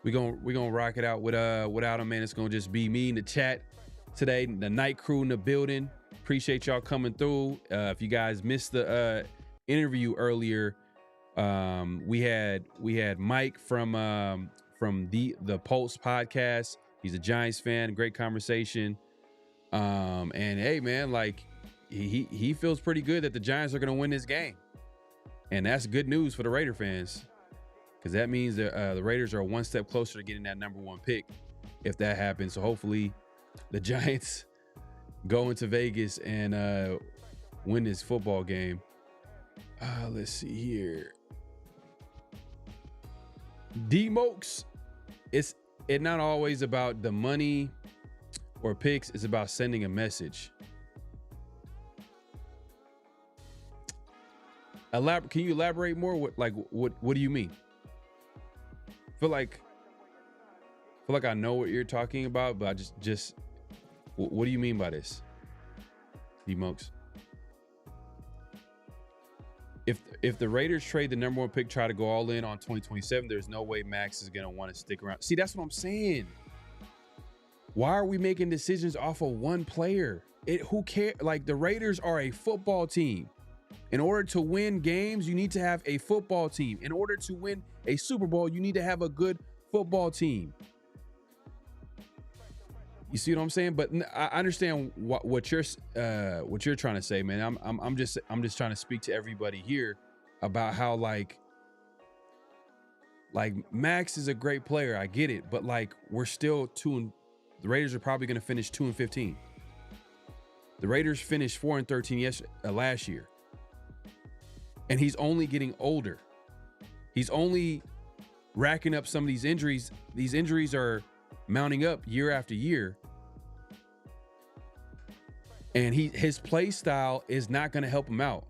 rock it out without him, man. It's gonna just be me in the chat today. The night crew in the building. Appreciate y'all coming through. If you guys missed the interview earlier, we had Mike from the Pulse podcast. He's a Giants fan. Great conversation. And hey, man, like he feels pretty good that the Giants are gonna win this game, and that's good news for the Raider fans, because that means that the Raiders are one step closer to getting that #1 pick if that happens. So hopefully the Giants go into Vegas and win this football game. Let's see here. D-Mokes, it's not always about the money or picks. It's about sending a message. Can you elaborate more? What do you mean? Feel like I know what you're talking about, but I just what do you mean by this, D-Mokes? If the Raiders trade the #1 pick, try to go all in on 2027, there's no way Maxx is gonna want to stick around. See, that's what I'm saying. Why are we making decisions off of one player? Who cares? Like, the Raiders are a football team. In order to win games, you need to have a football team. In order to win a Super Bowl, you need to have a good football team. You see what I'm saying? But I understand what you're trying to say, man. I'm just trying to speak to everybody here about how like Maxx is a great player. I get it, but like we're still the Raiders are probably going to finish 2-15. The Raiders finished 4-13 last year, and he's only getting older. He's only racking up some of these injuries. These injuries are mounting up year after year, and his play style is not going to help him out.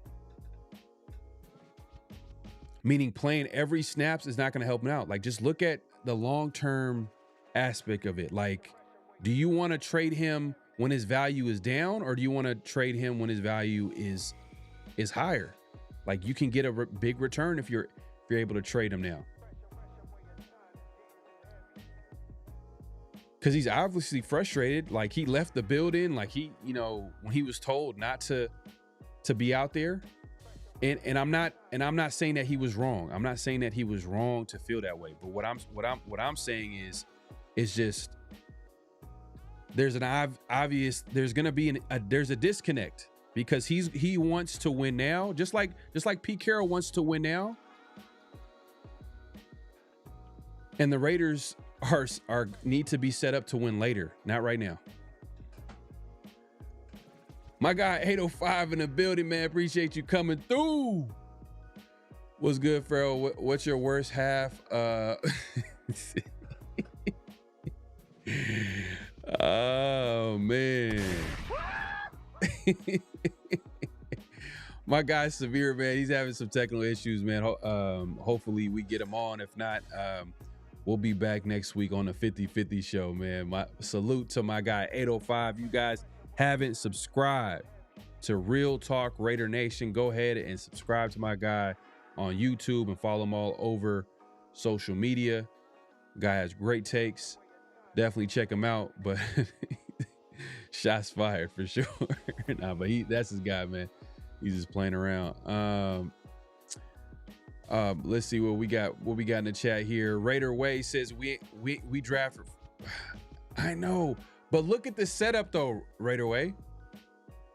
Meaning playing every snaps is not going to help him out. Like, just look at the long-term aspect of it. Like, do you want to trade him when his value is down, or do you want to trade him when his value is higher? Like, you can get a big return if you're able to trade him now. Because he's obviously frustrated. Like, he left the building. Like, when he was told not to be out there. And I'm not saying that he was wrong. I'm not saying that he was wrong to feel that way. But what I'm saying is just there's an obvious there's gonna be there's a disconnect, because he wants to win now, just like Pete Carroll wants to win now. And the Raiders are need to be set up to win later, not right now. My guy 805 in the building, man. Appreciate you coming through. What's good, Pharoah? What's your worst half? Oh man. My guy's severe, man. He's having some technical issues, man. Hopefully we get him on. If not, we'll be back next week on the 50-50 show, man. My salute to my guy 805. You guys haven't subscribed to Real Talk Raider Nation, go ahead and subscribe to my guy on YouTube and follow him all over social media. Guy has great takes. Definitely check him out. But shots fired for sure. Nah, but that's his guy, man. He's just playing around. Let's see what we got. What we got in the chat here. Raider Way says we drafted. I know, but look at the setup though, Raider Way.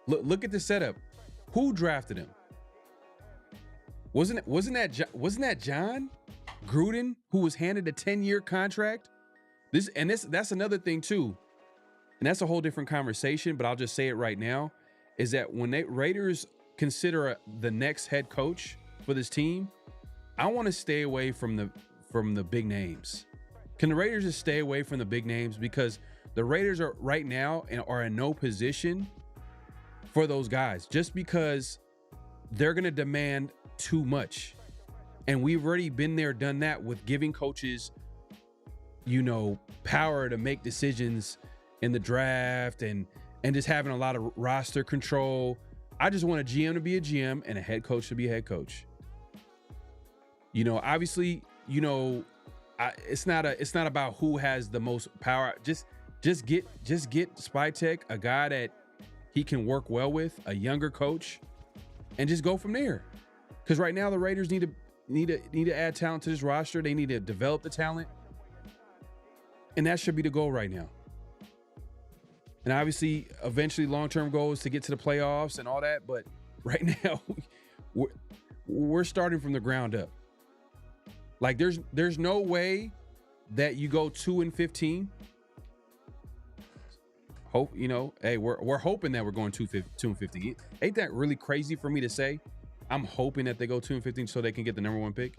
Look at the setup. Who drafted him? Wasn't that John Gruden who was handed a 10-year contract? That's another thing too, and that's a whole different conversation. But I'll just say it right now: is that when Raiders consider the next head coach for this team, I want to stay away from the big names. Can the Raiders just stay away from the big names, because the Raiders are right now and are in no position for those guys, just because they're going to demand too much. And we've already been there, done that with giving coaches, power to make decisions in the draft and just having a lot of roster control. I just want a GM to be a GM and a head coach to be a head coach. Obviously, it's not about who has the most power. Just get Spytek, a guy that he can work well with, a younger coach, and just go from there. Because right now the Raiders need to add talent to this roster. They need to develop the talent, and that should be the goal right now. And obviously, eventually, long-term goal is to get to the playoffs and all that. But right now, we're starting from the ground up. Like there's no way that you go 2-15. Hope hey, we're hoping that we're going 2-15. Ain't that really crazy for me to say? I'm hoping that they go 2-15 so they can get the number 1 pick.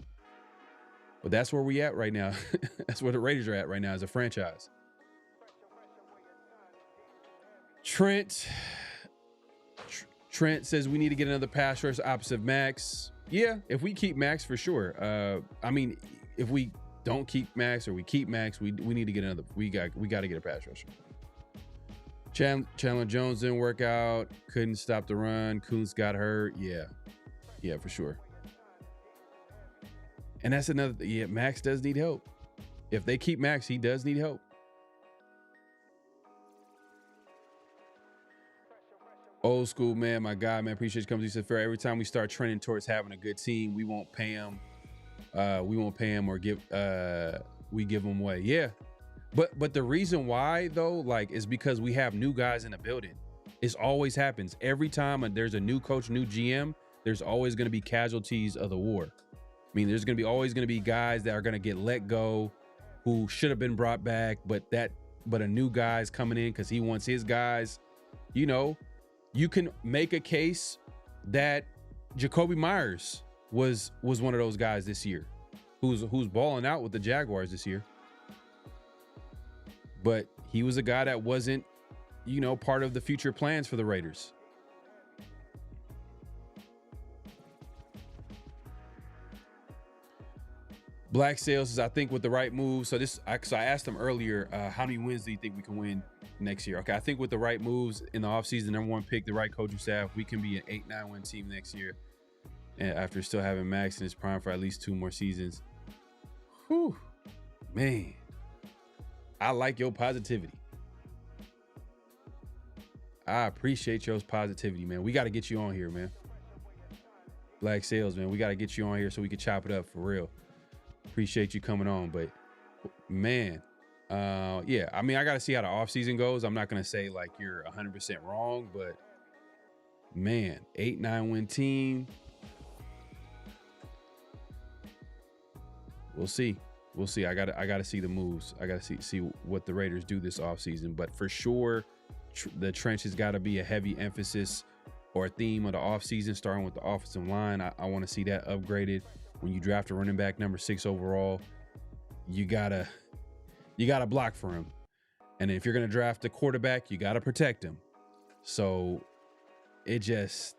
But that's where we at right now. That's where the Raiders are at right now as a franchise. Trent says we need to get another pass rush opposite Maxx. Yeah, if we keep Maxx, for sure. If we don't keep Maxx or we keep Maxx, we need to get another. We got to get a pass rusher. Chandler Jones didn't work out. Couldn't stop the run. Kuntz got hurt. Yeah, for sure. And that's another. Yeah, Maxx does need help. If they keep Maxx, he does need help. Old school, man, my guy, man, appreciate you coming. He said, "Fair. Every time we start trending towards having a good team, we won't pay him. Or we give him away." Yeah, but the reason why though, is because we have new guys in the building. It always happens every time there's a new coach, new GM. There's always going to be casualties of the war. I mean, there's always going to be guys that are going to get let go, who should have been brought back, but a new guy's coming in because he wants his guys. You can make a case that Jacoby Myers was one of those guys this year, who's balling out with the Jaguars this year. But he was a guy that wasn't, part of the future plans for the Raiders. Black Sales says, I think with the right move. So I asked him earlier, how many wins do you think we can win next year? Okay, I think with the right moves in the offseason, number 1 pick, the right coaching staff, we can be an 8-9 win team next year. And after still having Maxx in his prime for at least 2 more seasons. Whew, man. I like your positivity. I appreciate your positivity, man. We got to get you on here, man. Black Sales, man. We got to get you on here so we can chop it up for real. Appreciate you coming on, but man, yeah, I got to see how the offseason goes. I'm not going to say you're 100% wrong, but man, 8-9 win team. We'll see. We'll see. I gotta see the moves. I gotta see what the Raiders do this offseason. But for sure, the trench has got to be a heavy emphasis or a theme of the offseason, starting with the offensive line. I want to see that upgraded. When you draft a running back number 6 overall, you gotta block for him. And if you're gonna draft a quarterback, you gotta protect him. So it just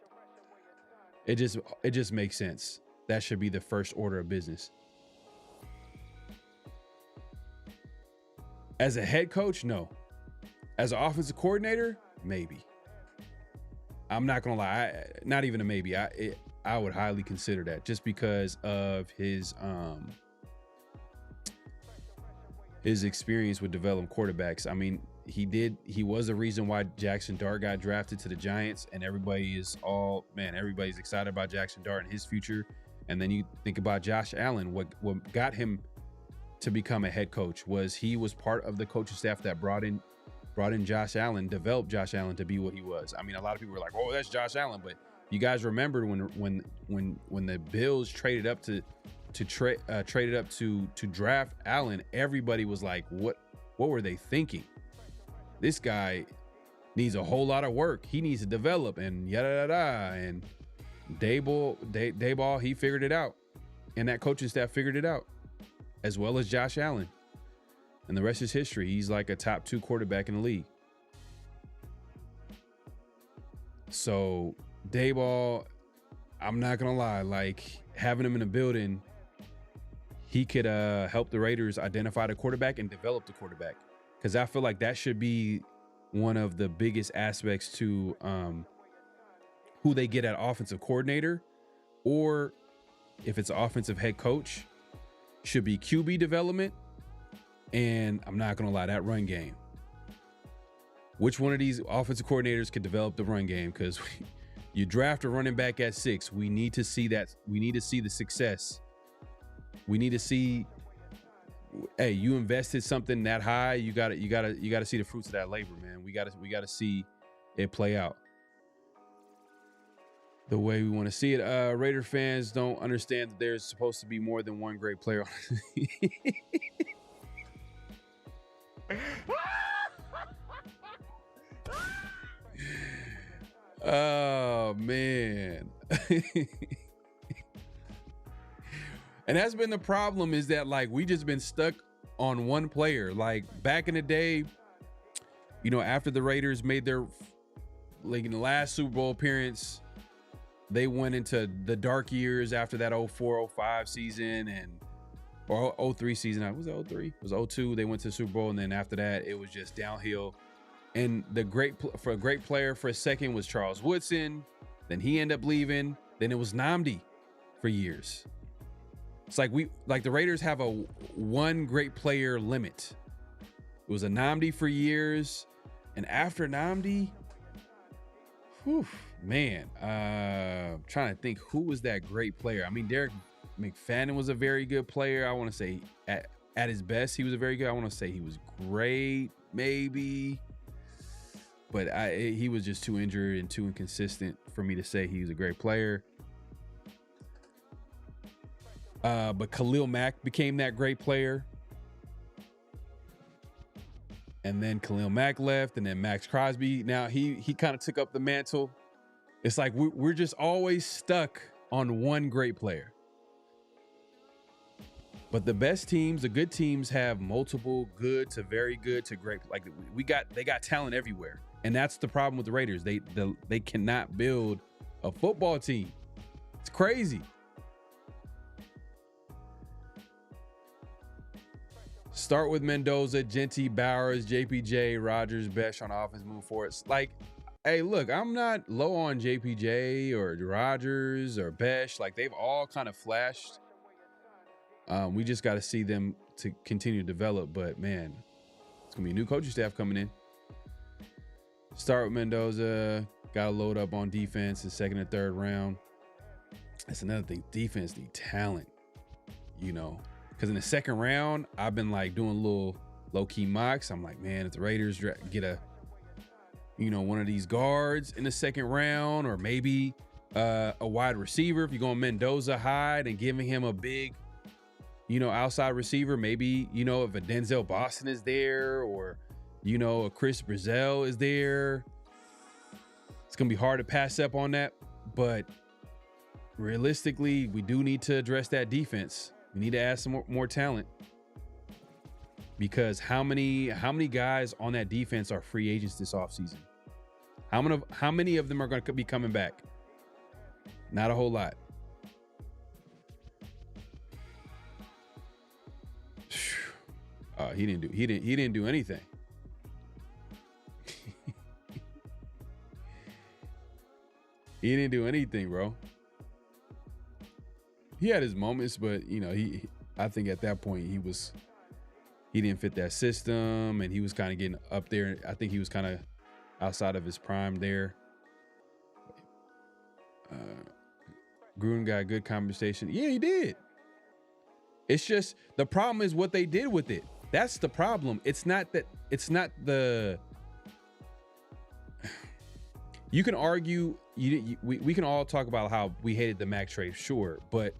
makes sense. That should be the first order of business. As a head coach, no. As an offensive coordinator, maybe. I'm not gonna lie, not even a maybe. I would highly consider that, just because of his experience with developing quarterbacks. I mean, he was the reason why Jackson Dart got drafted to the Giants, and everybody's excited about Jackson Dart and his future. And then you think about Josh Allen. What got him to become a head coach was he was part of the coaching staff that brought in Josh Allen, developed Josh Allen to be what he was. I mean, a lot of people were like, "Oh, that's Josh Allen," but you guys remember when the Bills traded up to draft Allen, everybody was like, "What were they thinking? This guy needs a whole lot of work. He needs to develop," and yada yada. And Dayball, he figured it out, and that coaching staff figured it out, as well as Josh Allen. And the rest is history. He's like a top 2 quarterback in the league. So Dayball, I'm not gonna lie, like having him in the building, he could help the Raiders identify the quarterback and develop the quarterback. Because I feel like that should be one of the biggest aspects to who they get at offensive coordinator, or if it's an offensive head coach, should be QB development. And I'm not going to lie, that run game. Which one of these offensive coordinators could develop the run game? Because you draft a running back at 6. We need to see that. We need to see the success. We need to see, hey, you invested something that high. You got to see the fruits of that labor, man. We got to see it play out the way we want to see it. Raider fans don't understand that there's supposed to be more than one great player. Oh man. And that's been the problem, is that like we just been stuck on one player. Like back in the day, you know, after the Raiders made their, like in the last Super Bowl appearance, they went into the dark years after that 04-05 season or 03 season. Was it 03? It was 02. They went to the Super Bowl, and then after that, it was just downhill. And the great player for a second was Charles Woodson. Then he ended up leaving. Then it was Nnamdi for years. It's like the Raiders have a one great player limit. It was a Nnamdi for years, and after Nnamdi, whew, man, I'm trying to think who was that great player. I mean, Derek McFadden was a very good player. I want to say at his best, he was a very good. I want to say he was great, maybe. But he was just too injured and too inconsistent for me to say he was a great player. But Khalil Mack became that great player. And then Khalil Mack left, and then Maxx Crosby. Now he kind of took up the mantle. It's like we're just always stuck on one great player. But the best teams, the good teams, have multiple good to very good to great. Like they got talent everywhere. And that's the problem with the Raiders. They cannot build a football team. It's crazy. Start with Mendoza, Genty, Bowers, JPJ, Rodgers, Besh on offense, move forward. Like, hey, look, I'm not low on JPJ or Rodgers or Besh. Like, they've all kind of flashed. We just got to see them to continue to develop. But, man, it's going to be a new coaching staff coming in. Start with Mendoza. Got to load up on defense in second and third round. That's another thing. Defense need talent, you know. Because in the second round, I've been like doing little low-key mocks. I'm like, man, if the Raiders get one of these guards in the second round, or maybe a wide receiver, if you're going Mendoza high and giving him a big, outside receiver, maybe, if a Denzel Boston is there or, a Chris Brazell is there, it's going to be hard to pass up on that. But realistically, we do need to address that defense. We need to add some more talent, because how many guys on that defense are free agents this offseason? How many of them are going to be coming back? Not a whole lot. He didn't do anything. He didn't do anything, bro. He had his moments, but I think at that point he didn't fit that system, and he was kind of getting up there. I think he was kind of outside of his prime there. Gruden got a good conversation. Yeah, he did. It's just the problem is what they did with it. That's the problem. It's not the. You can argue. We can all talk about how we hated the Maxx trade, sure, but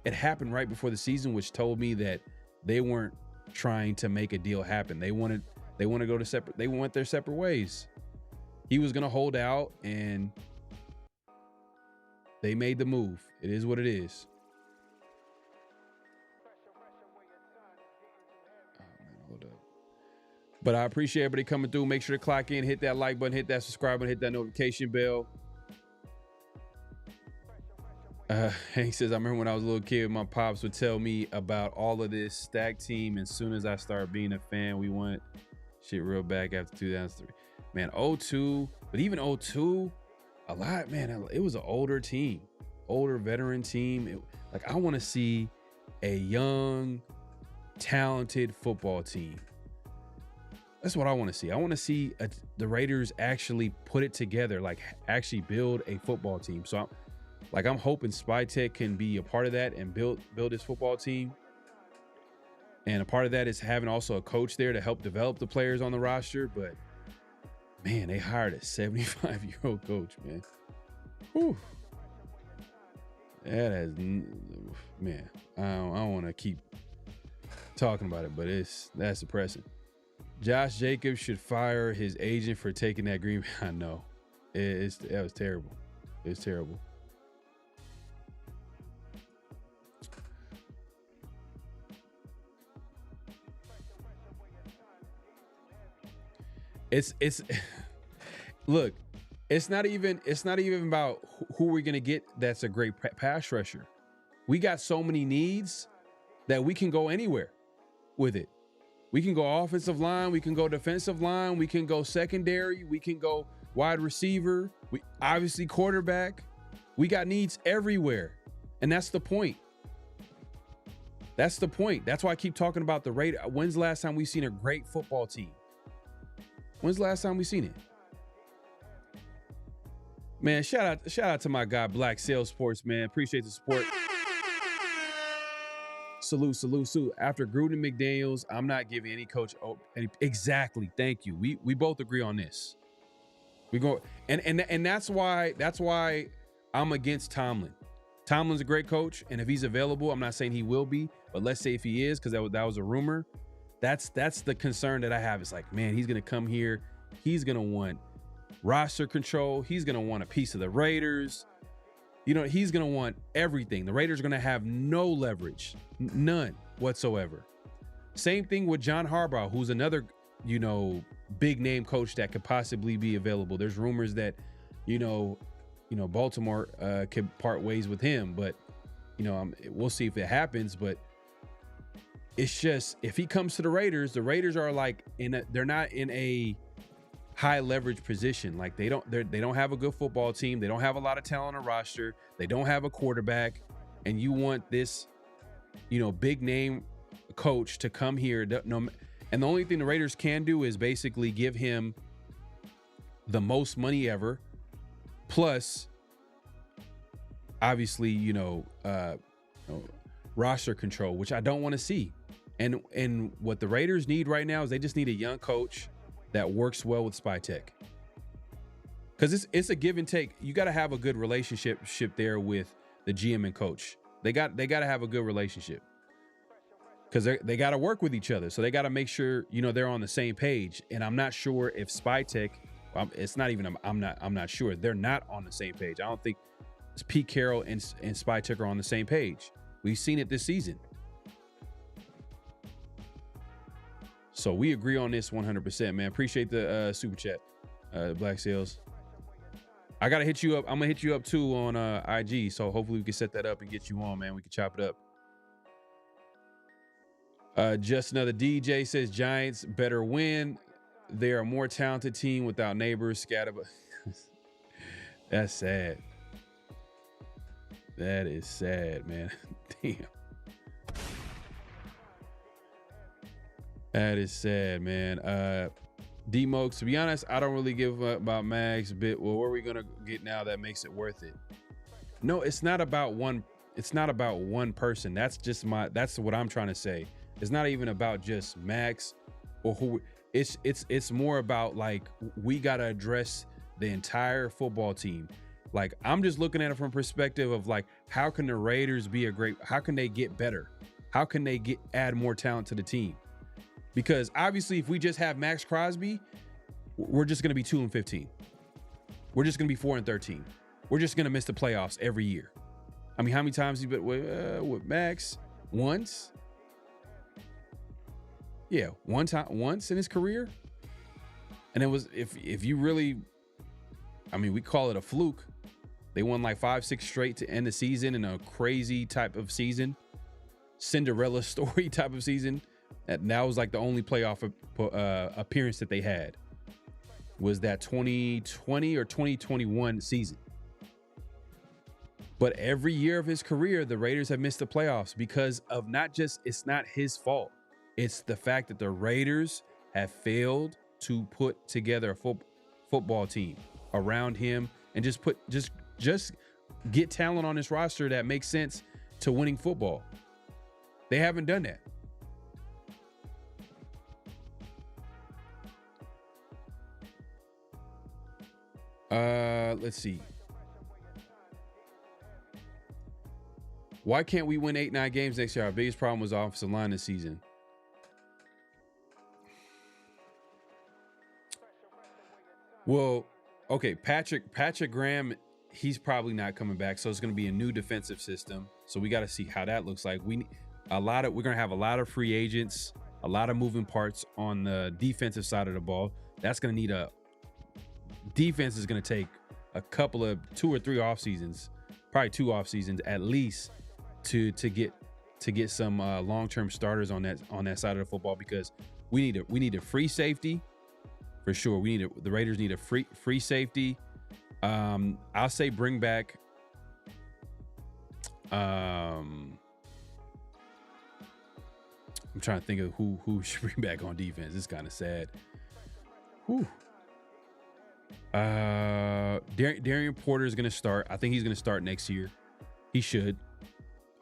it happened right before the season, which told me that they weren't trying to make a deal happen. They want to go to separate. They went their separate ways. He was gonna hold out, and they made the move. It is what it is. Hold up. But I appreciate everybody coming through. Make sure to clock in, hit that like button, hit that subscribe button, hit that notification bell. Hank says, I remember when I was a little kid, my pops would tell me about all of this stack team. And as soon as I started being a fan, we went shit real back after 2003. Man, 02, but even 02, a lot, man, it was an older team, older veteran team. I want to see a young, talented football team. That's what I want to see. I want to see the Raiders actually put it together, actually build a football team. So I'm hoping Spytech can be a part of that and build this football team. And a part of that is having also a coach there to help develop the players on the roster. But man, they hired a 75-year-old coach, man. Whew. That has, man, I don't want to keep talking about it, but that's depressing. Josh Jacobs should fire his agent for taking that green. I know. That was terrible. It's terrible. It's look, it's not even about who we're gonna get. That's a great pass rusher. We got so many needs that we can go anywhere with it. We can go offensive line, we can go defensive line, we can go secondary, we can go wide receiver, we obviously quarterback. We got needs everywhere, and that's the point. That's the point. That's why I keep talking about the Raiders. When's the last time we seen a great football team? When's the last time we seen it? Man, shout out to my guy Black Sales Sports, man. Appreciate the support. Salute. After Gruden and McDaniels, I'm not giving any coach any. Exactly. Thank you. We both agree on this. We go and that's why I'm against Tomlin. Tomlin's a great coach, and if he's available, I'm not saying he will be, but let's say if he is, because that was a rumor. That's the concern that I have. It's like, man, he's gonna come here. He's gonna want roster control. He's gonna want a piece of the Raiders. He's gonna want everything. The Raiders are gonna have no leverage, none whatsoever. Same thing with John Harbaugh, who's another, big name coach that could possibly be available. There's rumors that, Baltimore could part ways with him, but we'll see if it happens. But it's just, if he comes to the Raiders are they're not in a high leverage position. Like they don't have a good football team. They don't have a lot of talent on a roster. They don't have a quarterback, and you want this, big name coach to come here. And the only thing the Raiders can do is basically give him the most money ever, plus obviously, roster control, which I don't want to see. And what the Raiders need right now is they just need a young coach that works well with Spytech. Because it's a give and take. You got to have a good relationship there with the GM and coach. They got to have a good relationship. because they got to work with each other. So they got to make sure, you know, they're on the same page. And I'm not sure if Spytech, it's not even, I'm not sure. They're not on the same page. I don't think Pete Carroll and Spytech are on the same page. We've seen it this season. So we agree on this 100%, man. Appreciate the super chat, Black Sales. I got to hit you up. I'm going to hit you up too on IG. So hopefully we can set that up and get you on, man. We can chop it up. Just another DJ says Giants better win. They're a more talented team without neighbors scattered. That's sad. That is sad, man. Damn. That is sad, man. D-Mokes, to be honest, I don't really give up about Maxx, but well, what are we gonna get now that makes it worth it? No, it's not about one. It's not about one person. That's what I'm trying to say. It's not even about just Maxx or who. It's more about, like, we gotta address the entire football team. Like, I'm just looking at it from perspective of, like, how can the Raiders how can they get better? How can they add more talent to the team? Because obviously, if we just have Maxx Crosby, we're just going to be 2-15. We're just going to be 4-13. We're just going to miss the playoffs every year. I mean, how many times he's been with Maxx? Once? Yeah, once in his career. And it was, if you really, I mean, we call it a fluke. They won like 5-6 straight to end the season in a crazy type of season, Cinderella story type of season. And that was like the only playoff appearance that they had, was that 2020 or 2021 season. But every year of his career, the Raiders have missed the playoffs because of it's not his fault. It's the fact that the Raiders have failed to put together a football team around him and just get talent on this roster that makes sense to winning football. They haven't done that. Let's see. Why can't we win 8-9 games next year? Our biggest problem was offensive line this season. Well, okay, Patrick Graham, he's probably not coming back, so it's going to be a new defensive system. So we got to see how that looks like. We're going to have a lot of free agents, a lot of moving parts on the defensive side of the ball. That's going to need defense is going to take a couple of 2 or 3 off seasons, probably 2 off seasons at least, to get some long-term starters on that side of the football, because we need a free safety for sure. The Raiders need a free safety. I'll say bring back I'm trying to think of who should bring back on defense. It's kind of sad. Whew. Darian Porter is going to start. I think he's going to start next year. He should,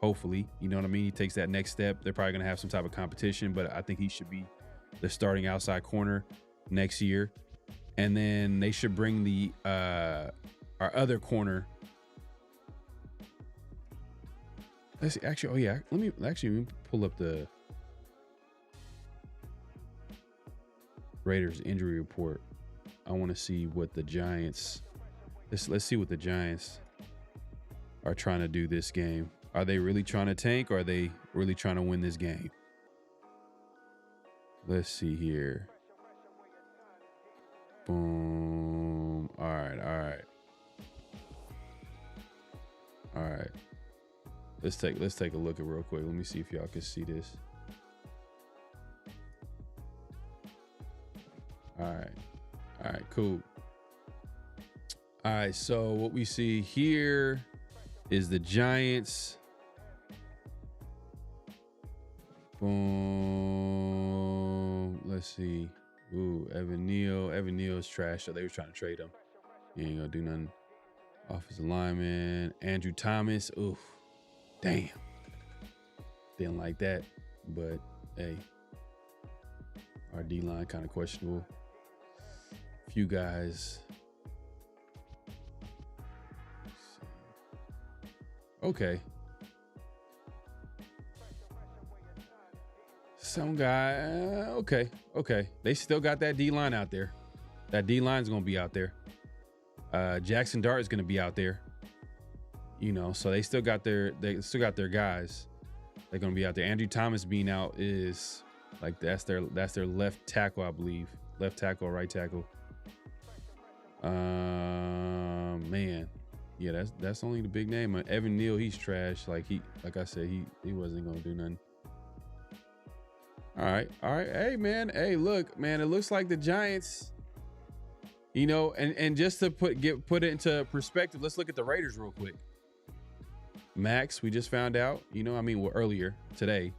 hopefully. You know what I mean? He takes that next step. They're probably going to have some type of competition, but I think he should be the starting outside corner next year. And then they should bring the our other corner. Let's see, actually, oh yeah, let me pull up the Raiders injury report. I want to see what the Giants. Let's see what the Giants are trying to do this game. Are they really trying to tank, or are they really trying to win this game? Let's see here. Boom. All right. Let's take a look at real quick. Let me see if y'all can see this. All right, cool. All right, so what we see here is the Giants. Boom. Let's see. Ooh, Evan Neal's trash. So they were trying to trade him. He ain't gonna do nothing. Offensive lineman, Andrew Thomas. Oof. Damn. Didn't like that. But hey. Our D-line kind of questionable. Few guys. Okay. Some guy. Okay. They still got that D line out there. That D line's gonna be out there. Jackson Dart is gonna be out there. You know, so they still got their guys. They're gonna be out there. Andrew Thomas being out is like that's their left tackle, I believe. Left tackle, right tackle. Man. Yeah, that's only the big name. Evan Neal, he's trash. Like I said, he wasn't gonna do nothing. All right. Hey, man. Hey, look, man. It looks like the Giants. You know, and just to put it into perspective, let's look at the Raiders real quick. Maxx, we just found out. You know, I mean, earlier today,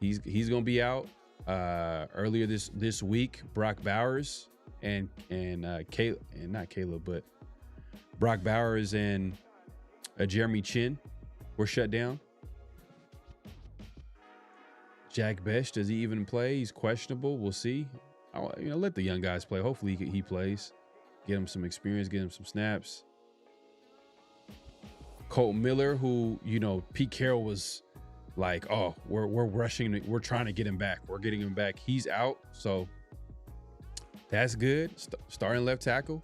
he's gonna be out. Earlier this week, Brock Bowers and not Caleb, but Brock Bowers and Jeremy Chin were shut down. Jack Besh, does he even play? He's questionable. We'll see. Let the young guys play. Hopefully he plays. Get him some experience, get him some snaps. Colt Miller, who, Pete Carroll was like, oh, we're rushing. We're trying to get him back. We're getting him back. He's out. So that's good. Starting left tackle.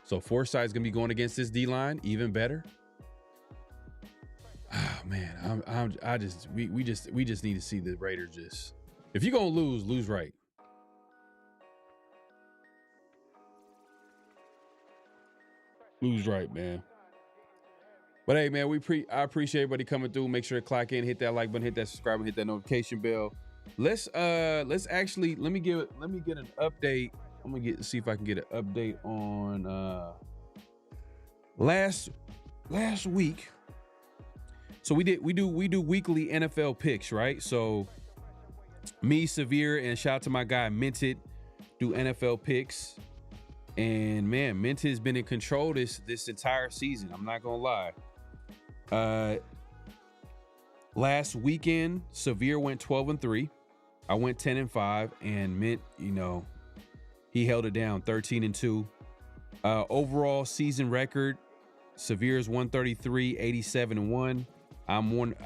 So Forsythe's going to be going against this D-line. Even better. Oh, man. We just need to see the Raiders just. If you're going to lose right. Lose right, man. But hey, man, I appreciate everybody coming through. Make sure to clock in, hit that like button, hit that subscribe, and hit that notification bell. Let me get an update. I'm gonna see if I can get an update on last week. So we do weekly NFL picks, right? So me, Severe, and shout out to my guy Minted do NFL picks. And man, Minted has been in control this entire season. I'm not gonna lie. Last weekend, Severe went 12-3. I went 10-5, and Mint, he held it down 13-2. Overall season record, Severe's 133, 87-1. I went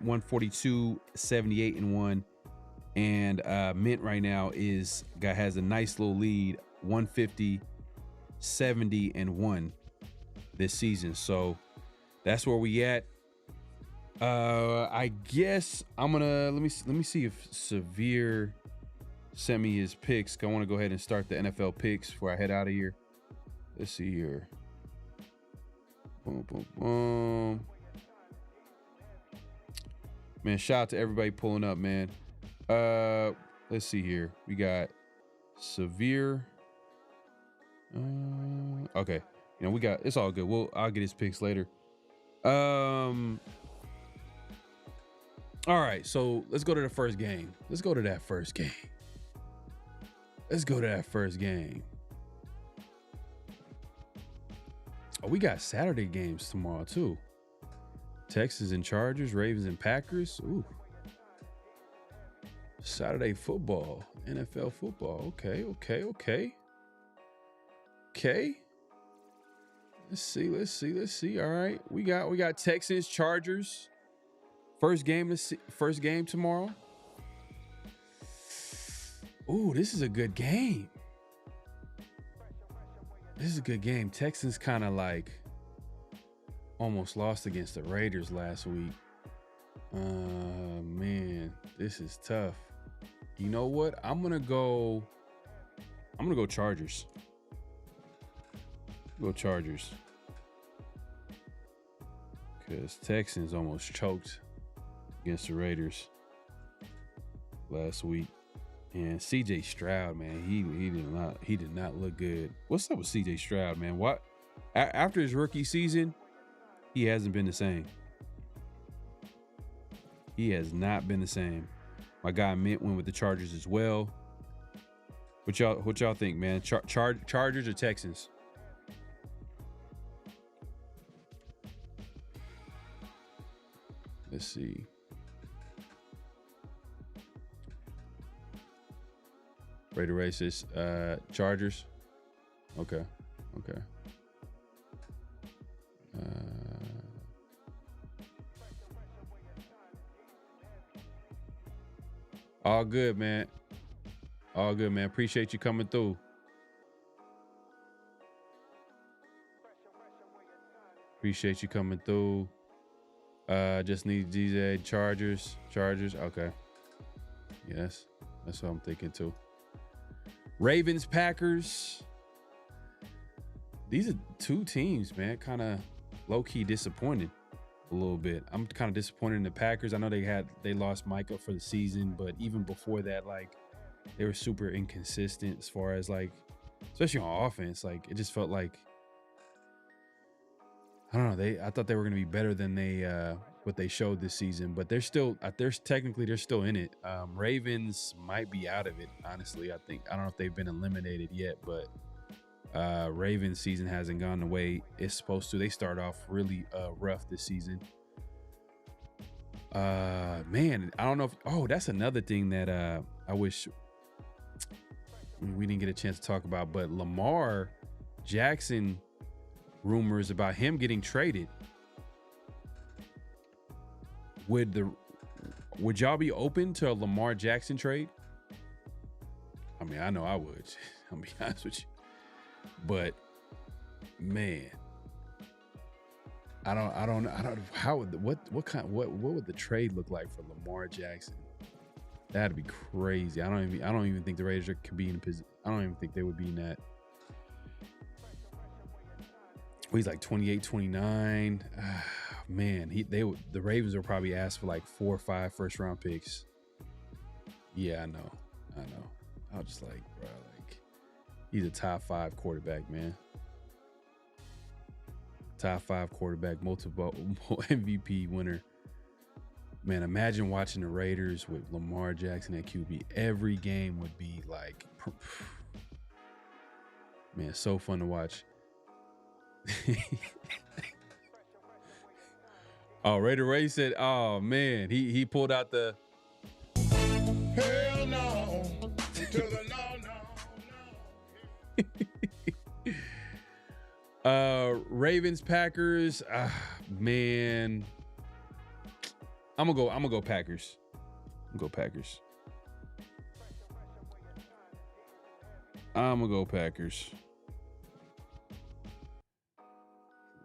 142, 78-1. And Mint right now has a nice little lead, 150, 70-1 this season. So that's where we at. I guess I'm gonna let me see if Severe sent me his picks. I want to go ahead and start the NFL picks before I head out of here. Let's see here. Boom, boom, boom. Man, shout out to everybody pulling up, man. Let's see here. We got Severe. Okay. We got, it's all good. I'll get his picks later. All right. So let's go to the first game. Let's go to that first game. Oh, we got Saturday games tomorrow too. Texans and Chargers, Ravens and Packers. Ooh. Saturday football, NFL football. Okay. Let's see. All right. We got Texans, Chargers. First game tomorrow. Ooh, this is a good game. Texans kind of like almost lost against the Raiders last week. Man, this is tough. You know what? I'm gonna go Chargers. Go Chargers. Because Texans almost choked against the Raiders last week. And CJ Stroud, man, he did not look good. What's up with CJ Stroud, man? What after his rookie season, he hasn't been the same. He has not been the same. My guy Mint went with the Chargers as well. What y'all think, man? Chargers or Texans? Let's see. Raider Races, Chargers. Okay. All good, man. All good, man. Appreciate you coming through. Appreciate you coming through. Just need DJ Chargers. Okay. Yes, that's what I'm thinking too. Ravens, Packers. These are two teams, man. Kind of low-key disappointed a little bit. I'm kind of disappointed in the Packers. I know they lost Micah for the season, but even before that, like, they were super inconsistent as far as, like, especially on offense. Like, it just felt like, I don't know. I thought they were going to be better than what they showed this season, but they're still in it. Ravens might be out of it, honestly. I don't know if they've been eliminated yet, but Ravens season hasn't gone the way it's supposed to. They start off really rough this season. Man, I don't know if, that's another thing that I wish we didn't get a chance to talk about, but Lamar Jackson, rumors about him getting traded. Would y'all be open to a Lamar Jackson trade? I mean, I know I would. I'll be honest with you. But man, I don't what would the trade look like for Lamar Jackson? That'd be crazy. I don't even think the Raiders could be in a position. I don't even think they would be in that. He's like 28, 29. Man, the Ravens will probably ask for like 4 or 5 first-round picks. Yeah, I know. I was just like, bro, like, he's a top 5 quarterback, man. Top 5 quarterback, multiple MVP winner. Man, imagine watching the Raiders with Lamar Jackson at QB. Every game would be like, man, so fun to watch. Oh, Raider Ray said, oh man, he pulled out the hell no to the no. Ravens, Packers, man. I'm gonna go Packers. I'm gonna go Packers.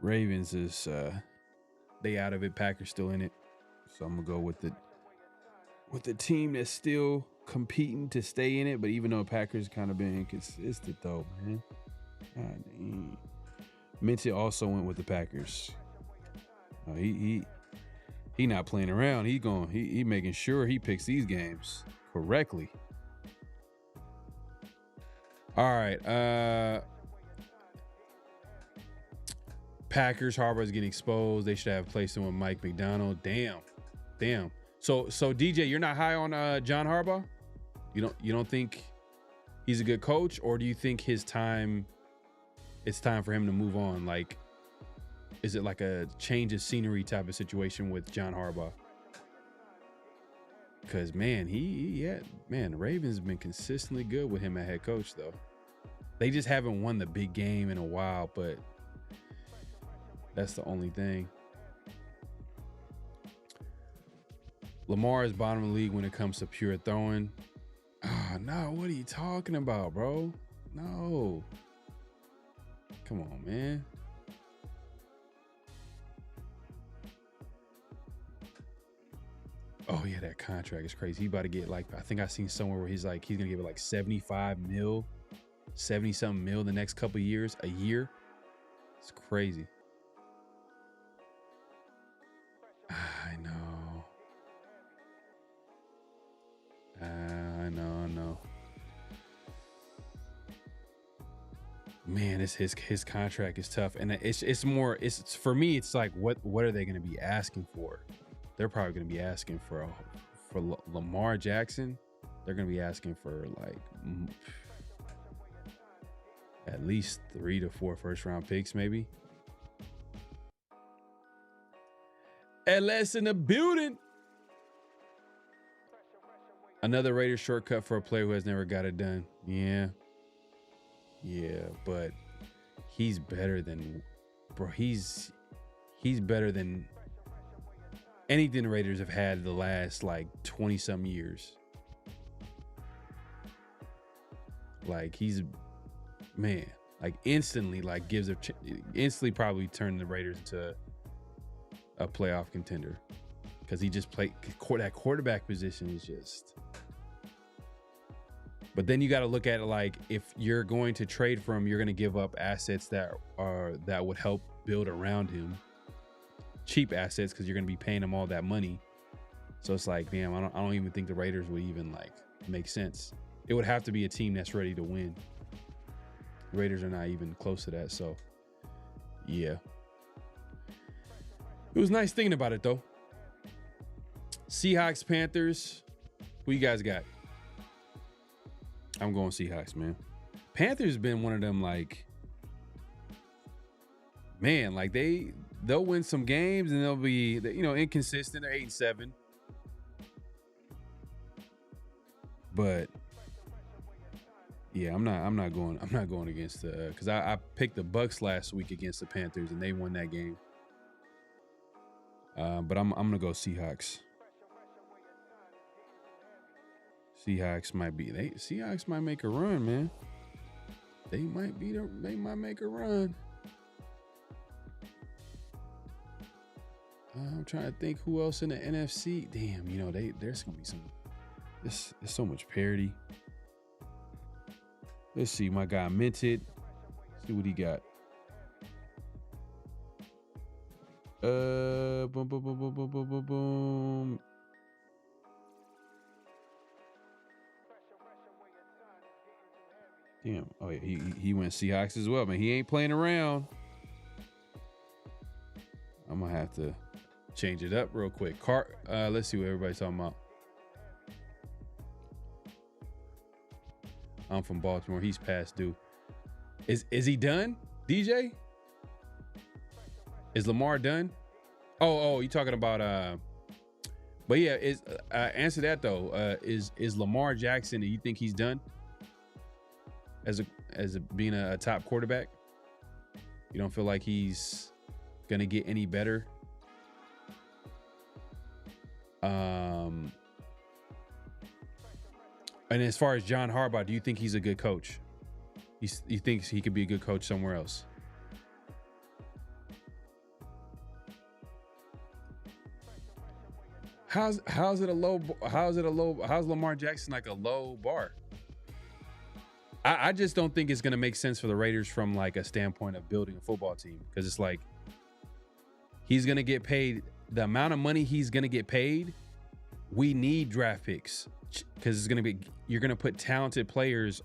Ravens is they out of it. Packers still in it, so I'm gonna go with the team that's still competing to stay in it. But even though Packers kind of been inconsistent though, man. God dang. Minty also went with the Packers. He not playing around. He making sure he picks these games correctly. All right. Packers, Harbaugh's getting exposed. They should have placed him with Mike McDonald. Damn. So DJ, you're not high on John Harbaugh? You don't think he's a good coach, or do you think it's time for him to move on? Like, is it like a change of scenery type of situation with John Harbaugh? Because man, the Ravens have been consistently good with him at head coach though. They just haven't won the big game in a while, but that's the only thing. Lamar is bottom of the league when it comes to pure throwing. Oh, no, what are you talking about, bro? No. Come on, man. Oh, yeah, that contract is crazy. He about to get like, I think I seen somewhere where he's going to give it like 75 mil, 70-something mil the next couple of years, a year. It's crazy. I know. Man, his contract is tough, and it's more. It's for me. It's like what are they going to be asking for? They're probably going to be asking for Lamar Jackson. They're going to be asking for like at least 3 to 4 first-round picks, maybe. LS in the building. Another Raiders shortcut for a player who has never got it done. Yeah, but he's better than, bro. He's better than anything the Raiders have had the last like 20 some years. Like he's, man, like instantly, like instantly probably turn the Raiders into a playoff contender because he just played that quarterback position is just. But then you got to look at it like if you're going to trade for him, you're going to give up assets that would help build around him, cheap assets because you're going to be paying him all that money. So it's like, damn, I don't even think the Raiders would even like make sense. It would have to be a team that's ready to win. The Raiders are not even close to that. So, yeah. It was nice thinking about it, though. Seahawks, Panthers. Who you guys got? I'm going Seahawks, man. Panthers been one of them, like, man, like they'll win some games and they'll be, inconsistent. They're 8-7. But yeah, I'm not going against because I picked the Bucks last week against the Panthers and they won that game. But I'm gonna go Seahawks. Seahawks might make a run, man. They might make a run. I'm trying to think who else in the NFC. Damn, there's gonna be some. There's so much parity. Let's see, my guy Minted. Let's see what he got. Boom. Damn. Oh yeah, he went Seahawks as well, man. He ain't playing around. I'm gonna have to change it up real quick. Let's see what everybody's talking about. I'm from Baltimore. He's past due. Is he done, DJ? Is Lamar done? Oh, you talking about but yeah, answer that though. Is Lamar Jackson, do you think he's done as being a top quarterback? You don't feel like he's gonna get any better? And as far as John Harbaugh, do you think he's a good coach? You think he could be a good coach somewhere else? How's Lamar Jackson like a low bar? I just don't think it's gonna make sense for the Raiders from like a standpoint of building a football team, because it's like he's gonna get paid the amount of money he's gonna get paid. We need draft picks because you're gonna put talented players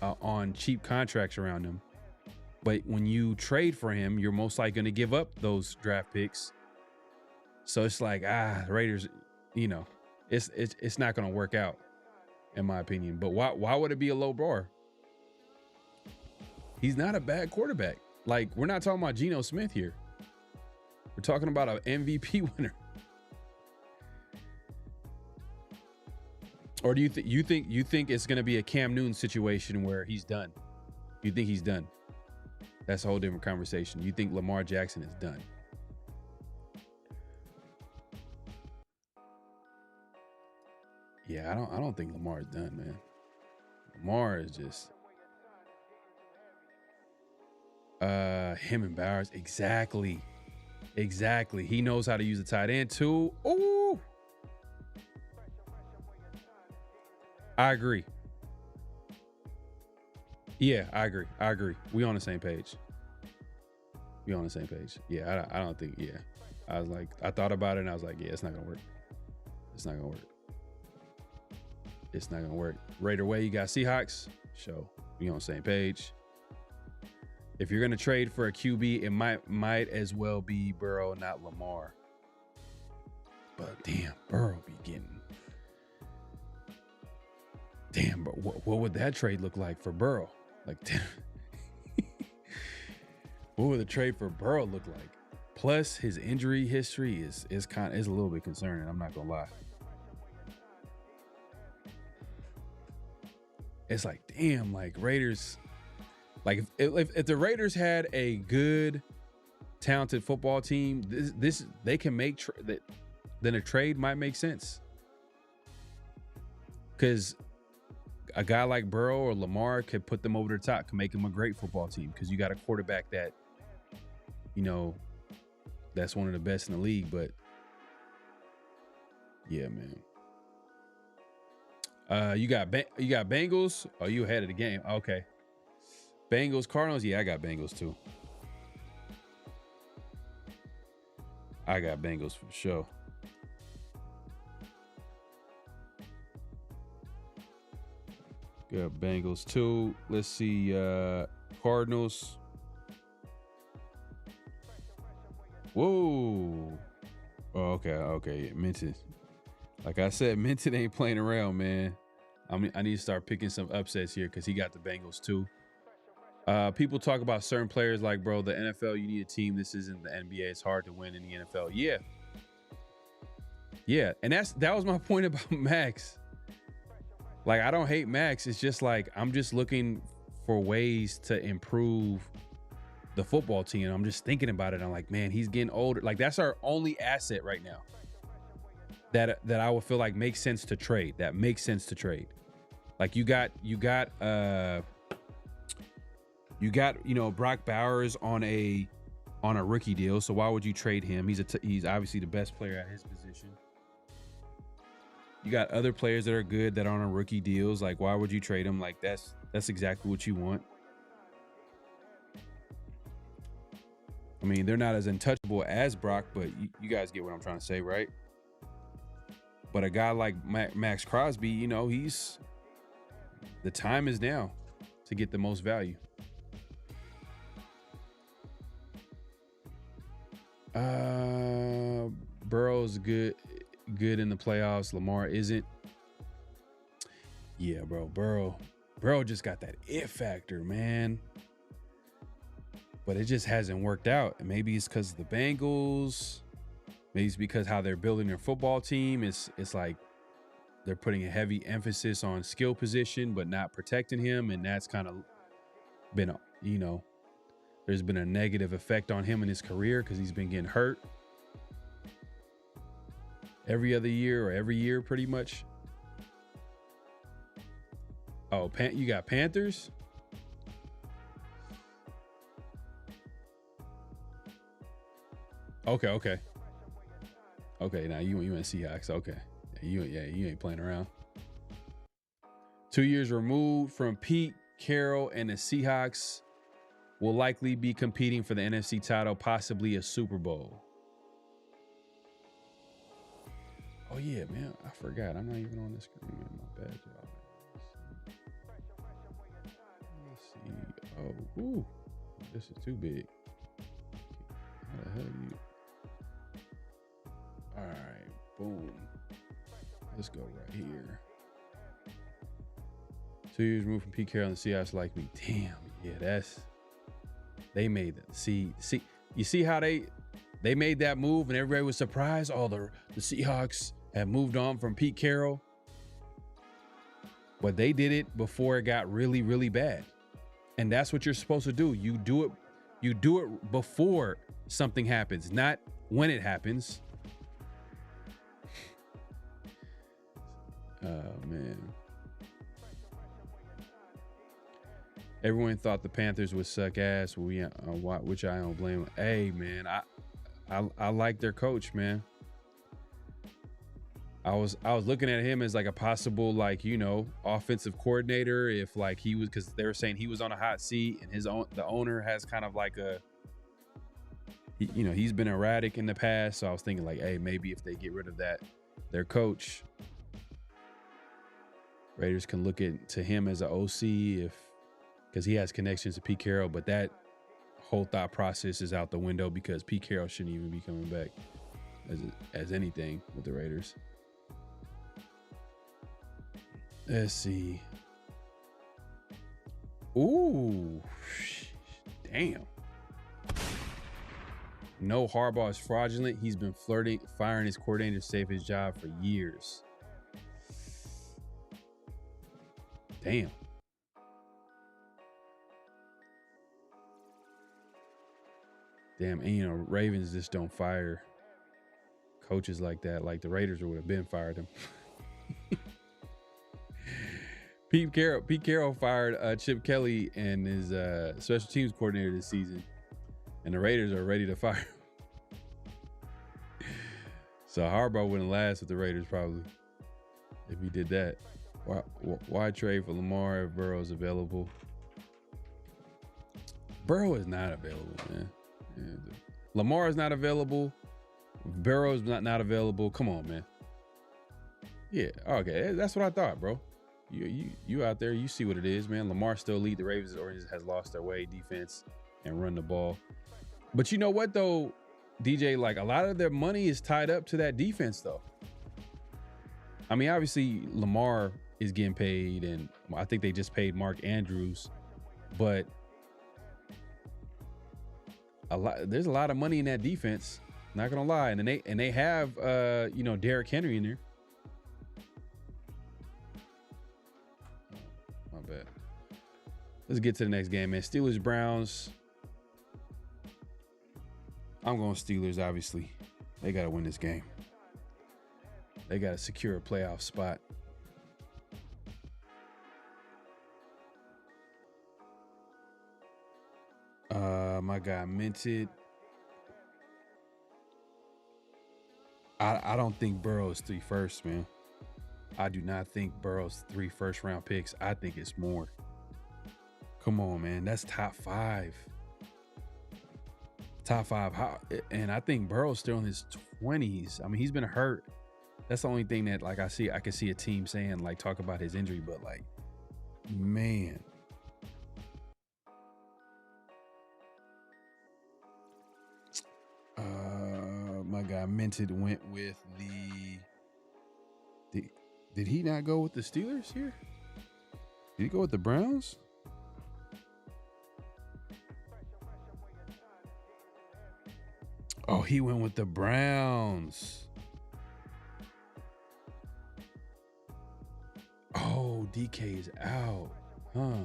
on cheap contracts around him. But when you trade for him, you're most likely gonna give up those draft picks. So it's like, the Raiders, it's not gonna work out, in my opinion. But why would it be a low bar? He's not a bad quarterback. Like, we're not talking about Geno Smith here. We're talking about an MVP winner. Or do you think it's going to be a Cam Newton situation where he's done? You think he's done? That's a whole different conversation. You think Lamar Jackson is done? Yeah, I don't think Lamar is done, man. Lamar is just him and Bowers. Exactly. He knows how to use a tight end too. Ooh. I agree. Yeah, I agree. We on the same page. Yeah, I don't think, yeah. I thought about it and I was like, yeah, it's not gonna work. Raider Way, you got Seahawks. We on the same page. If you're gonna trade for a QB, it might as well be Burrow, not Lamar. But damn, Burrow be getting. Damn, but what would that trade look like for Burrow? Like, what would the trade for Burrow look like? Plus, his injury history is a little bit concerning. I'm not gonna lie. It's like, damn, like Raiders, like if the Raiders had a good, talented football team, this they can make that. Then a trade might make sense. Because a guy like Burrow or Lamar could put them over the top, can make them a great football team because you got a quarterback that, you know, that's one of the best in the league. But yeah, man. You got Bengals? Oh, you ahead of the game. Okay. Bengals, Cardinals? Yeah, I got Bengals too. I got Bengals for sure. Got Bengals too. Let's see. Cardinals. Whoa. Oh, okay. Minton. Like I said, Minton ain't playing around, man. I need to start picking some upsets here because he got the Bengals too. People talk about certain players like, bro, the NFL, you need a team. This isn't the NBA. It's hard to win in the NFL. Yeah. And that was my point about Maxx. Like, I don't hate Maxx. It's just like, I'm just looking for ways to improve the football team. And I'm just thinking about it. I'm like, man, he's getting older. Like, that's our only asset right now that I would feel like makes sense to trade. That makes sense to trade. Like you got Brock Bowers on a rookie deal. So why would you trade him? He's obviously the best player at his position. You got other players that are good that are on rookie deals. Like, why would you trade him? Like, that's exactly what you want. I mean, they're not as untouchable as Brock, but you guys get what I'm trying to say, right? But a guy like Maxx Crosby, the time is now to get the most value. Burrow's good in the playoffs. Lamar isn't. Yeah, bro. Burrow just got that it factor, man. But it just hasn't worked out. And maybe it's because of the Bengals. Maybe it's because how they're building their football team. It's like they're putting a heavy emphasis on skill position, but not protecting him. And that's kind of been, there's been a negative effect on him in his career because he's been getting hurt every other year or every year pretty much. Oh, you got Panthers? Okay. Now you in Seahawks. Okay. You ain't playing around. 2 years removed from Pete Carroll, and the Seahawks will likely be competing for the NFC title, possibly a Super Bowl. Oh yeah, man. I forgot. I'm not even on the screen, man. My bad, y'all. Let's see. Oh, ooh. This is too big. How the hell do you? All right, boom. Let's go right here. 2 years removed from Pete Carroll and the Seahawks like me. Damn, yeah, they made that. See, you see how they made that move and everybody was surprised. Oh, the Seahawks have moved on from Pete Carroll. But they did it before it got really, really bad. And that's what you're supposed to do. You do it before something happens, not when it happens. Oh, man. Everyone thought the Panthers would suck ass, which I don't blame them. Hey, man, I like their coach, man. I was looking at him as like a possible, offensive coordinator if he was, because they were saying he was on a hot seat and the owner has kind of like he's been erratic in the past. So I was thinking hey, maybe if they get rid of their coach, Raiders can look to him as an OC because he has connections to Pete Carroll, but that whole thought process is out the window because Pete Carroll shouldn't even be coming back as anything with the Raiders. Let's see. Ooh, damn. No, Harbaugh is fraudulent. He's been firing his coordinator to save his job for years. Damn. And Ravens just don't fire coaches like that. Like the Raiders would have been fired him. Pete Carroll fired Chip Kelly and his special teams coordinator this season, and the Raiders are ready to fire him. So Harbaugh wouldn't last with the Raiders probably if he did that. Why trade for Lamar if Burrow's available? Burrow is not available, man. Lamar is not available. Burrow is not available. Come on, man. Yeah, okay, that's what I thought, bro. You out there, you see what it is, man. Lamar still lead the Ravens, or has lost their way defense and run the ball. But you know what though, DJ, like a lot of their money is tied up to that defense though. I mean, obviously Lamar is getting paid, and I think they just paid Mark Andrews, but there's a lot of money in that defense. Not gonna lie, and they have Derrick Henry in there. My bad. Let's get to the next game, man. Steelers Browns. I'm going Steelers. Obviously, they gotta win this game. They gotta secure a playoff spot. My guy Minted. I don't think Burrow's 3 firsts, man. I do not think Burrow's 3 first-round picks. I think it's more. Come on, man. That's top 5. Top 5. And I think Burrow's still in his 20s. I mean, he's been hurt. That's the only thing that, like, I can see a team saying, like, talk about his injury, but, like, man. My guy Minted went with did he not go with the Steelers here? Did he go with the Browns? Oh, he went with the Browns. Oh, DK is out. Huh.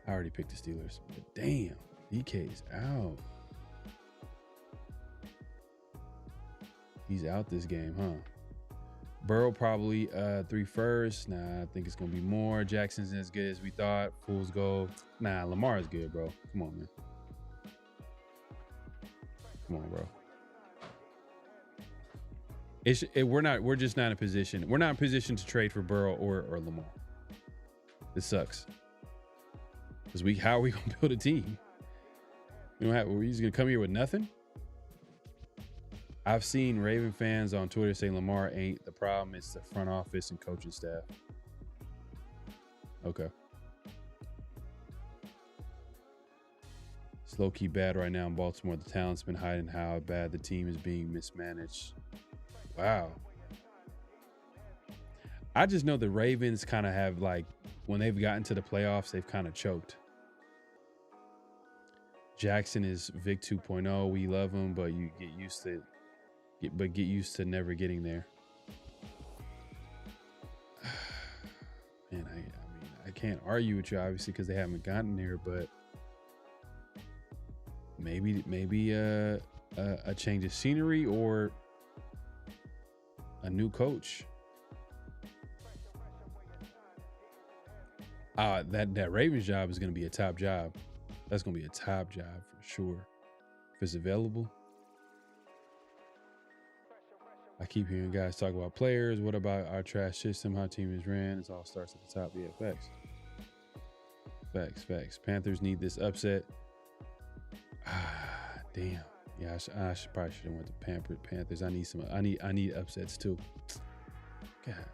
I already picked the Steelers, but damn, DK is out. He's out this game, huh? Burrow probably 3 firsts. Nah, I think it's gonna be more. Jackson's as good as we thought. Fool's gold. Nah, Lamar is good, bro. Come on, man. Come on, bro. We're just not in a position. We're not in a position to trade for Burrow or Lamar. This sucks. Because how are we gonna build a team? We're just gonna come here with nothing. I've seen Raven fans on Twitter say Lamar ain't the problem. It's the front office and coaching staff. Okay. It's low-key bad right now in Baltimore. The talent's been hiding how bad the team is being mismanaged. Wow. I just know the Ravens kind of have, like, when they've gotten to the playoffs, they've kind of choked. Jackson is Vic 2.0. We love him, but you get used to never getting there. Man, I mean, I can't argue with you, obviously, because they haven't gotten there, but maybe a change of scenery or a new coach. That Ravens job is going to be a top job. That's going to be a top job for sure. If it's available. I keep hearing guys talk about players. What about our trash system? How team is ran? It all starts at the top. Yeah, facts. Facts. Panthers need this upset. Damn. Yeah, I probably should have went to Panthers. I need upsets too. God.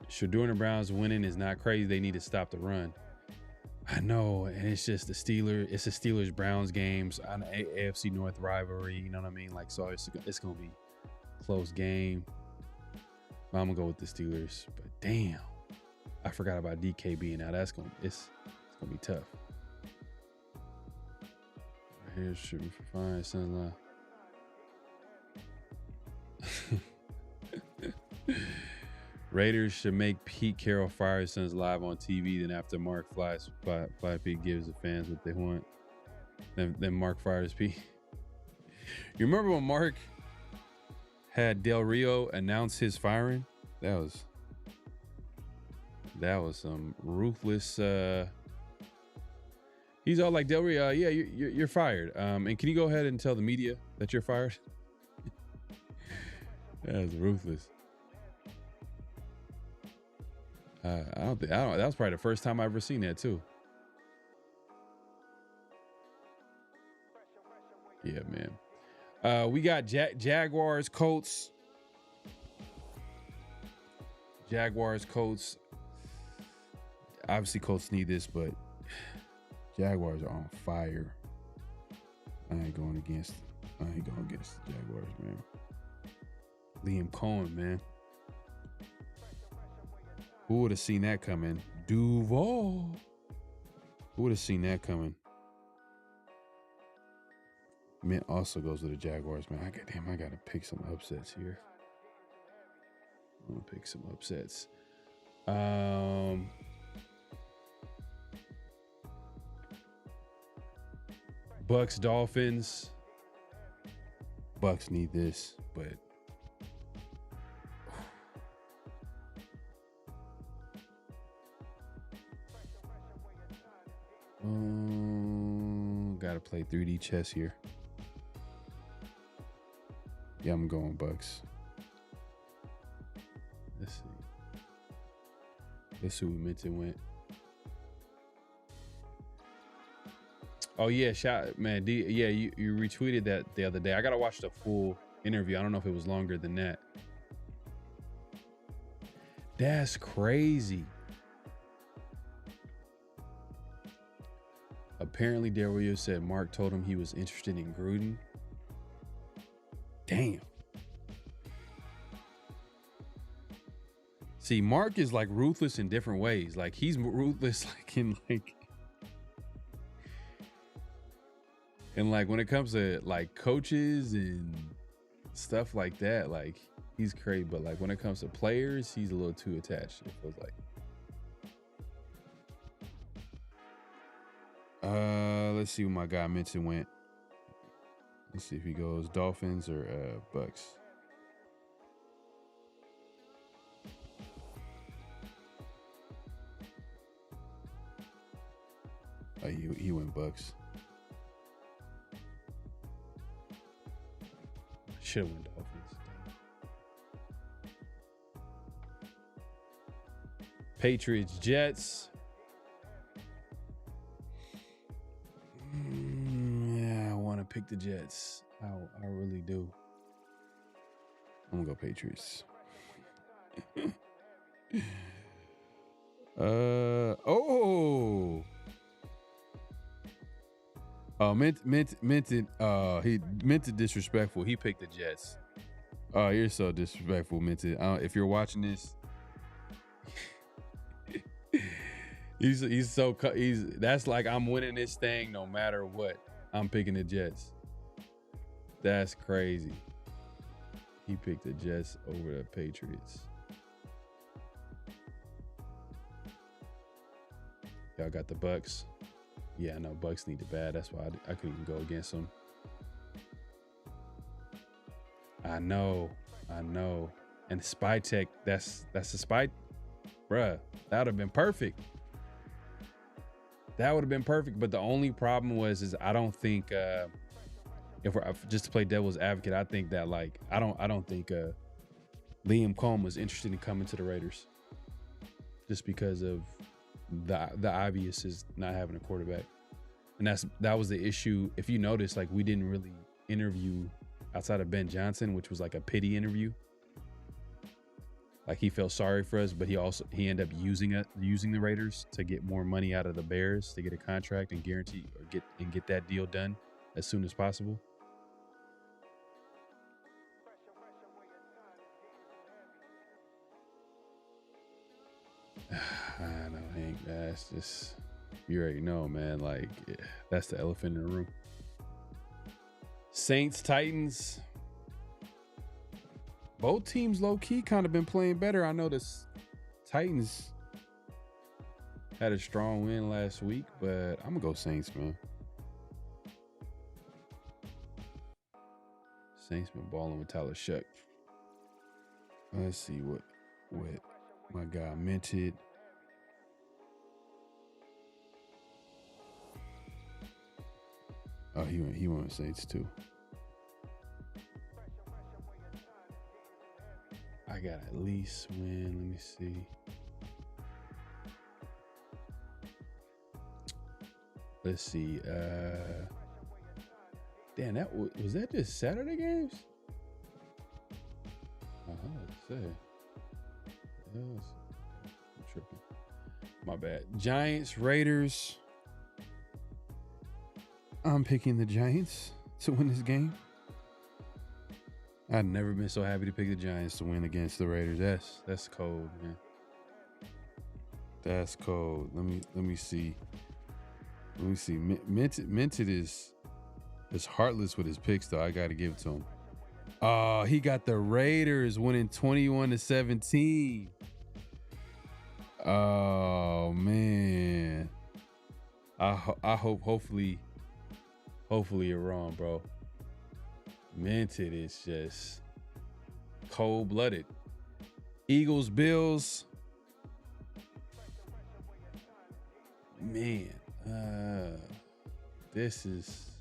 Shutdown the Browns winning is not crazy. They need to stop the run. I know, and it's just the Steelers. It's a Steelers-Browns games on AFC North rivalry. You know what I mean? Like, so it's gonna be a close game. I'm gonna go with the Steelers, but damn, I forgot about DK being out. It's gonna be tough. Right here's shooting for fine. Son Raiders should make Pete Carroll fire his sons live on TV. Then after Mark Fly Pete gives the fans what they want, then Mark fires Pete. You remember when Mark had Del Rio announce his firing? That was some ruthless. He's all like, Del Rio, yeah, you're fired. And can you go ahead and tell the media that you're fired? That was ruthless. I don't. That was probably the first time I ever seen that too. Yeah, man. We got Jaguars, Colts. Jaguars, Colts. Obviously, Colts need this, but Jaguars are on fire. I ain't going against the Jaguars, man. Liam Cohen, man. Who would have seen that coming? Duval. Who would have seen that coming? Mint also goes to the Jaguars, man. I gotta pick some upsets here. I'm gonna pick some upsets. Bucks, Dolphins. Bucks need this, but gotta play 3D chess here. Yeah, I'm going Bucks. Let's see. Let's see who Minton went. Oh yeah, man. You retweeted that the other day. I gotta watch the full interview. I don't know if it was longer than that. That's crazy. Apparently, Dario said Mark told him he was interested in Gruden. Damn. See, Mark is like ruthless in different ways. Like he's ruthless, and when it comes to like coaches and stuff like that, like he's crazy. But like when it comes to players, he's a little too attached. It feels like. Let's see where my guy mentioned went. Let's see if he goes Dolphins or Bucks. Oh, he went Bucks. Should have went Dolphins. Patriots, Jets. Yeah, I want to pick the Jets. I really do. I'm gonna go Patriots. He meant it disrespectful. He picked the Jets. Oh, you're so disrespectful, Minted. If you're watching this, that's like I'm winning this thing no matter what. I'm picking the Jets. That's crazy. He picked the Jets over the Patriots. Y'all got the Bucks. Yeah, I know Bucks need it bad. That's why I couldn't even go against them. I know. And Spy Tech, that's the Spy, bruh. That would have been perfect. But the only problem is I don't think if we're just to play devil's advocate, I think that I don't think Liam Cohen was interested in coming to the Raiders just because of the obvious is not having a quarterback. And that was the issue. If you notice, we didn't really interview outside of Ben Johnson, which was like a pity interview. Like he felt sorry for us, but he ended up using the Raiders to get more money out of the Bears to get a contract and guarantee or get that deal done as soon as possible. I know, Hank. That's just, you already know, man. That's the elephant in the room. Saints, Titans. Both teams low-key kind of been playing better. I know the Titans had a strong win last week, but I'm going to go Saints, man. Saints been balling with Tyler Shuck. Let's see what with my guy Minted. Oh, he went with Saints too. I got at least win. Let me see. Let's see. Damn, that was that just Saturday games? Let's say. I'm tripping. My bad. Giants, Raiders. I'm picking the Giants to win this game. I've never been so happy to pick the Giants to win against the Raiders. That's cold, man. That's cold. Let me see. Minted is heartless with his picks, though. I got to give it to him. Oh, he got the Raiders winning 21-17. Oh man. I hope hopefully you're wrong, bro. Minted is just cold-blooded. Eagles, Bills. Man, this is.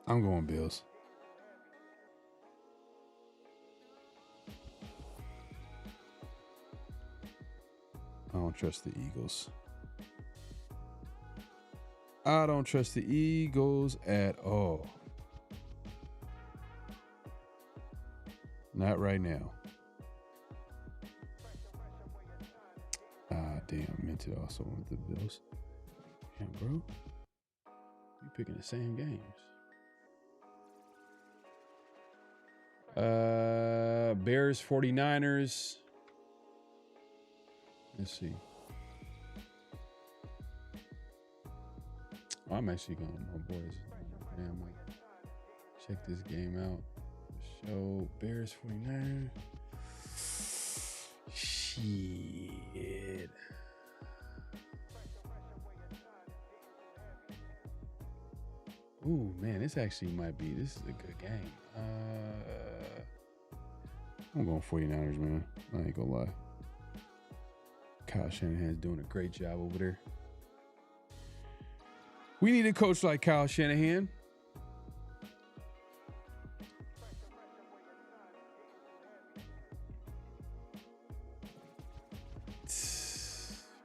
I'm going Bills. I don't trust the Eagles. I don't trust the Eagles at all. Not right now. Damn, Minted also with the Bills. Damn, bro. You picking the same games. Bears, 49ers. Let's see. I'm actually going with my boys. Man, I might check this game out. Show Bears, 49ers. Shit. Ooh, man, this actually might be. This is a good game. I'm going 49ers, man. I ain't gonna lie. Kyle Shanahan's doing a great job over there. We need a coach like Kyle Shanahan.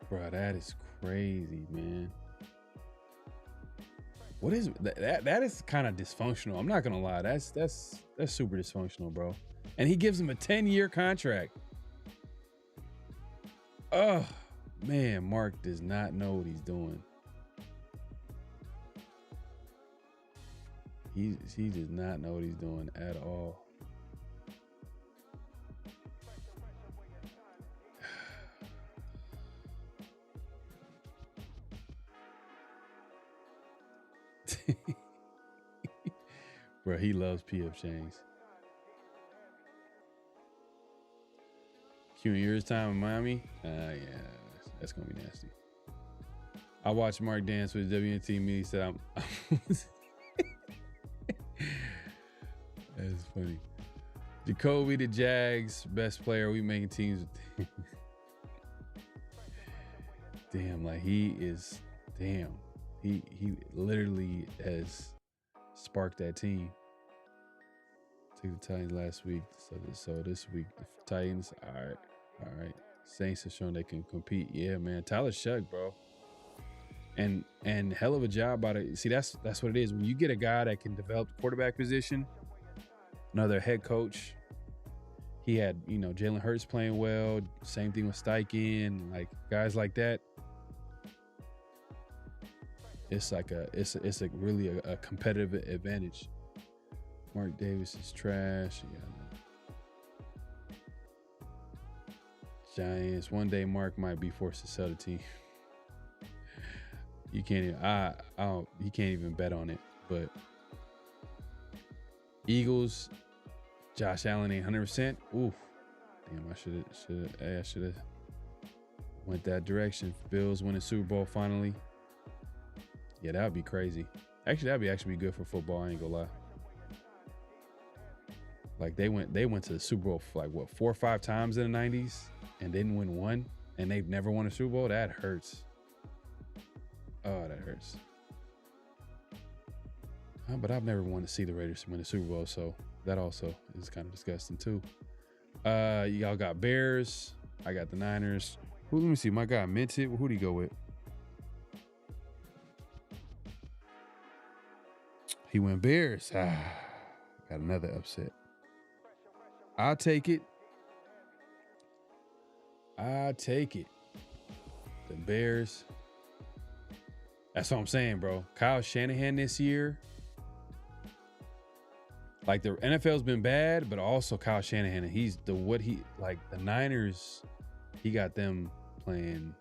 Bro, that is crazy, man. What is that is kind of dysfunctional. I'm not gonna lie. That's super dysfunctional, bro. And he gives him a 10-year contract. Oh man, Mark does not know what he's doing. He does not know what he's doing at all. Bro, he loves P.F. Chang's. Q in years time in Miami? Yeah, that's gonna be nasty. I watched Mark dance with WNT meeting. He said, I'm that's funny. Jacoby, the Jags, best player. We making teams with. Damn, like he is. Damn, he literally has sparked that team. Took the Titans last week, so this week the Titans. All right. Saints have shown they can compete. Yeah, man. Tyler Shuck, bro. And hell of a job by the. See, that's what it is. When you get a guy that can develop the quarterback position, another head coach. He had, Jalen Hurts playing well. Same thing with Steichen, like guys like that. It's like it's really a competitive advantage. Mark Davis is trash. Yeah. Giants. One day Mark might be forced to sell the team. You can't even you can't even bet on it. But Eagles, Josh Allen ain't 100%. Oof. Damn, I should have went that direction. Bills win the Super Bowl finally. Yeah, that would be crazy. Actually, that'd be good for football. I ain't gonna lie. Like they went to the Super Bowl like what 4 or 5 times in the 90s and didn't win one, and they've never won a Super Bowl. That hurts. Oh, that hurts. But I've never wanted to see the Raiders win a Super Bowl, so that also is kind of disgusting too. Y'all got Bears. I got the Niners. Let me see. My guy Minted. Who do you go with? He went Bears. Got another upset. I'll take it. The Bears. That's what I'm saying, bro. Kyle Shanahan this year. Like the NFL's been bad, but also Kyle Shanahan. The Niners, he got them playing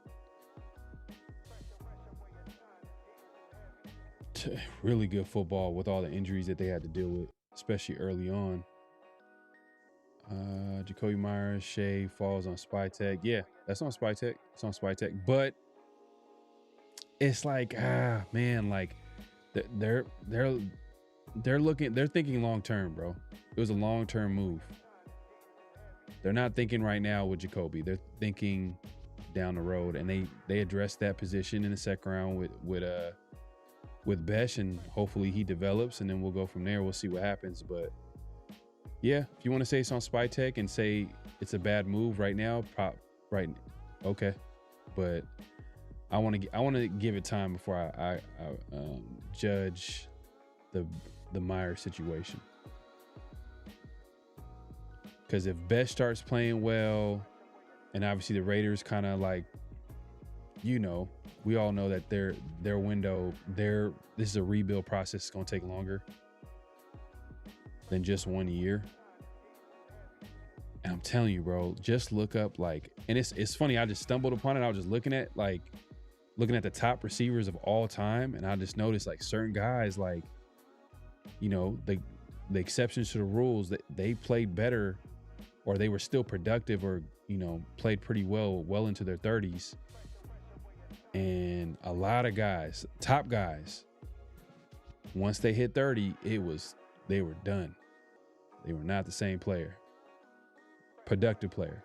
really good football with all the injuries that they had to deal with, especially early on. Jacoby Myers, Shea falls on Spytech. Yeah, that's on Spytech. It's on Spytech. But it's like, man, like they're thinking long term, bro. It was a long term move. They're not thinking right now with Jacoby. They're thinking down the road, and they addressed that position in the second round with Besh, and hopefully he develops, and then we'll go from there. We'll see what happens. But yeah, if you want to say it's on Spytech and say it's a bad move right now, okay. But I want to give it time before I judge the Meyer situation. Because if Besh starts playing well, and obviously the Raiders kind of like, we all know that their window, this is a rebuild process. It's going to take longer than just 1 year. And I'm telling you, bro, just look up and it's funny. I just stumbled upon it. I was just looking at the top receivers of all time, and I just noticed certain guys, the exceptions to the rules, that they played better, or they were still productive, or played pretty well into their 30s. And a lot of guys, top guys, once they hit 30, they were done. They were not the same player. Productive player.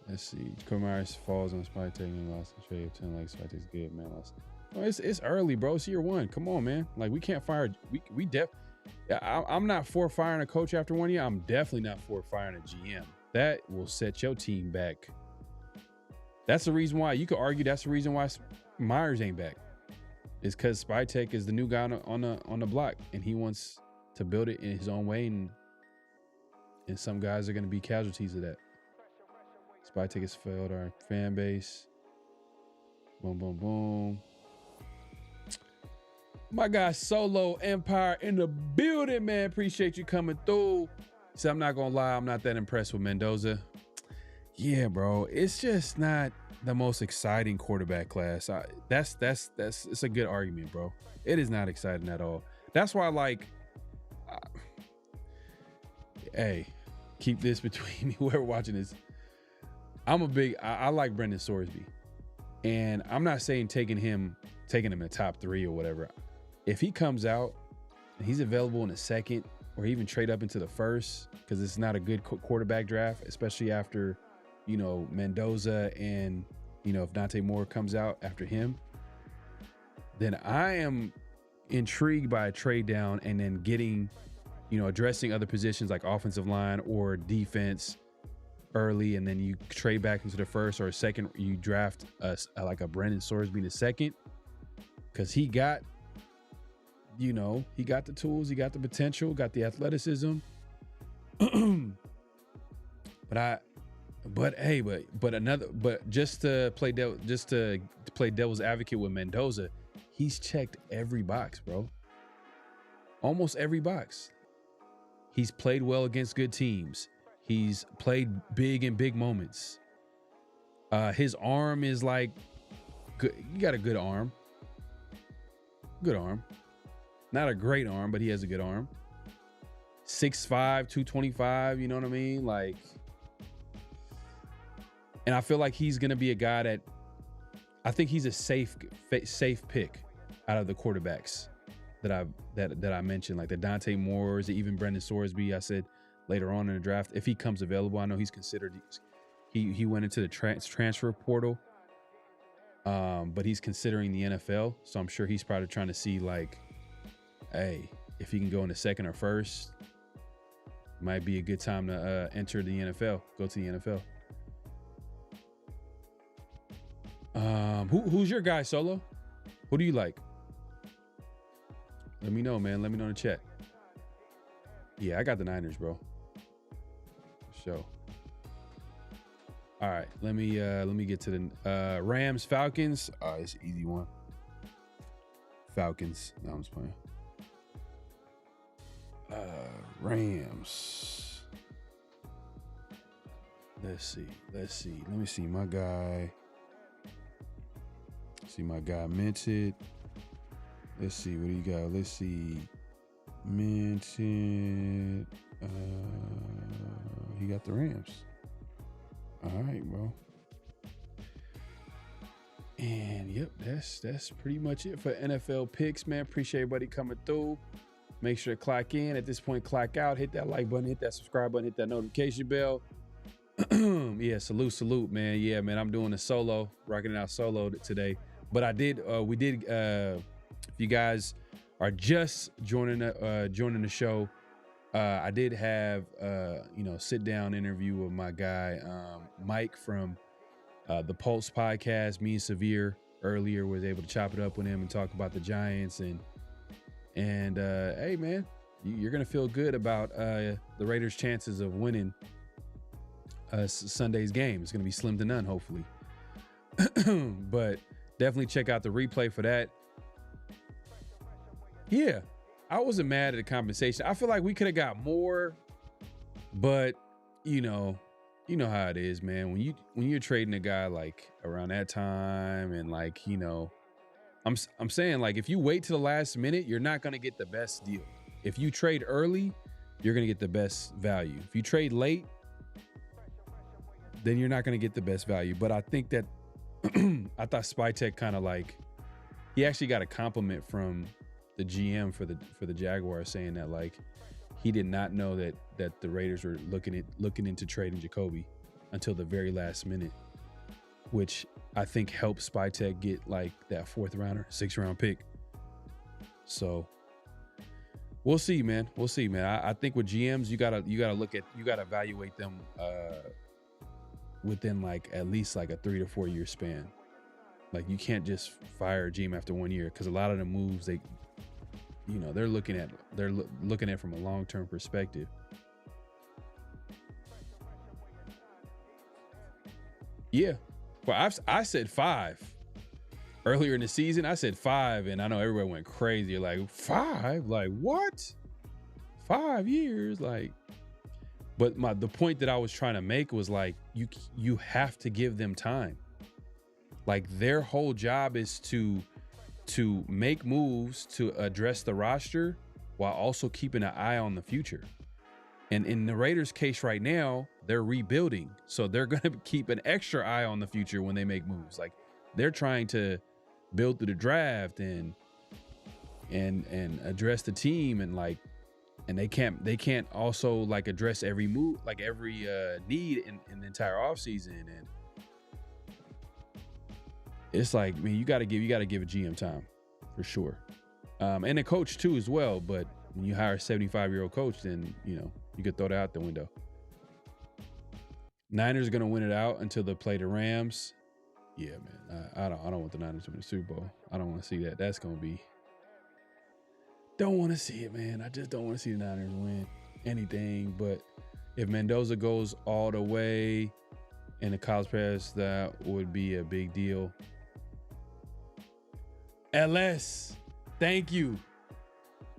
Let's see. Jacoby Myers falls on Spytech and lost the trade of 10. Spytech's good, man. Oh, it's early, bro. It's year one. Come on, man. We can't fire. I'm not for firing a coach after 1 year. I'm definitely not for firing a GM. That will set your team back. That's the reason why you could argue. That's the reason why Myers ain't back. Is because Spytech is the new guy on the block, and he wants to build it in his own way, and some guys are going to be casualties of that. Spytech has failed our fan base. Boom, boom, boom. My guy Solo Empire in the building, man. Appreciate you coming through. So I'm not gonna lie, I'm not that impressed with Mendoza. Yeah, bro, it's just not the most exciting quarterback class. That's it's a good argument, bro. It is not exciting at all. That's why, hey, keep this between me. Whoever watching this, I like Brendan Sorsby, and I'm not saying taking him in the top 3 or whatever. If he comes out and he's available in the second, or even trade up into the first, because it's not a good quarterback draft, especially after, Mendoza and, if Dante Moore comes out after him, then I am intrigued by a trade down and then getting, addressing other positions like offensive line or defense early, and then you trade back into the first or second. You draft a Brendan Sorsby in the second, because he got the tools, he got the potential, got the athleticism. But just to play devil's advocate with Mendoza, he's checked every box, bro. Almost every box. He's played well against good teams. He's played big in big moments. His arm is good. You got a good arm. Good arm. Not a great arm, but he has a good arm. 6'5", 225, you know what I mean? And I feel like he's going to be a guy that, I think he's a safe pick out of the quarterbacks. that I mentioned, like the Dante Moores, even Brendan Sorsby. I said later on in the draft, if he comes available, I know he's considered. He went into the transfer portal, but he's considering the NFL. So I'm sure he's probably trying to see like, hey, if he can go in the second or first, might be a good time to enter the NFL, go to the NFL. Who's your guy, Solo? Who do you like? Let me know, man. Let me know in the chat. Yeah, I got the Niners, bro. For sure. All right, let me get to the Rams Falcons. It's an easy one. Falcons. No, I'm just playing. Rams. Let's see. Let me see my guy. See my guy minted. Let's see what do you got. Let's see. Minted. He got the Rams. All right, bro. And yep, that's pretty much it for NFL picks, man. Appreciate everybody coming through. Make sure to clock in. At this point, clock out. Hit that like button, hit that subscribe button, hit that notification bell. Yeah, salute, man. Yeah, man, I'm doing a solo, rocking it out solo today. But if you guys are just joining the show, I did have sit down interview with my guy Mike from the Pulse podcast. Me and Severe earlier was able to chop it up with him and talk about the Giants and hey man, you're gonna feel good about the Raiders' chances of winning Sunday's game. It's gonna be slim to none, hopefully. But definitely check out the replay for that. Yeah, I wasn't mad at the compensation. I feel like we could have got more, but you know how it is, man. When you're trading a guy like around that time, and like I'm saying, like, if you wait to the last minute, you're not gonna get the best deal. If you trade early, you're gonna get the best value. If you trade late, then you're not gonna get the best value. But I think that I thought Spytek kind of like, he actually got a compliment from the GM for the Jaguars, saying that like he did not know that the Raiders were looking into trading Jacoby until the very last minute, which I think helped Spytek get like that 4th rounder, 6th round pick. So we'll see, man. I think with GMs, you gotta evaluate them within like at least like a 3 to 4 year span. Like you can't just fire a GM after 1 year, because a lot of the moves they're looking at from a long-term perspective. Yeah. Well, I said 5 earlier in the season. I said 5, and I know everybody went crazy. Like 5? Like what? 5 years? Like, but the point that I was trying to make was like you have to give them time. Like their whole job is to make moves to address the roster while also keeping an eye on the future. And in the Raiders' case right now, they're rebuilding. So they're going to keep an extra eye on the future when they make moves. Like they're trying to build through the draft and address the team, and like, and they can't also like address every move, like every need in the entire offseason. And it's like, I mean, you got to give a GM time for sure. And a coach too as well. But when you hire a 75-year-old coach, then, you could throw that out the window. Niners are going to win it out until they play the Rams. Yeah, man. I don't want the Niners to win the Super Bowl. I don't want to see that. That's going to be, don't want to see it, man. I just don't want to see the Niners win anything. But if Mendoza goes all the way in the college pass, that would be a big deal. LS, thank you,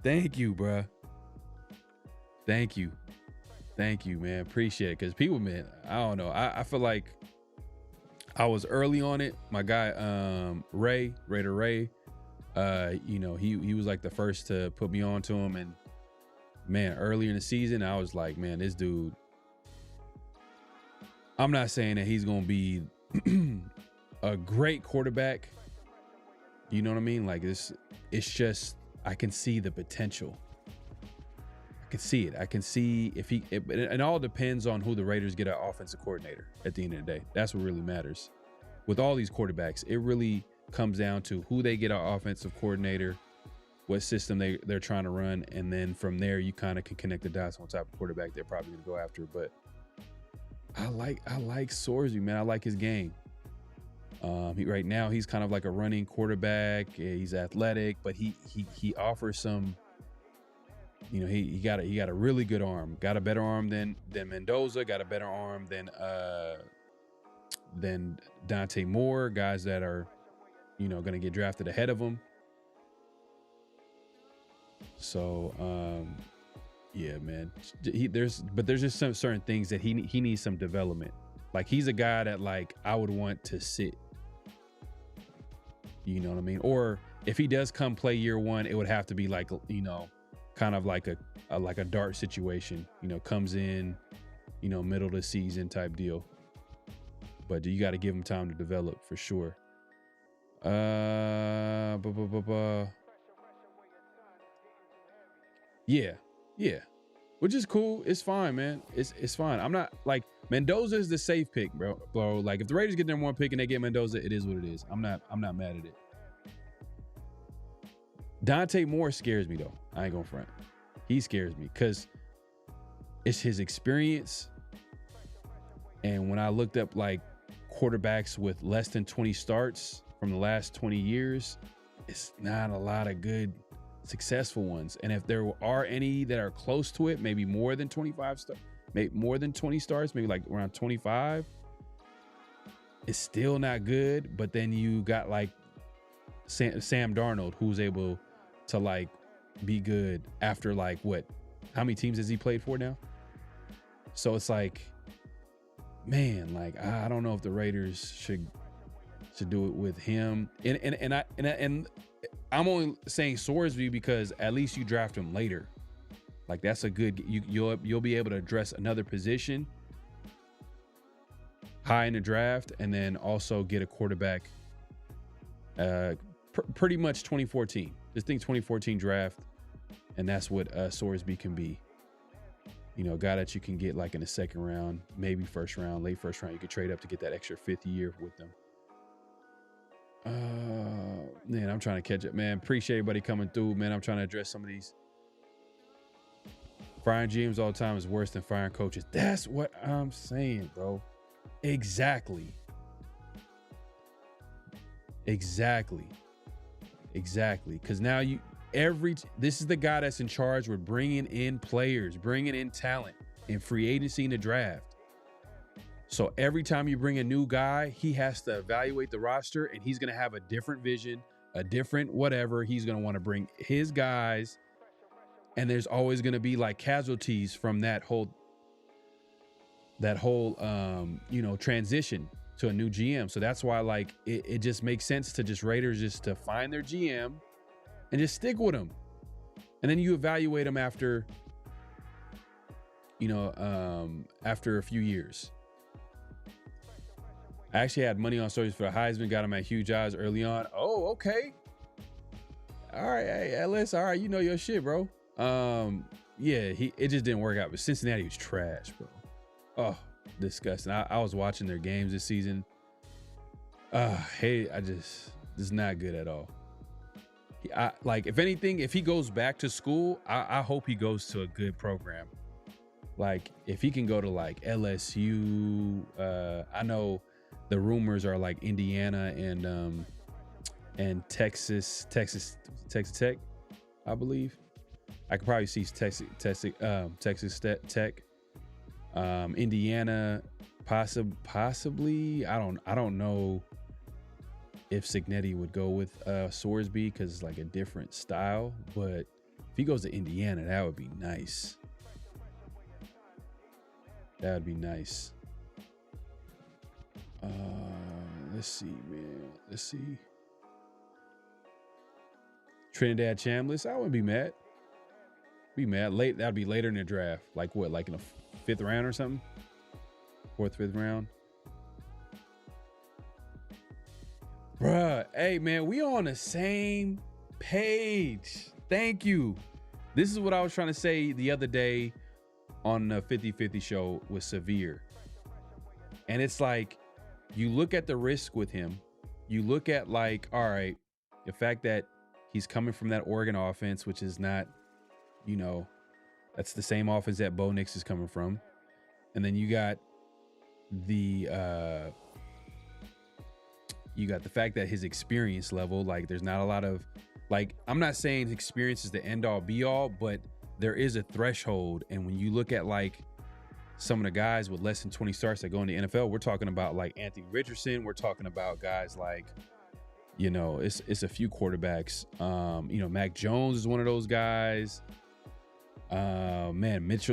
bruh. Thank you, man. Appreciate it. Because people, man, I don't know. I feel like I was early on it. My guy, Raider Ray, he was like the first to put me on to him. And man, earlier in the season, I was like, man, this dude, I'm not saying that he's going to be a great quarterback. You know what I mean? Like it's just I can see the potential. I can see it. I can see if it all depends on who the Raiders get an offensive coordinator at the end of the day. That's what really matters. With all these quarterbacks, it really comes down to who they get an offensive coordinator, what system they're trying to run, and then from there you kind of can connect the dots on what type of quarterback they're probably going to go after. But I like Sorsby, man. I like his game. Right now he's kind of like a running quarterback. He's athletic, but he offers some. You know, he got a really good arm. Got a better arm than Mendoza. Got a better arm than Dante Moore. Guys that are, you know, going to get drafted ahead of him. So, yeah, man. There's just some certain things that he needs some development. Like, he's a guy that, like, I would want to sit. You know what I mean? Or if he does come play year one, it would have to be like, you know, kind of like a dart situation. You know, comes in, you know, middle of the season type deal. But you got to give him time to develop for sure. Yeah. Which is cool. It's fine, man. It's fine. I'm not like Mendoza is the safe pick, bro. Like if the Raiders get their one pick and they get Mendoza, it is what it is. I'm not mad at it. Dante Moore scares me though. I ain't gonna front. He scares me because it's his experience. And when I looked up like quarterbacks with less than 20 starts from the last 20 years, it's not a lot of good successful ones. And if there are any that are close to it, maybe more than 25 starts, maybe more than 20 starts, maybe like around 25, it's still not good. But then you got like Sam Darnold, who's able to like be good after like what? How many teams has he played for now? So it's like, man, like I don't know if the Raiders should do it with him. And I'm only saying Sorsby because at least you draft him later. Like that's a good. You'll be able to address another position high in the draft, and then also get a quarterback. Pretty much 2014. Just think 2014 draft, and that's what Sorsby can be. You know, a guy that you can get like in the second round, maybe first round, late first round. You could trade up to get that extra fifth year with them. Man, I'm trying to catch up, man. Appreciate everybody coming through, man. I'm trying to address some of these. Firing GMs all the time is worse than firing coaches. That's what I'm saying, bro. Exactly. Because now this is the guy that's in charge with bringing in players, bringing in talent in free agency in the draft. So every time you bring a new guy, he has to evaluate the roster, and he's going to have a different vision, a different whatever. He's going to want to bring his guys, and there's always going to be like casualties from that whole transition to a new GM. So that's why like it just makes sense to just Raiders just to find their GM and just stick with them. And then you evaluate them after a few years. I actually had money on Sorsby for the Heisman, got him at huge odds early on. Oh, okay. All right, hey, Ellis, all right, you know your shit, bro. It just didn't work out. But Cincinnati was trash, bro. Oh, disgusting. I was watching their games this season. This is not good at all. If anything, if he goes back to school, I hope he goes to a good program. Like, if he can go to like LSU, I know the rumors are like Indiana and Texas Tech, I believe. I could probably see Texas Tech, Indiana, possibly. I don't know if Cignetti would go with Sorsby because it's like a different style. But if he goes to Indiana, that would be nice. That would be nice. Let's see, man. Let's see. Trinidad Chambliss, I wouldn't be mad. Late, that'd be later in the draft. Like what? Like in the fifth round or something? Fourth, fifth round. Bruh, hey man, we on the same page. Thank you. This is what I was trying to say the other day on the 50-50 show with Severe. And it's like, you look at the risk with him. You look at like, all right, the fact that he's coming from that Oregon offense, which is not, you know, that's the same offense that Bo Nix is coming from. And then you got the fact that his experience level, like there's not a lot of, like, I'm not saying experience is the end all be all, but there is a threshold. And when you look at like some of the guys with less than 20 starts that go in the NFL, we're talking about like Anthony Richardson. We're talking about guys like, you know, it's a few quarterbacks. You know, Mac Jones is one of those guys. Man, Mitch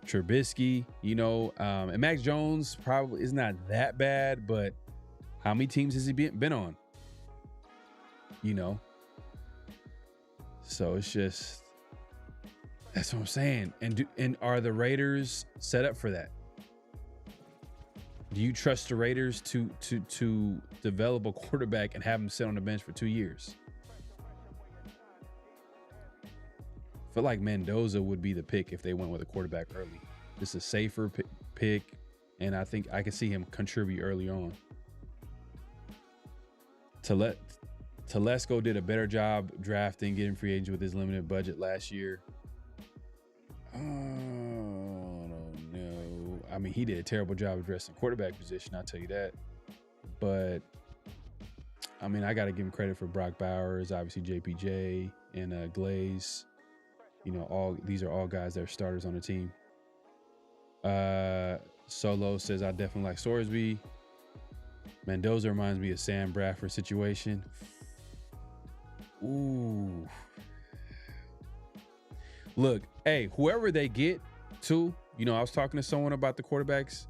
Trubisky, you know, and Mac Jones probably is not that bad, but how many teams has he been on? You know, so it's just, that's what I'm saying. And are the Raiders set up for that? Do you trust the Raiders to develop a quarterback and have him sit on the bench for 2 years? I feel like Mendoza would be the pick if they went with a quarterback early. It's a safer pick, and I think I can see him contribute early on. Telesco did a better job drafting, getting free agents with his limited budget last year. I don't know. I mean, he did a terrible job addressing quarterback position, I'll tell you that. But, I mean, I got to give him credit for Brock Bowers, obviously JPJ, and Glaze. You know, these are all guys that are starters on the team. Solo says, I definitely like Sorsby. Mendoza reminds me of Sam Bradford situation. Ooh. Look, hey, whoever they get to, you know, I was talking to someone about the quarterbacks,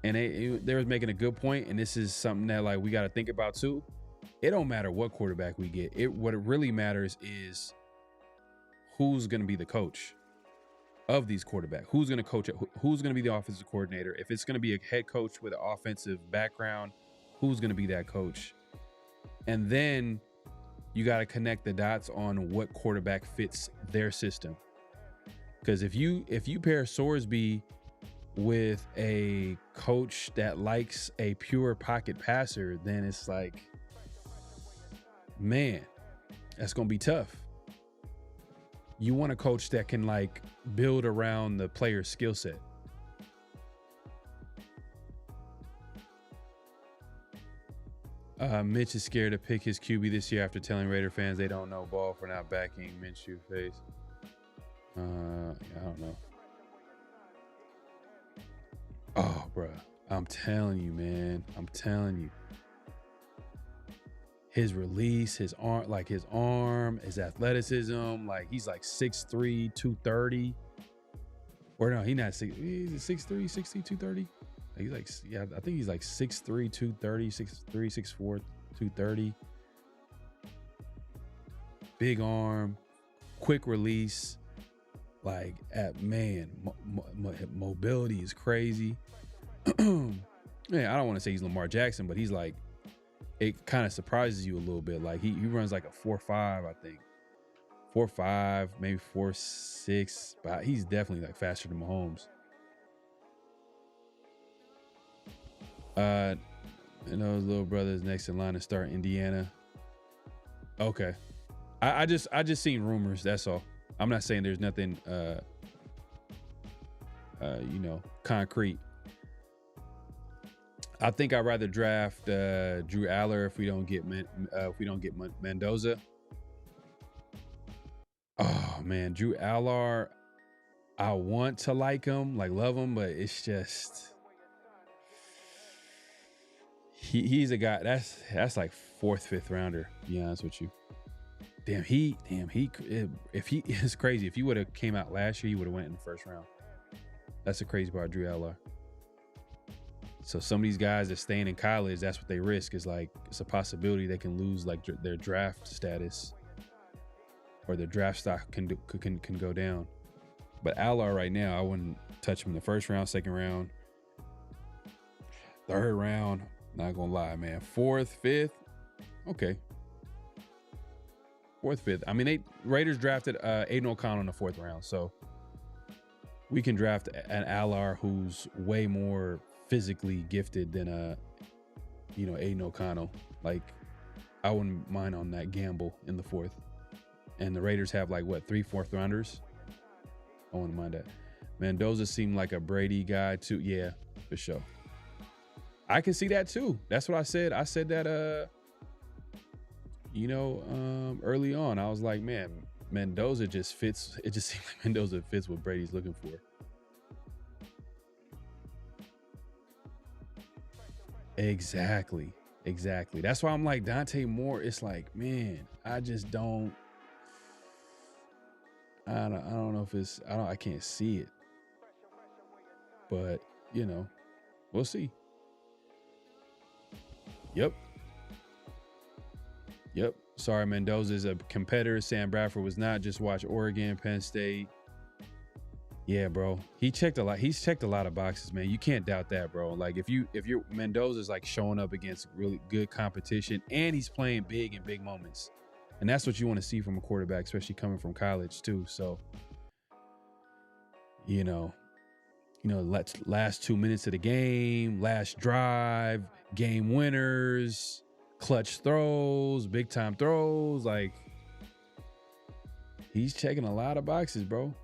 and they was making a good point, and this is something that like we got to think about too. It don't matter what quarterback we get. What it really matters is who's going to be the coach of these quarterbacks. Who's going to coach it? Who's going to be the offensive coordinator? If it's going to be a head coach with an offensive background, who's going to be that coach? And then you got to connect the dots on what quarterback fits their system. Because if you pair Sorsby with a coach that likes a pure pocket passer, then it's like, man, that's going to be tough. You want a coach that can like build around the player's skill set. Mitch is scared to pick his QB this year after telling Raider fans they don't know ball for not backing Minshew face. I don't know. Oh, bro, I'm telling you, man. I'm telling you. His release, his arm, his athleticism, like he's like 6'3", 230. Or no, he's not 6'3", 6'3", 230. He's like, yeah, I think he's like 6'3", 230, 6'3", 6'4", 230. Big arm, quick release. Like, mobility is crazy. Man, I don't want to say he's Lamar Jackson, but he's like, it kind of surprises you a little bit. Like he runs like a 4.5, I think. 4.5, maybe 4.6, but he's definitely like faster than Mahomes. And those little brothers next in line to start Indiana. Okay. I just seen rumors, that's all. I'm not saying there's nothing concrete. I think I'd rather draft Drew Aller if we don't get Mendoza. Oh man, Drew Aller, I want to like him, like love him, but it's just he's a guy that's like 4th, 5th rounder, to be honest with you. If he it's crazy. If he would have came out last year, he would have went in the 1st round. That's the crazy part, Drew Aller. So some of these guys that staying in college, that's what they risk. Is like it's a possibility they can lose like their draft status, or their draft stock can go down. But Aller right now, I wouldn't touch him in the 1st round, 2nd round, 3rd round. Not gonna lie, man. 4th, 5th, okay. 4th, 5th. I mean, Raiders drafted Aiden O'Connell in the 4th round, so we can draft an Allar who's way more physically gifted than Aiden O'Connell. Like, I wouldn't mind on that gamble in the 4th. And the Raiders have like what, 3 4th rounders? I wouldn't mind that. Mendoza seemed like a Brady guy too. Yeah, for sure. I can see that too. That's what I said. I said that early on. I was like, man, Mendoza just fits. It just seems like Mendoza fits what Brady's looking for. Exactly. That's why I'm like, Dante Moore, it's like, man, I just don't. I don't know if it's. I can't see it. But we'll see. Yep. Sorry, Mendoza's a competitor. Sam Bradford was not. Just watch Oregon, Penn State. Yeah, bro. He's checked a lot of boxes, man. You can't doubt that, bro. Like if you're Mendoza's like showing up against really good competition, and he's playing big in big moments. And that's what you want to see from a quarterback, especially coming from college too. So, last 2 minutes of the game, last drive, game winners, clutch throws, big time throws. Like, he's checking a lot of boxes, bro.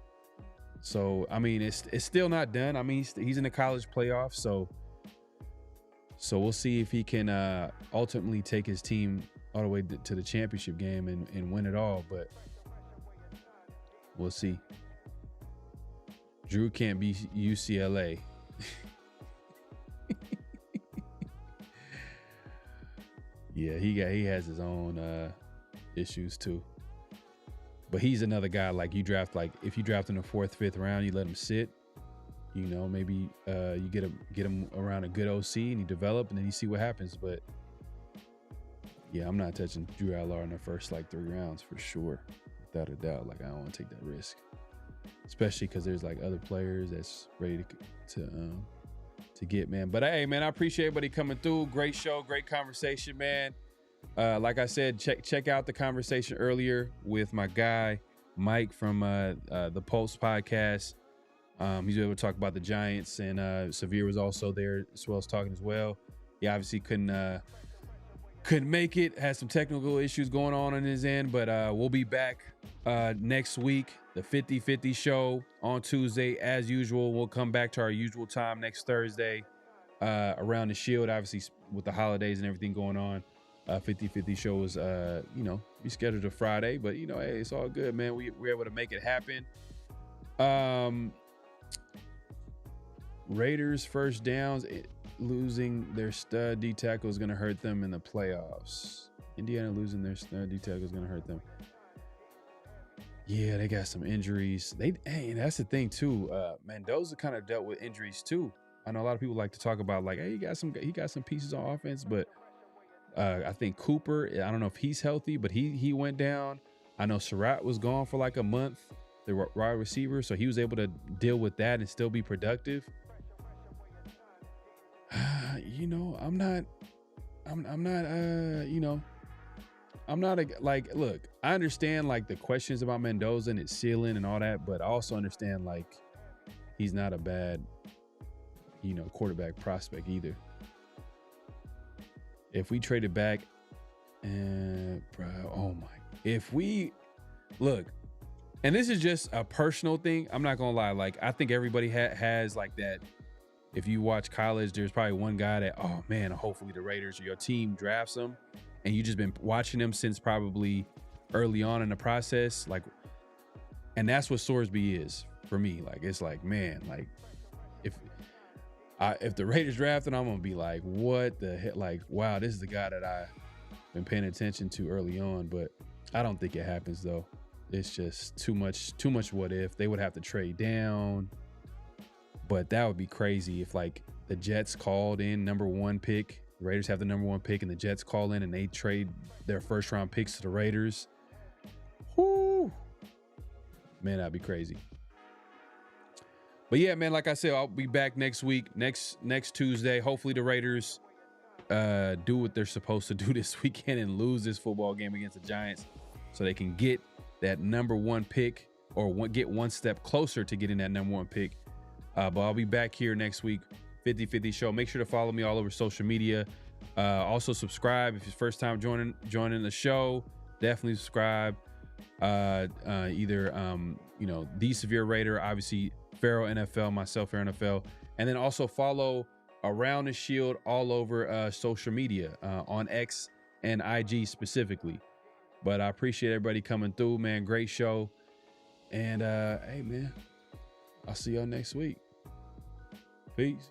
So, I mean, it's still not done. I mean, he's in the college playoffs. So we'll see if he can ultimately take his team all the way to the championship game and win it all. But we'll see. Drew can't be UCLA. Yeah, he has his own issues too. But he's another guy like you draft, like if you draft in the 4th, 5th round, you let him sit. Maybe you get him around a good OC and you develop, and then you see what happens. But yeah, I'm not touching Drew Allar in the first 3 rounds for sure, without a doubt. Like, I don't want to take that risk, especially because there's other players that's ready to get, man. But hey, man, I appreciate everybody coming through. Great show, great conversation, man. Like I said, check out the conversation earlier with my guy Mike from the Pulse podcast. He's able to talk about the Giants, and Severe was also there as well as talking as well. He obviously couldn't make it, had some technical issues going on his end, but we'll be back next week, the 50-50 show on Tuesday as usual. We'll come back to our usual time next Thursday around the Shield, obviously with the holidays and everything going on. 50-50 show is we scheduled a Friday, but hey, it's all good, man. We're able to make it happen. Raiders first downs, losing their stud D tackle is going to hurt them in the playoffs. Indiana losing their stud D tackle is going to hurt them. Yeah, they got some injuries. And that's the thing too. Mendoza kind of dealt with injuries too. I know a lot of people like to talk about hey, he got some pieces on offense, but I think Cooper, I don't know if he's healthy, but he went down. I know Surratt was gone for a month, the wide receiver, so he was able to deal with that and still be productive. Look, I understand the questions about Mendoza and his ceiling and all that, but I also understand he's not a bad, quarterback prospect either. If we traded back, if we look, and this is just a personal thing, I'm not gonna lie, I think everybody has that. If you watch college, there's probably one guy that, oh man, hopefully the Raiders or your team drafts him, and you just been watching him since probably early on in the process, and that's what Sorsby is for me. It's man, if the Raiders drafted him, I'm gonna be what the heck? Wow, this is the guy that I've been paying attention to early on, but I don't think it happens though. It's just too much what if. They would have to trade down. But that would be crazy if the Jets called in number 1 pick. The Raiders have the number 1 pick and the Jets call in and they trade their first round picks to the Raiders. Whoo! Man, that'd be crazy. But yeah, man, like I said, I'll be back next week, next Tuesday. Hopefully the Raiders do what they're supposed to do this weekend and lose this football game against the Giants so they can get that number 1 pick or get one step closer to getting that number 1 pick. But I'll be back here next week, 50-50 show. Make sure to follow me all over social media. Also subscribe if it's first time joining the show. Definitely subscribe. Either The Severe Raider, obviously PharoahNFL, myself PharoahNFL, and then also follow Around the Shield all over social media, on X and IG specifically. But I appreciate everybody coming through, man. Great show. And hey man, I'll see y'all next week. Peace.